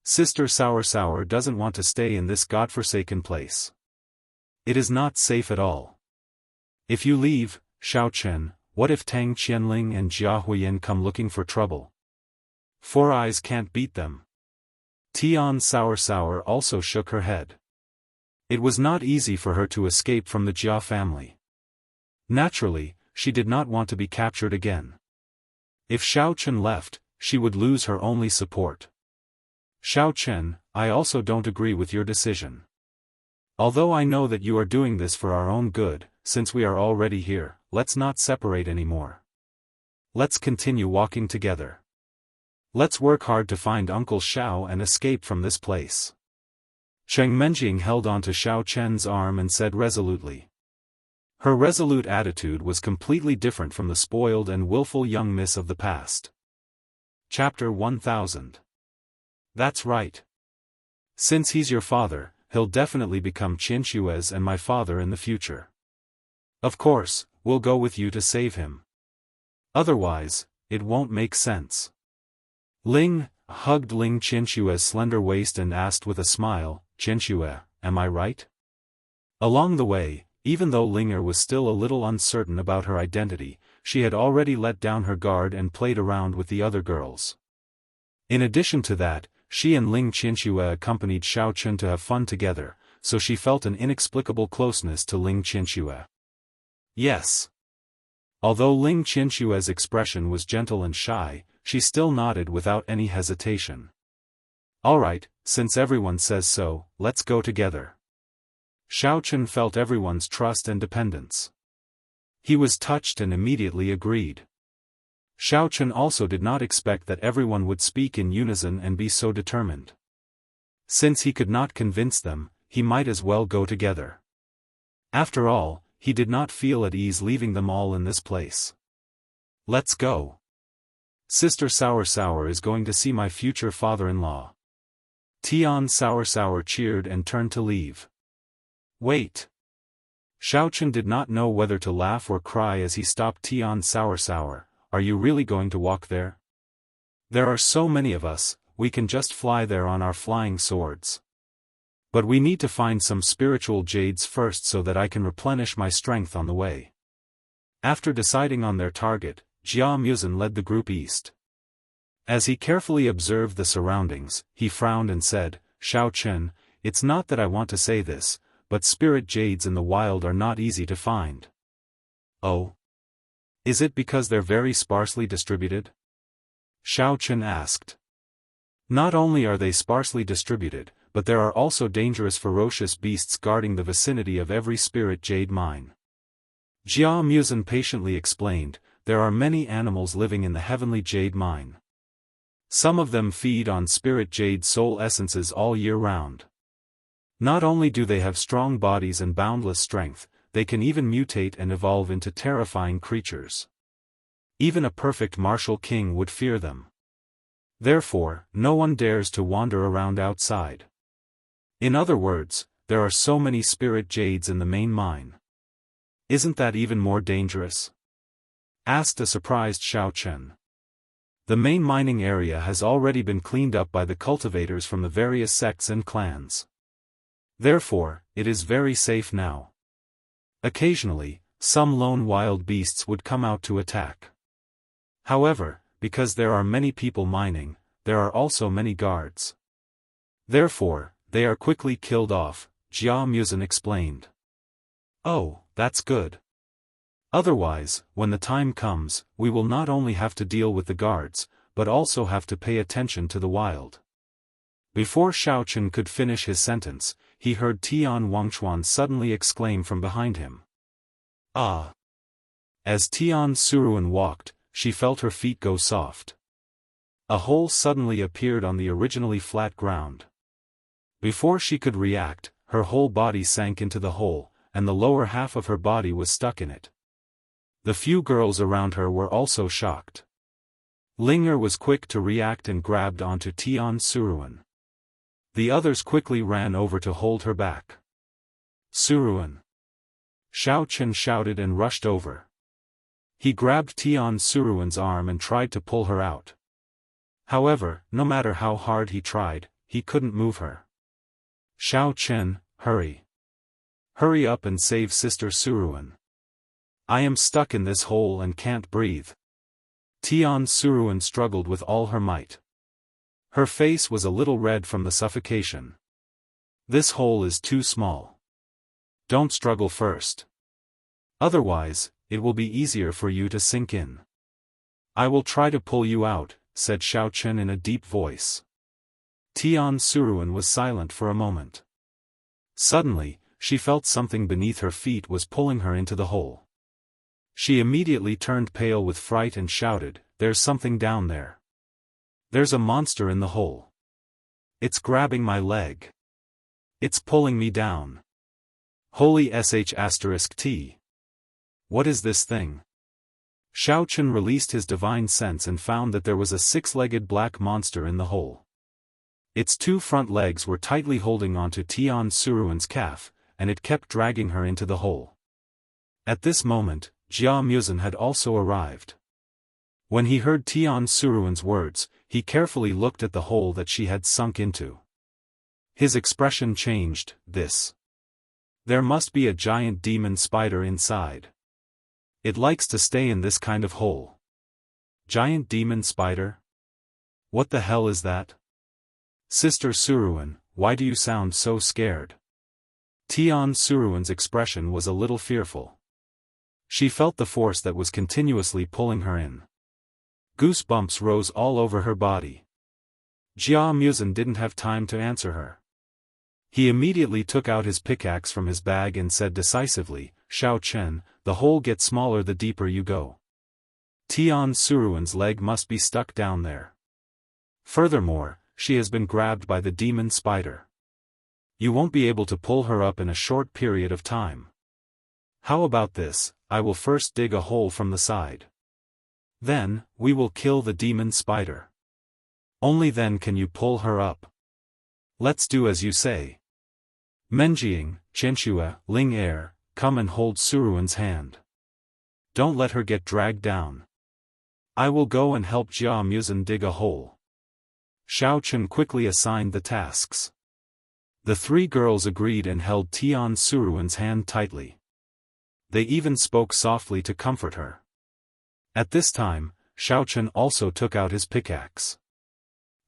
Sister Sour doesn't want to stay in this godforsaken place. It is not safe at all. If you leave, Xiaochen, what if Tang Qianling and Jia Huiyan come looking for trouble? Four Eyes can't beat them." Tian Sour also shook her head. It was not easy for her to escape from the Jia family. Naturally, she did not want to be captured again. If Xiaochen left, she would lose her only support. "Xiaochen, I also don't agree with your decision. Although I know that you are doing this for our own good, since we are already here, let's not separate anymore. Let's continue walking together. Let's work hard to find Uncle Xiao and escape from this place." Cheng Menjing held onto Xiaochen's arm and said resolutely. Her resolute attitude was completely different from the spoiled and willful young miss of the past. Chapter 1000. That's right. Since he's your father, he'll definitely become Qinshue's and my father in the future. Of course, we'll go with you to save him. Otherwise, it won't make sense. Ling hugged Ling Qinshue's slender waist and asked with a smile, "Qianxue, am I right?" Along the way, even though Linger was still a little uncertain about her identity, she had already let down her guard and played around with the other girls. In addition to that, she and Ling Qianxue accompanied Xiaochen to have fun together, so she felt an inexplicable closeness to Ling Qianxue. Yes. Although Ling Qianshue's expression was gentle and shy, she still nodded without any hesitation. "Alright, since everyone says so, let's go together." Xiaochen felt everyone's trust and dependence. He was touched and immediately agreed. Xiaochen also did not expect that everyone would speak in unison and be so determined. Since he could not convince them, he might as well go together. After all, he did not feel at ease leaving them all in this place. "Let's go. Sister Sour is going to see my future father-in-law." Tian Sour cheered and turned to leave. "Wait." Xiaochen did not know whether to laugh or cry as he stopped Tian Sour. "Are you really going to walk there? There are so many of us, we can just fly there on our flying swords. But we need to find some spiritual jades first so that I can replenish my strength on the way." After deciding on their target, Jia Muzen led the group east. As he carefully observed the surroundings, he frowned and said, "Xiaochen, it's not that I want to say this, but spirit jades in the wild are not easy to find." "Oh? Is it because they're very sparsely distributed?" Xiaochen asked. "Not only are they sparsely distributed, but there are also dangerous ferocious beasts guarding the vicinity of every spirit jade mine." Jia Muzen patiently explained, "There are many animals living in the heavenly jade mine. Some of them feed on spirit jade soul essences all year round. Not only do they have strong bodies and boundless strength, they can even mutate and evolve into terrifying creatures. Even a perfect martial king would fear them. Therefore, no one dares to wander around outside. In other words, there are so many spirit jades in the main mine. Isn't that even more dangerous?" asked a surprised Xiaochen. The main mining area has already been cleaned up by the cultivators from the various sects and clans. Therefore, it is very safe now. Occasionally, some lone wild beasts would come out to attack. However, because there are many people mining, there are also many guards. Therefore, they are quickly killed off, Xiaofan explained. Oh, that's good. Otherwise, when the time comes, we will not only have to deal with the guards, but also have to pay attention to the wild. Before Xiaofan could finish his sentence, he heard Tian Wangchuan suddenly exclaim from behind him. Ah! As Tian Suruan walked, she felt her feet go soft. A hole suddenly appeared on the originally flat ground. Before she could react, her whole body sank into the hole, and the lower half of her body was stuck in it. The few girls around her were also shocked. Linger was quick to react and grabbed onto Tian Suruan. The others quickly ran over to hold her back. Suruan! Xiaofan shouted and rushed over. He grabbed Tian Suruan's arm and tried to pull her out. However, no matter how hard he tried, he couldn't move her. Xiaofan, hurry! Hurry up and save Sister Suruan. I am stuck in this hole and can't breathe. Tian Suruan struggled with all her might. Her face was a little red from the suffocation. This hole is too small. Don't struggle first. Otherwise, it will be easier for you to sink in. I will try to pull you out, said Xiaofan in a deep voice. Tian Suruan was silent for a moment. Suddenly, she felt something beneath her feet was pulling her into the hole. She immediately turned pale with fright and shouted, "There's something down there. There's a monster in the hole. It's grabbing my leg. It's pulling me down. Holy sh*t. What is this thing?" Xiaofan released his divine sense and found that there was a six-legged black monster in the hole. Its two front legs were tightly holding onto Tian Suruan's calf, and it kept dragging her into the hole. At this moment, Xiaofan had also arrived. When he heard Tian Suruan's words, he carefully looked at the hole that she had sunk into. His expression changed. There must be a giant demon spider inside. It likes to stay in this kind of hole. Giant demon spider? What the hell is that? Sister Suruan, why do you sound so scared? Tian Suruan's expression was a little fearful. She felt the force that was continuously pulling her in. Goosebumps rose all over her body. Xiaofan didn't have time to answer her. He immediately took out his pickaxe from his bag and said decisively, "Xiaofan, the hole gets smaller the deeper you go. Tian Suruan's leg must be stuck down there. Furthermore, she has been grabbed by the demon spider. You won't be able to pull her up in a short period of time. How about this? I will first dig a hole from the side. Then, we will kill the demon spider. Only then can you pull her up. Let's do as you say. Menjiang, Chenxue, Ling Er, come and hold Suruan's hand. Don't let her get dragged down. I will go and help Xiaofan dig a hole." Xiaofan quickly assigned the tasks. The three girls agreed and held Tian Suruan's hand tightly. They even spoke softly to comfort her. At this time, Xiaofan also took out his pickaxe.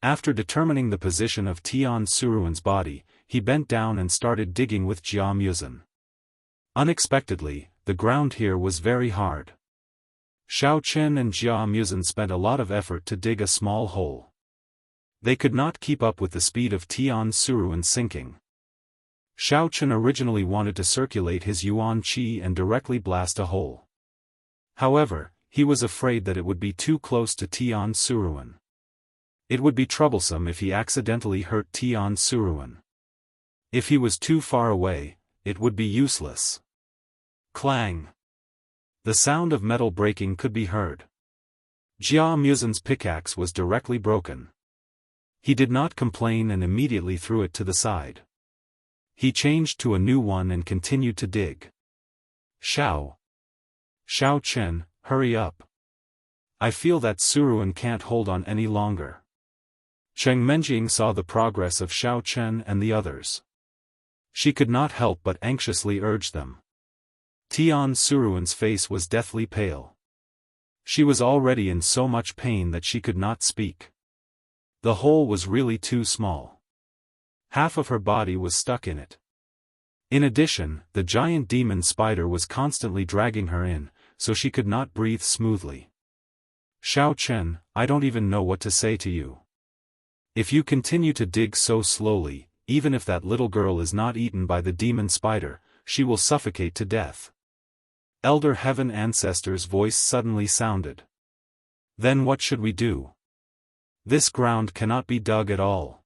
After determining the position of Tian Suruan's body, he bent down and started digging with Xiaofan. Unexpectedly, the ground here was very hard. Xiaofan and Xiaofan spent a lot of effort to dig a small hole. They could not keep up with the speed of Tian Suruan sinking. Xiaofan originally wanted to circulate his yuan qi and directly blast a hole. However, he was afraid that it would be too close to Tian Suruan. It would be troublesome if he accidentally hurt Tian Suruan. If he was too far away, it would be useless. Clang! The sound of metal breaking could be heard. Xiaofan's pickaxe was directly broken. He did not complain and immediately threw it to the side. He changed to a new one and continued to dig. Xiaofan, hurry up. I feel that Suruan can't hold on any longer. Cheng Menjing saw the progress of Xiao Chen and the others. She could not help but anxiously urge them. Tian Suruan's face was deathly pale. She was already in so much pain that she could not speak. The hole was really too small. Half of her body was stuck in it. In addition, the giant demon spider was constantly dragging her in, so she could not breathe smoothly. Xiao Chen, I don't even know what to say to you. If you continue to dig so slowly, even if that little girl is not eaten by the demon spider, she will suffocate to death. Elder Heaven Ancestor's voice suddenly sounded. Then what should we do? This ground cannot be dug at all.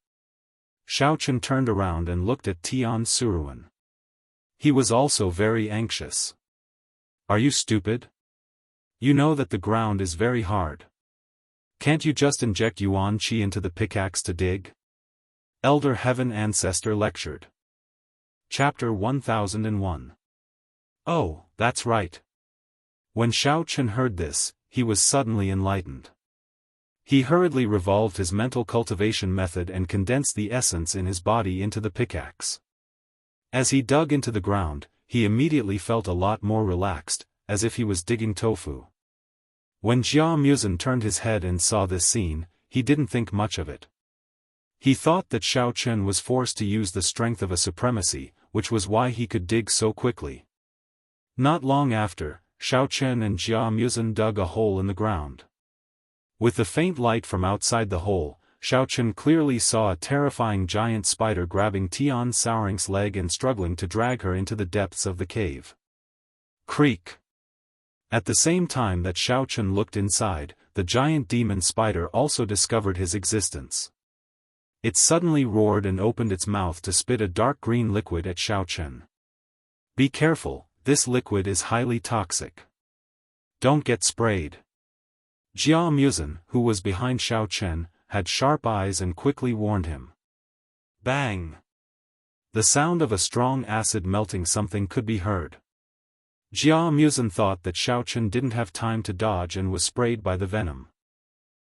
Xiao Chen turned around and looked at Tian Suruan. He was also very anxious. Are you stupid? You know that the ground is very hard. Can't you just inject Yuan Qi into the pickaxe to dig? Elder Heaven Ancestor lectured. Chapter 1001. Oh, that's right. When Xiao Chen heard this, he was suddenly enlightened. He hurriedly revolved his mental cultivation method and condensed the essence in his body into the pickaxe. As he dug into the ground, he immediately felt a lot more relaxed, as if he was digging tofu. When Jia Muzhen turned his head and saw this scene, he didn't think much of it. He thought that Xiao Chen was forced to use the strength of a supremacy, which was why he could dig so quickly. Not long after, Xiao Chen and Jia Muzhen dug a hole in the ground. With the faint light from outside the hole, Xiao Chen clearly saw a terrifying giant spider grabbing Tian Souring's leg and struggling to drag her into the depths of the cave. Creak! At the same time that Xiao Chen looked inside, the giant demon spider also discovered his existence. It suddenly roared and opened its mouth to spit a dark green liquid at Xiao Chen. Be careful, this liquid is highly toxic. Don't get sprayed. Jia Muzhen, who was behind Xiao Chen, had sharp eyes and quickly warned him. Bang! The sound of a strong acid melting something could be heard. Jia Muzhen thought that Xiao Chen didn't have time to dodge and was sprayed by the venom.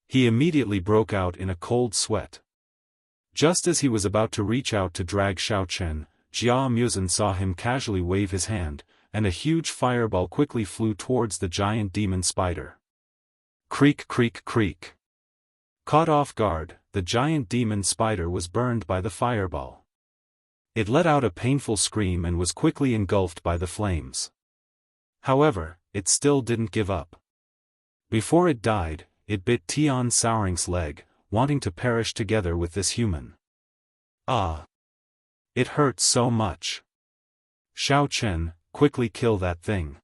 He immediately broke out in a cold sweat. Just as he was about to reach out to drag Xiao Chen, Jia Muzhen saw him casually wave his hand, and a huge fireball quickly flew towards the giant demon spider. Creak creak creak. Caught off guard, the giant demon spider was burned by the fireball. It let out a painful scream and was quickly engulfed by the flames. However, it still didn't give up. Before it died, it bit Tian Souring's leg, wanting to perish together with this human. Ah! It hurts so much. Xiao Chen, quickly kill that thing.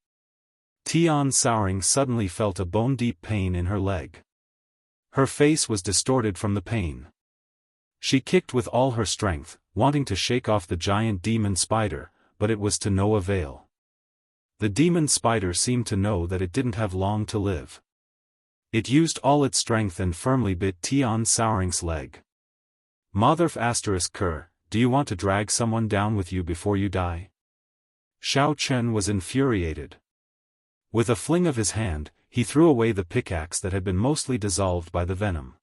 Tian Souring suddenly felt a bone-deep pain in her leg. Her face was distorted from the pain. She kicked with all her strength, wanting to shake off the giant demon spider, but it was to no avail. The demon spider seemed to know that it didn't have long to live. It used all its strength and firmly bit Tian Souring's leg. Motherf asterisk Ker, do you want to drag someone down with you before you die? Xiao Chen was infuriated. With a fling of his hand, he threw away the pickaxe that had been mostly dissolved by the venom.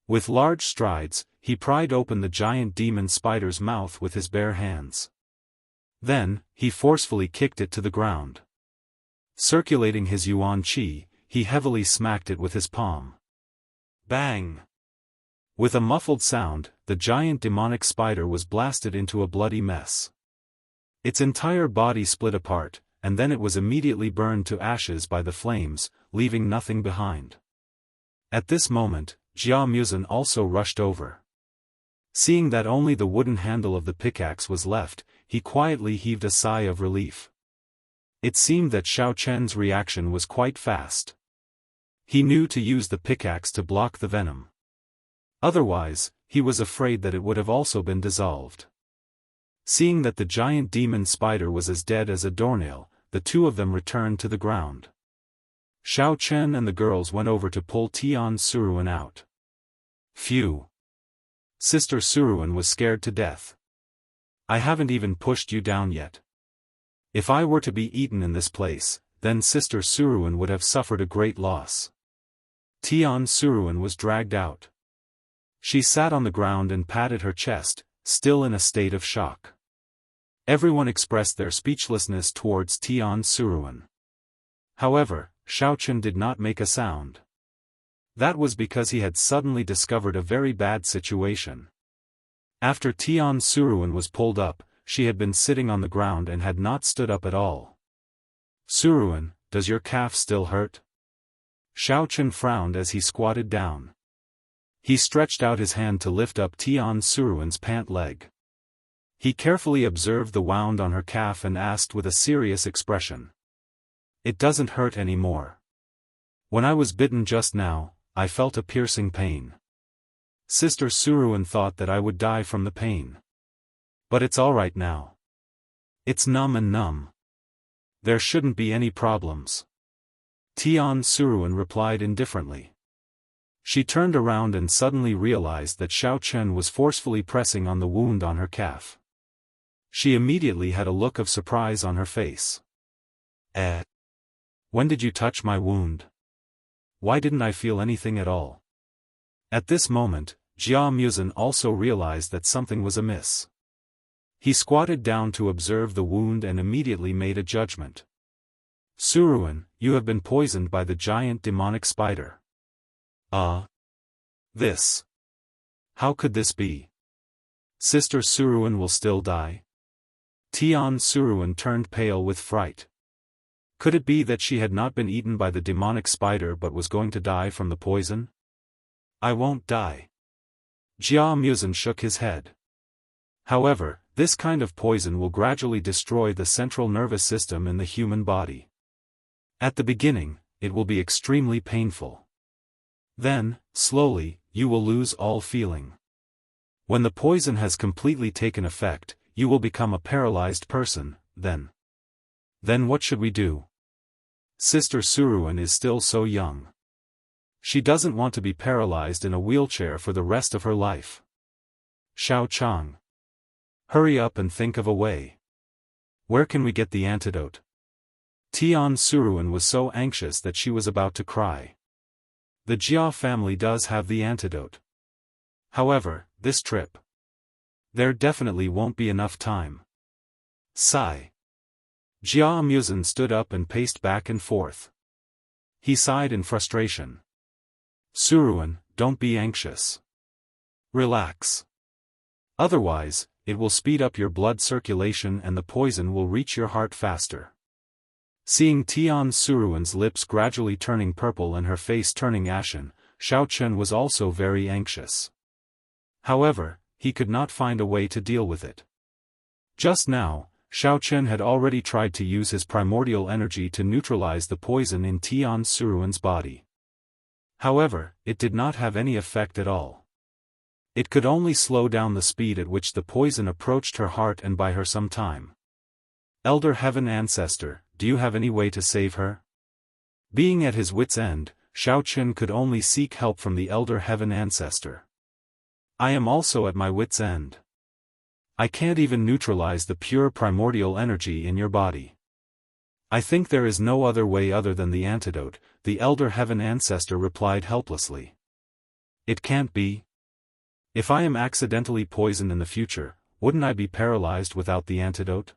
With large strides, he pried open the giant demon spider's mouth with his bare hands. Then, he forcefully kicked it to the ground. Circulating his Yuan Qi, he heavily smacked it with his palm. Bang! With a muffled sound, the giant demonic spider was blasted into a bloody mess. Its entire body split apart, and then it was immediately burned to ashes by the flames, leaving nothing behind. At this moment, Jia Muzhen also rushed over. Seeing that only the wooden handle of the pickaxe was left, he quietly heaved a sigh of relief. It seemed that Xiao Chen's reaction was quite fast. He knew to use the pickaxe to block the venom. Otherwise, he was afraid that it would have also been dissolved. Seeing that the giant demon spider was as dead as a doornail, the two of them returned to the ground. Xiao Chen and the girls went over to pull Tian Suruan out. Phew! Sister Suruan was scared to death. I haven't even pushed you down yet. If I were to be eaten in this place, then Sister Suruan would have suffered a great loss. Tian Suruan was dragged out. She sat on the ground and patted her chest, still in a state of shock. Everyone expressed their speechlessness towards Tian Suruan. However, Xiaofan did not make a sound. That was because he had suddenly discovered a very bad situation. After Tian Suruan was pulled up, she had been sitting on the ground and had not stood up at all. "Suruan, does your calf still hurt?" Xiaofan frowned as he squatted down. He stretched out his hand to lift up Tian Suruan's pant leg. He carefully observed the wound on her calf and asked with a serious expression. "It doesn't hurt anymore. When I was bitten just now, I felt a piercing pain. Sister Suruan thought that I would die from the pain. But it's alright now. It's numb and numb. There shouldn't be any problems." Tian Suruan replied indifferently. She turned around and suddenly realized that Xiaofan was forcefully pressing on the wound on her calf. She immediately had a look of surprise on her face. When did you touch my wound? Why didn't I feel anything at all?" At this moment, Jia Muzin also realized that something was amiss. He squatted down to observe the wound and immediately made a judgment. "Suruan, you have been poisoned by the giant demonic spider." This. How could this be? Sister Suruan will still die? Tian Suruan turned pale with fright. Could it be that she had not been eaten by the demonic spider but was going to die from the poison? "I won't die." Jia Muzin shook his head. However, this kind of poison will gradually destroy the central nervous system in the human body. At the beginning, it will be extremely painful. Then, slowly, you will lose all feeling. When the poison has completely taken effect, you will become a paralyzed person. Then what should we do? Sister Suruan is still so young. She doesn't want to be paralyzed in a wheelchair for the rest of her life. Xiao Chang. Hurry up and think of a way. Where can we get the antidote? Tian Suruan was so anxious that she was about to cry. The Jia family does have the antidote. However, this trip. There definitely won't be enough time. Sigh. Jia Muzin stood up and paced back and forth. He sighed in frustration. "Suruan, don't be anxious. Relax. Otherwise, it will speed up your blood circulation and the poison will reach your heart faster." Seeing Tian Suruan's lips gradually turning purple and her face turning ashen, Xiaofan was also very anxious. However, he could not find a way to deal with it. Just now, Xiaofan had already tried to use his primordial energy to neutralize the poison in Tian Suruan's body. However, it did not have any effect at all. It could only slow down the speed at which the poison approached her heart and buy her some time. "Elder Heaven Ancestor, do you have any way to save her?" Being at his wit's end, Xiaofan could only seek help from the Elder Heaven Ancestor. "I am also at my wit's end. I can't even neutralize the pure primordial energy in your body. I think there is no other way other than the antidote," the Elder Heaven Ancestor replied helplessly. "It can't be. If I am accidentally poisoned in the future, wouldn't I be paralyzed without the antidote?"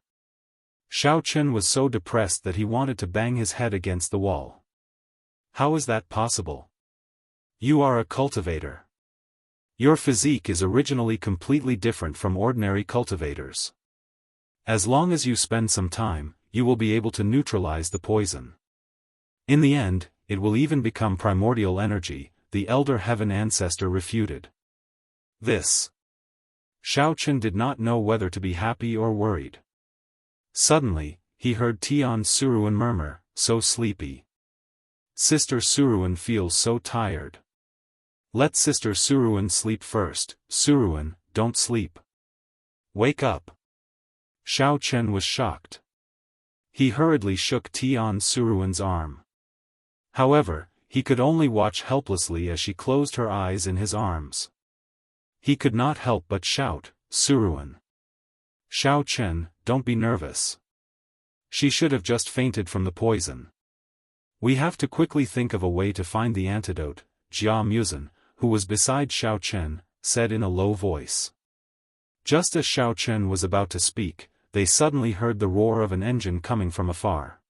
Xiaofan was so depressed that he wanted to bang his head against the wall. "How is that possible? You are a cultivator. Your physique is originally completely different from ordinary cultivators. As long as you spend some time, you will be able to neutralize the poison. In the end, it will even become primordial energy," the Elder Heaven Ancestor refuted. This. Xiaofan did not know whether to be happy or worried. Suddenly, he heard Tian Suruan murmur, "So sleepy. Sister Suruan feels so tired. Let Sister Suruan sleep first. Suruan, don't sleep. Wake up." Xiaofan was shocked. He hurriedly shook Tian Suruan's arm. However, he could only watch helplessly as she closed her eyes in his arms. He could not help but shout, "Suruan. Xiaofan, don't be nervous. She should have just fainted from the poison. We have to quickly think of a way to find the antidote," Jia Muzan, who was beside Xiao Chen, said in a low voice. Just as Xiao Chen was about to speak, they suddenly heard the roar of an engine coming from afar.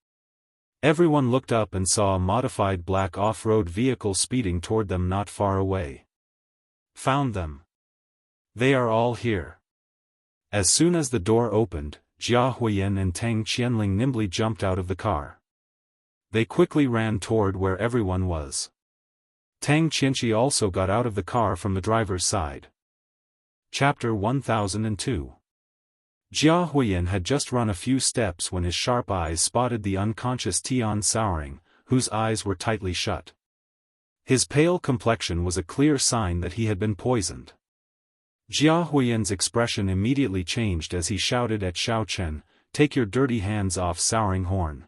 Everyone looked up and saw a modified black off-road vehicle speeding toward them not far away. Found them. They are all here. As soon as the door opened, Jia Huiyan and Tang Qianling nimbly jumped out of the car. They quickly ran toward where everyone was. Tang Qianqi also got out of the car from the driver's side. Chapter 1002. Jia Huiyan had just run a few steps when his sharp eyes spotted the unconscious Tian Souring, whose eyes were tightly shut. His pale complexion was a clear sign that he had been poisoned. Jia Huiyan's expression immediately changed as he shouted at Xiao Chen, "Take your dirty hands off Souring Horn.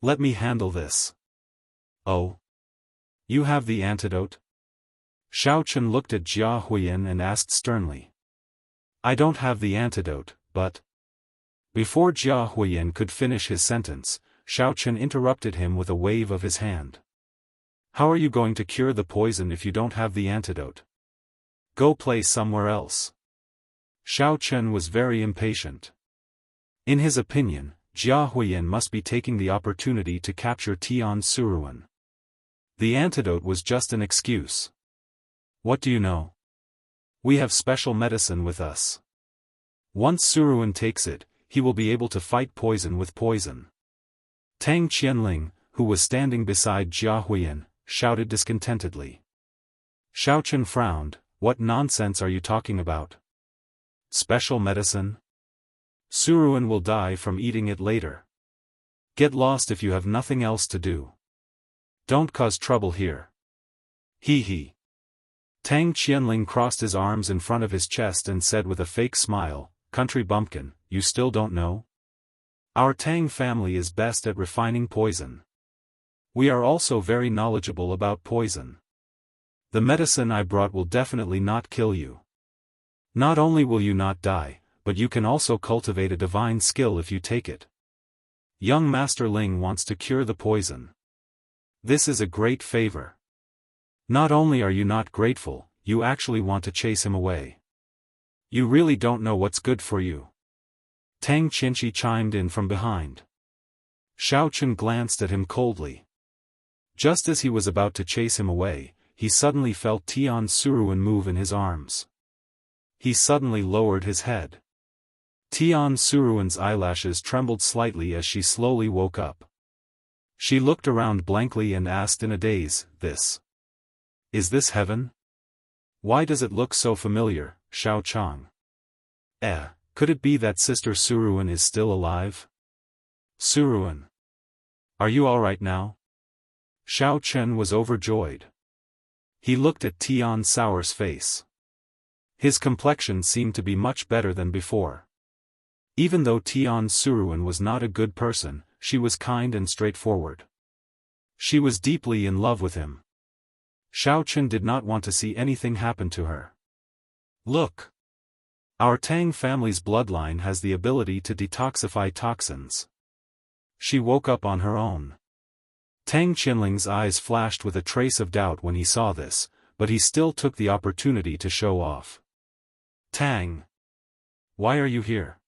Let me handle this." "Oh? You have the antidote?" Xiao Chen looked at Jia Huiyan and asked sternly. "I don't have the antidote, but—" Before Jia Huiyan could finish his sentence, Xiao Chen interrupted him with a wave of his hand. "How are you going to cure the poison if you don't have the antidote? Go play somewhere else." Xiao Chen was very impatient. In his opinion, Jia Huiyan must be taking the opportunity to capture Tian Suruan. The antidote was just an excuse. "What do you know? We have special medicine with us. Once Suruan takes it, he will be able to fight poison with poison." Tang Qianling, who was standing beside Jia Huiyan, shouted discontentedly. Xiao Chen frowned. "What nonsense are you talking about? Special medicine? Suruan will die from eating it later. Get lost if you have nothing else to do. Don't cause trouble here." He. Tang Qianling crossed his arms in front of his chest and said with a fake smile, "Country bumpkin, you still don't know? Our Tang family is best at refining poison. We are also very knowledgeable about poison. The medicine I brought will definitely not kill you. Not only will you not die, but you can also cultivate a divine skill if you take it. Young Master Ling wants to cure the poison. This is a great favor. Not only are you not grateful, you actually want to chase him away. You really don't know what's good for you." Tang Qianqi chimed in from behind. Xiao Chen glanced at him coldly. Just as he was about to chase him away, he suddenly felt Tian Suruan move in his arms. He suddenly lowered his head. Tian Suruan's eyelashes trembled slightly as she slowly woke up. She looked around blankly and asked in a daze, Is this heaven? Why does it look so familiar, Xiao Chang? Could it be that Sister Suruan is still alive? Suruan. Are you all right now? Xiao Chen was overjoyed. He looked at Tian Souer's face. His complexion seemed to be much better than before. Even though Tian Suruan was not a good person, she was kind and straightforward. She was deeply in love with him. Xiao Chen did not want to see anything happen to her. Look! Our Tang family's bloodline has the ability to detoxify toxins. She woke up on her own. Tang Qianling's eyes flashed with a trace of doubt when he saw this, but he still took the opportunity to show off. Tang! Why are you here?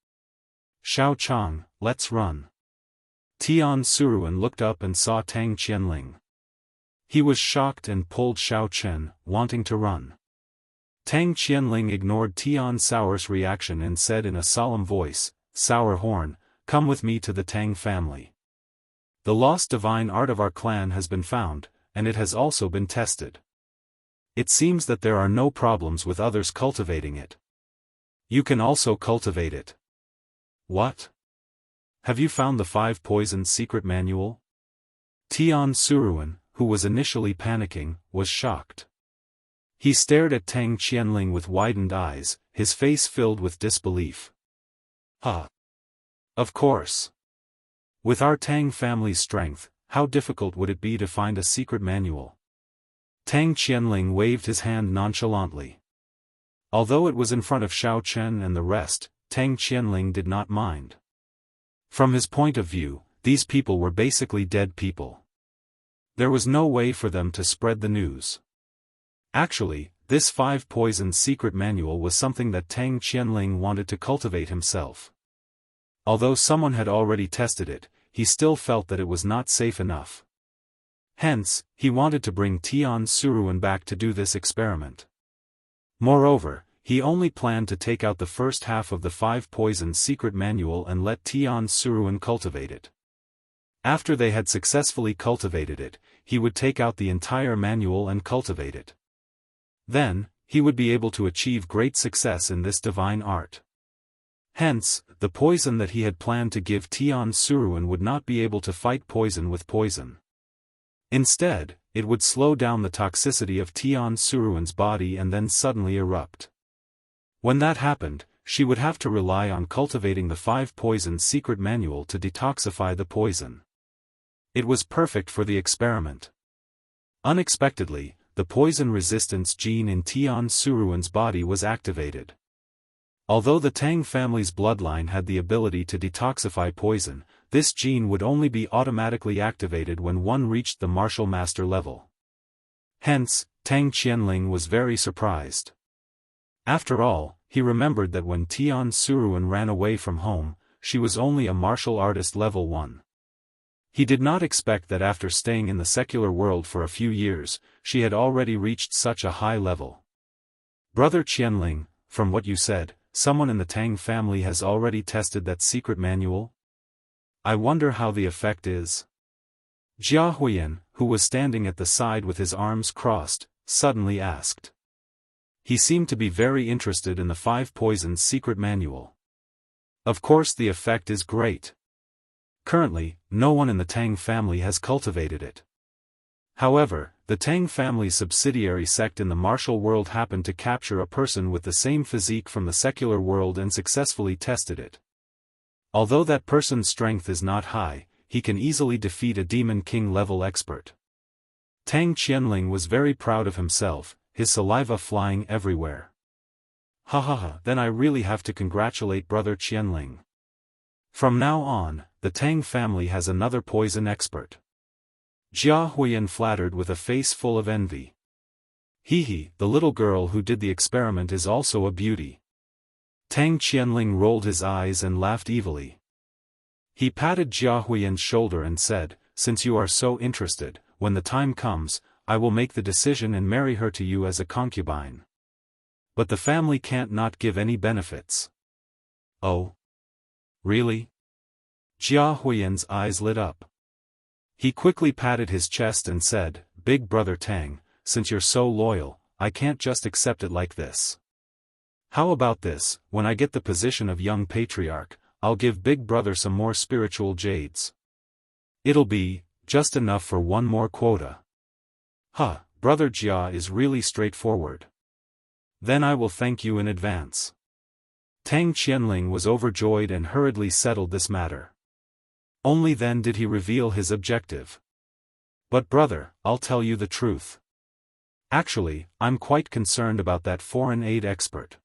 Xiao Chang, let's run. Tian Suruan looked up and saw Tang Qianling. He was shocked and pulled Xiao Chen, wanting to run. Tang Qianling ignored Tian Souer's reaction and said in a solemn voice, Souer Horn, come with me to the Tang family. The lost divine art of our clan has been found, and it has also been tested. It seems that there are no problems with others cultivating it. You can also cultivate it. What? Have you found the 5 Poisons secret manual? Tian Suruan, who was initially panicking, was shocked. He stared at Tang Qianling with widened eyes, his face filled with disbelief. Huh. Of course. With our Tang family's strength, how difficult would it be to find a secret manual? Tang Qianling waved his hand nonchalantly. Although it was in front of Xiao Chen and the rest, Tang Qianling did not mind. From his point of view, these people were basically dead people. There was no way for them to spread the news. Actually, this 5 poisons secret manual was something that Tang Qianling wanted to cultivate himself. Although someone had already tested it, he still felt that it was not safe enough. Hence, he wanted to bring Tian Suruan back to do this experiment. Moreover, he only planned to take out the first half of the 5 poisons secret manual and let Tian Suruan cultivate it. After they had successfully cultivated it, he would take out the entire manual and cultivate it. Then, he would be able to achieve great success in this divine art. Hence, the poison that he had planned to give Tian Suruan would not be able to fight poison with poison. Instead, it would slow down the toxicity of Tian Suruan's body and then suddenly erupt. When that happened, she would have to rely on cultivating the 5 poisons secret manual to detoxify the poison. It was perfect for the experiment. Unexpectedly, the poison resistance gene in Tian Suruan's body was activated. Although the Tang family's bloodline had the ability to detoxify poison, this gene would only be automatically activated when one reached the martial master level. Hence, Tang Qianling was very surprised. After all, he remembered that when Tian Suruan ran away from home, she was only a martial artist level 1. He did not expect that after staying in the secular world for a few years, she had already reached such a high level. Brother Qianling, from what you said, someone in the Tang family has already tested that secret manual? I wonder how the effect is. Jia Huiyan, who was standing at the side with his arms crossed, suddenly asked. He seemed to be very interested in the 5 poisons secret manual. Of course the effect is great. Currently, no one in the Tang family has cultivated it. However, the Tang family's subsidiary sect in the martial world happened to capture a person with the same physique from the secular world and successfully tested it. Although that person's strength is not high, he can easily defeat a Demon King level expert. Tang Qianling was very proud of himself, his saliva flying everywhere. Ha ha ha, then I really have to congratulate Brother Qianling. From now on, the Tang family has another poison expert. Jia Huiyan flattered with a face full of envy. Hee, the little girl who did the experiment is also a beauty. Tang Qianling rolled his eyes and laughed evilly. He patted Jia Huiyan's shoulder and said, since you are so interested, when the time comes, I will make the decision and marry her to you as a concubine. But the family can't not give any benefits. Oh? Really? Jia Huiyan's eyes lit up. He quickly patted his chest and said, Big Brother Tang, since you're so loyal, I can't just accept it like this. How about this, when I get the position of young patriarch, I'll give Big Brother some more spiritual jades. It'll be, just enough for one more quota. Huh, Brother Jia is really straightforward. Then I will thank you in advance. Tang Qianling was overjoyed and hurriedly settled this matter. Only then did he reveal his objective. But brother, I'll tell you the truth. Actually, I'm quite concerned about that foreign aid expert.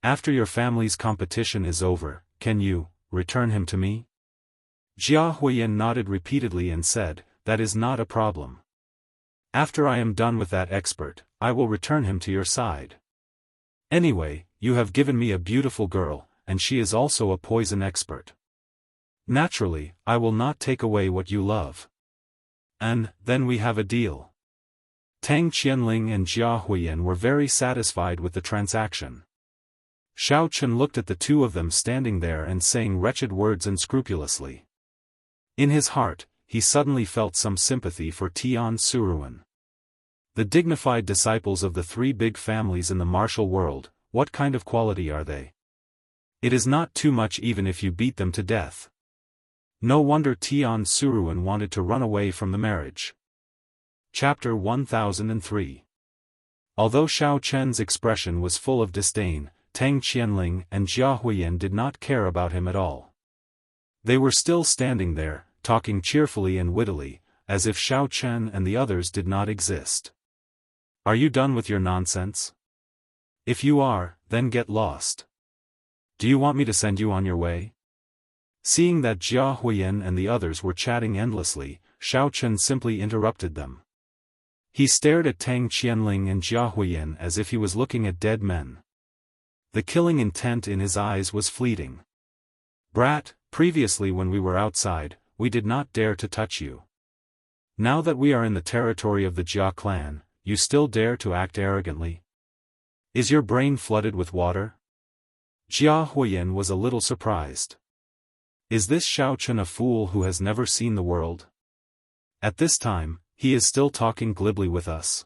After your family's competition is over, can you return him to me? Jia Huiyan nodded repeatedly and said, that is not a problem. After I am done with that expert, I will return him to your side. Anyway, you have given me a beautiful girl, and she is also a poison expert. Naturally, I will not take away what you love. And then we have a deal. Tang Qianling and Jia Huiyan were very satisfied with the transaction. Xiao Chen looked at the two of them standing there and saying wretched words unscrupulously. In his heart, he suddenly felt some sympathy for Tian Suruan. The dignified disciples of the 3 big families in the martial world, what kind of quality are they? It is not too much even if you beat them to death. No wonder Tian Suruan wanted to run away from the marriage. Chapter 1003. Although Xiao Chen's expression was full of disdain, Tang Qianling and Jia Huiyan did not care about him at all. They were still standing there, talking cheerfully and wittily, as if Xiao Chen and the others did not exist. Are you done with your nonsense? If you are, then get lost. Do you want me to send you on your way? Seeing that Jia Huiyan and the others were chatting endlessly, Xiao Chen simply interrupted them. He stared at Tang Qianling and Jia Huiyan as if he was looking at dead men. The killing intent in his eyes was fleeting. Brat, previously when we were outside, we did not dare to touch you. Now that we are in the territory of the Jia clan, you still dare to act arrogantly? Is your brain flooded with water? Jia Huiyan was a little surprised. Is this Xiao Chen a fool who has never seen the world? At this time, he is still talking glibly with us.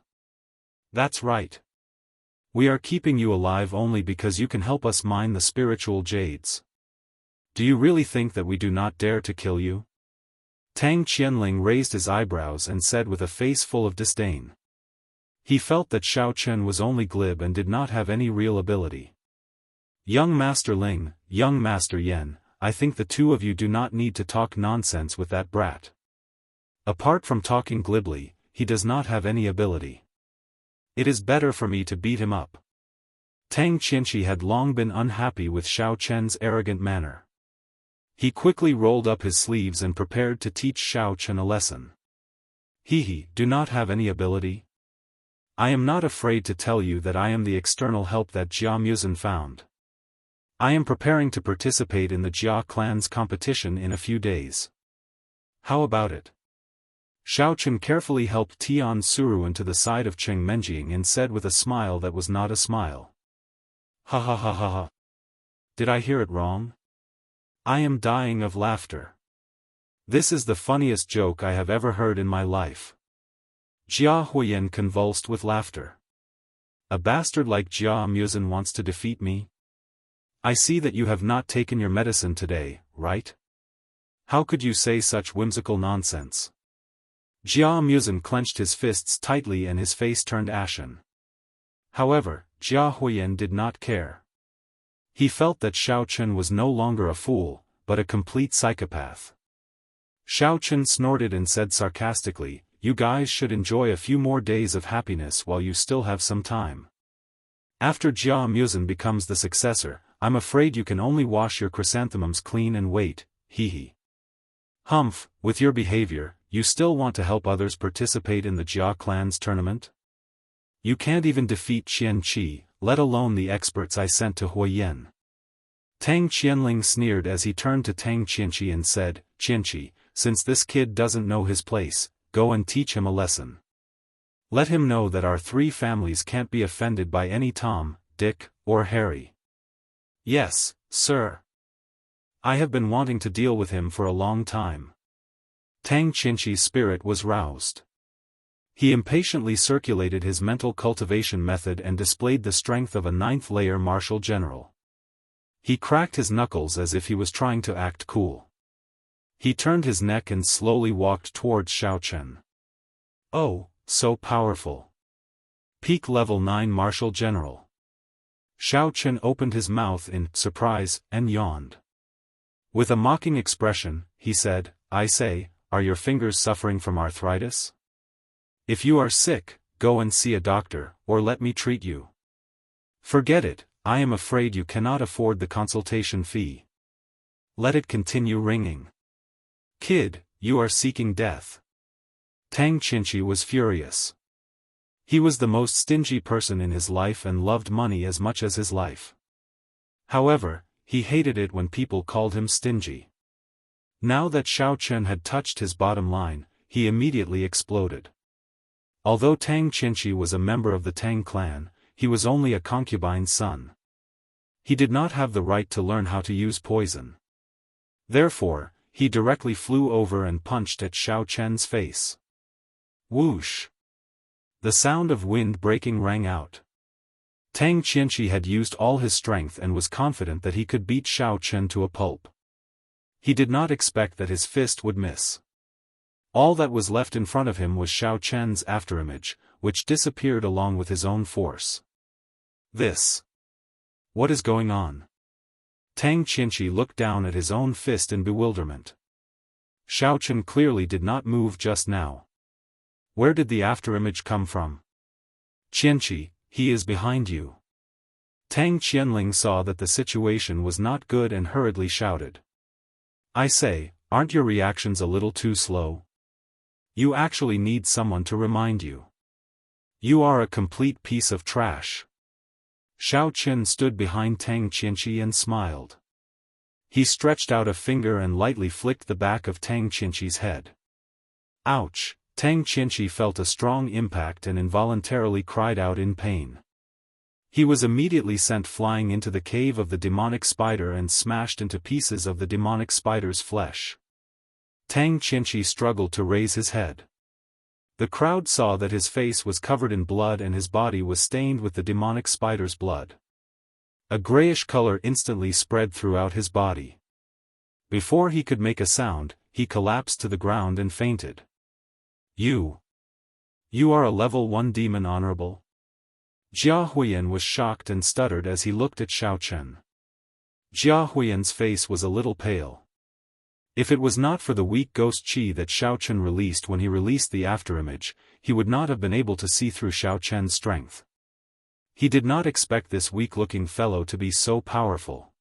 That's right. We are keeping you alive only because you can help us mine the spiritual jades. Do you really think that we do not dare to kill you? Tang Qianling raised his eyebrows and said with a face full of disdain. He felt that Xiao Chen was only glib and did not have any real ability. Young Master Ling, young Master Yan, I think the two of you do not need to talk nonsense with that brat. Apart from talking glibly, he does not have any ability. It is better for me to beat him up. Tang Qianqi had long been unhappy with Xiao Chen's arrogant manner. He quickly rolled up his sleeves and prepared to teach Xiao Chen a lesson. Do not have any ability? I am not afraid to tell you that I am the external help that Jia Muzhen found. I am preparing to participate in the Jia clan's competition in a few days. How about it? Xiao Chen carefully helped Tian Suruan to the side of Cheng Menjing and said with a smile that was not a smile. Ha ha ha ha ha. Did I hear it wrong? I am dying of laughter. This is the funniest joke I have ever heard in my life. Jia Huiyan convulsed with laughter. A bastard like Jia Muzhen wants to defeat me? I see that you have not taken your medicine today, right? How could you say such whimsical nonsense? Jia Muzhen clenched his fists tightly and his face turned ashen. However, Jia Huiyan did not care. He felt that Xiao Chen was no longer a fool, but a complete psychopath. Xiao Chen snorted and said sarcastically, "You guys should enjoy a few more days of happiness while you still have some time. After Jia Muzhen becomes the successor, I'm afraid you can only wash your chrysanthemums clean and wait, hee. Humph, with your behavior, you still want to help others participate in the Jia clan's tournament? You can't even defeat Qian Qi, let alone the experts I sent to Huiyan." Tang Qianling sneered as he turned to Tang Qianqi and said, "Qianqi, since this kid doesn't know his place, go and teach him a lesson. Let him know that our three families can't be offended by any Tom, Dick, or Harry." "Yes, sir. I have been wanting to deal with him for a long time." Tang Qianqi's spirit was roused. He impatiently circulated his mental cultivation method and displayed the strength of a ninth-layer martial general. He cracked his knuckles as if he was trying to act cool. He turned his neck and slowly walked towards Xiao Chen. Oh, so powerful. Peak level 9 martial general. Xiao Chen opened his mouth in surprise and yawned. With a mocking expression, he said, "I say, are your fingers suffering from arthritis? If you are sick, go and see a doctor, or let me treat you. Forget it, I am afraid you cannot afford the consultation fee. Let it continue ringing. Kid, you are seeking death." Tang Qianqi was furious. He was the most stingy person in his life and loved money as much as his life. However, he hated it when people called him stingy. Now that Xiao Chen had touched his bottom line, he immediately exploded. Although Tang Qianqi was a member of the Tang clan, he was only a concubine's son. He did not have the right to learn how to use poison. Therefore, he directly flew over and punched at Xiao Chen's face. Whoosh! The sound of wind breaking rang out. Tang Qianqi had used all his strength and was confident that he could beat Xiao Chen to a pulp. He did not expect that his fist would miss. All that was left in front of him was Xiao Chen's afterimage, which disappeared along with his own force. This. What is going on? Tang Qianqi looked down at his own fist in bewilderment. Xiao Chen clearly did not move just now. Where did the afterimage come from? Qianqi, he is behind you. Tang Qianling saw that the situation was not good and hurriedly shouted. I say, aren't your reactions a little too slow? You actually need someone to remind you. You are a complete piece of trash. Xiao Qin stood behind Tang Qianqi and smiled. He stretched out a finger and lightly flicked the back of Tang Qianqi's head. Ouch! Tang Qianqi felt a strong impact and involuntarily cried out in pain. He was immediately sent flying into the cave of the demonic spider and smashed into pieces of the demonic spider's flesh. Tang Qianqi struggled to raise his head. The crowd saw that his face was covered in blood and his body was stained with the demonic spider's blood. A grayish color instantly spread throughout his body. Before he could make a sound, he collapsed to the ground and fainted. You are a level 1 demon, honorable? Jia Huiyan was shocked and stuttered as he looked at Xiao Chen. Jia Huiyan's face was a little pale. If it was not for the weak ghost chi that Xiao Chen released when he released the afterimage, he would not have been able to see through Xiao Chen's strength. He did not expect this weak-looking fellow to be so powerful.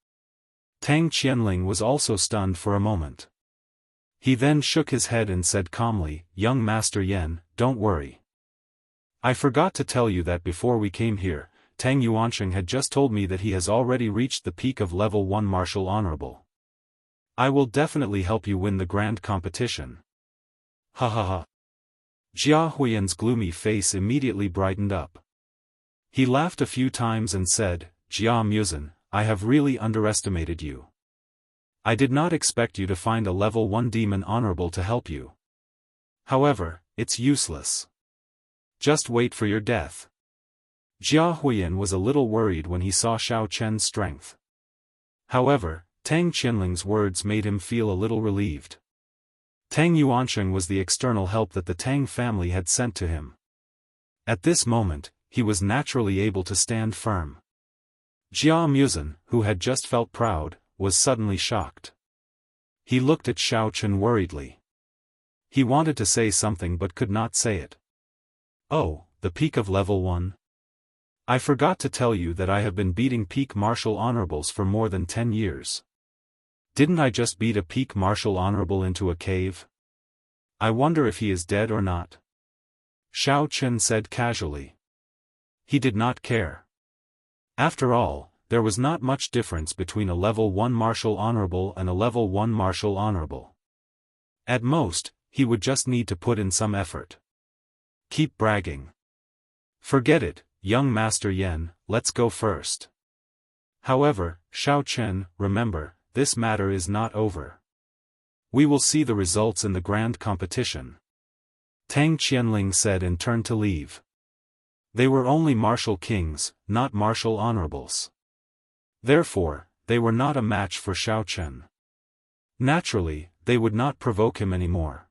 Tang Qianling was also stunned for a moment. He then shook his head and said calmly, "Young Master Yan, don't worry. I forgot to tell you that before we came here, Tang Yuansheng had just told me that he has already reached the peak of level 1 martial honorable. I will definitely help you win the grand competition." Ha ha ha. Jia Huiyan's gloomy face immediately brightened up. He laughed a few times and said, "Jia Muzan, I have really underestimated you. I did not expect you to find a level 1 demon honorable to help you. However, it's useless. Just wait for your death." Jia Huiyan was a little worried when he saw Xiao Chen's strength. However, Tang Qianling's words made him feel a little relieved. Tang Yuansheng was the external help that the Tang family had sent to him. At this moment, he was naturally able to stand firm. Jia Muzan, who had just felt proud, was suddenly shocked. He looked at Xiao Chen worriedly. He wanted to say something but could not say it. "Oh, the peak of level 1? I forgot to tell you that I have been beating peak martial honorables for more than 10 years. Didn't I just beat a peak martial honorable into a cave? I wonder if he is dead or not." Xiao Chen said casually. He did not care. After all, there was not much difference between a level 1 martial honorable and a level 1 martial honorable. At most, he would just need to put in some effort. Keep bragging. Forget it, young Master Yan, let's go first. However, Xiao Chen, remember, this matter is not over. We will see the results in the grand competition. Tang Qianling said and turned to leave. They were only martial kings, not martial honorables. Therefore, they were not a match for Xiao Chen. Naturally, they would not provoke him anymore.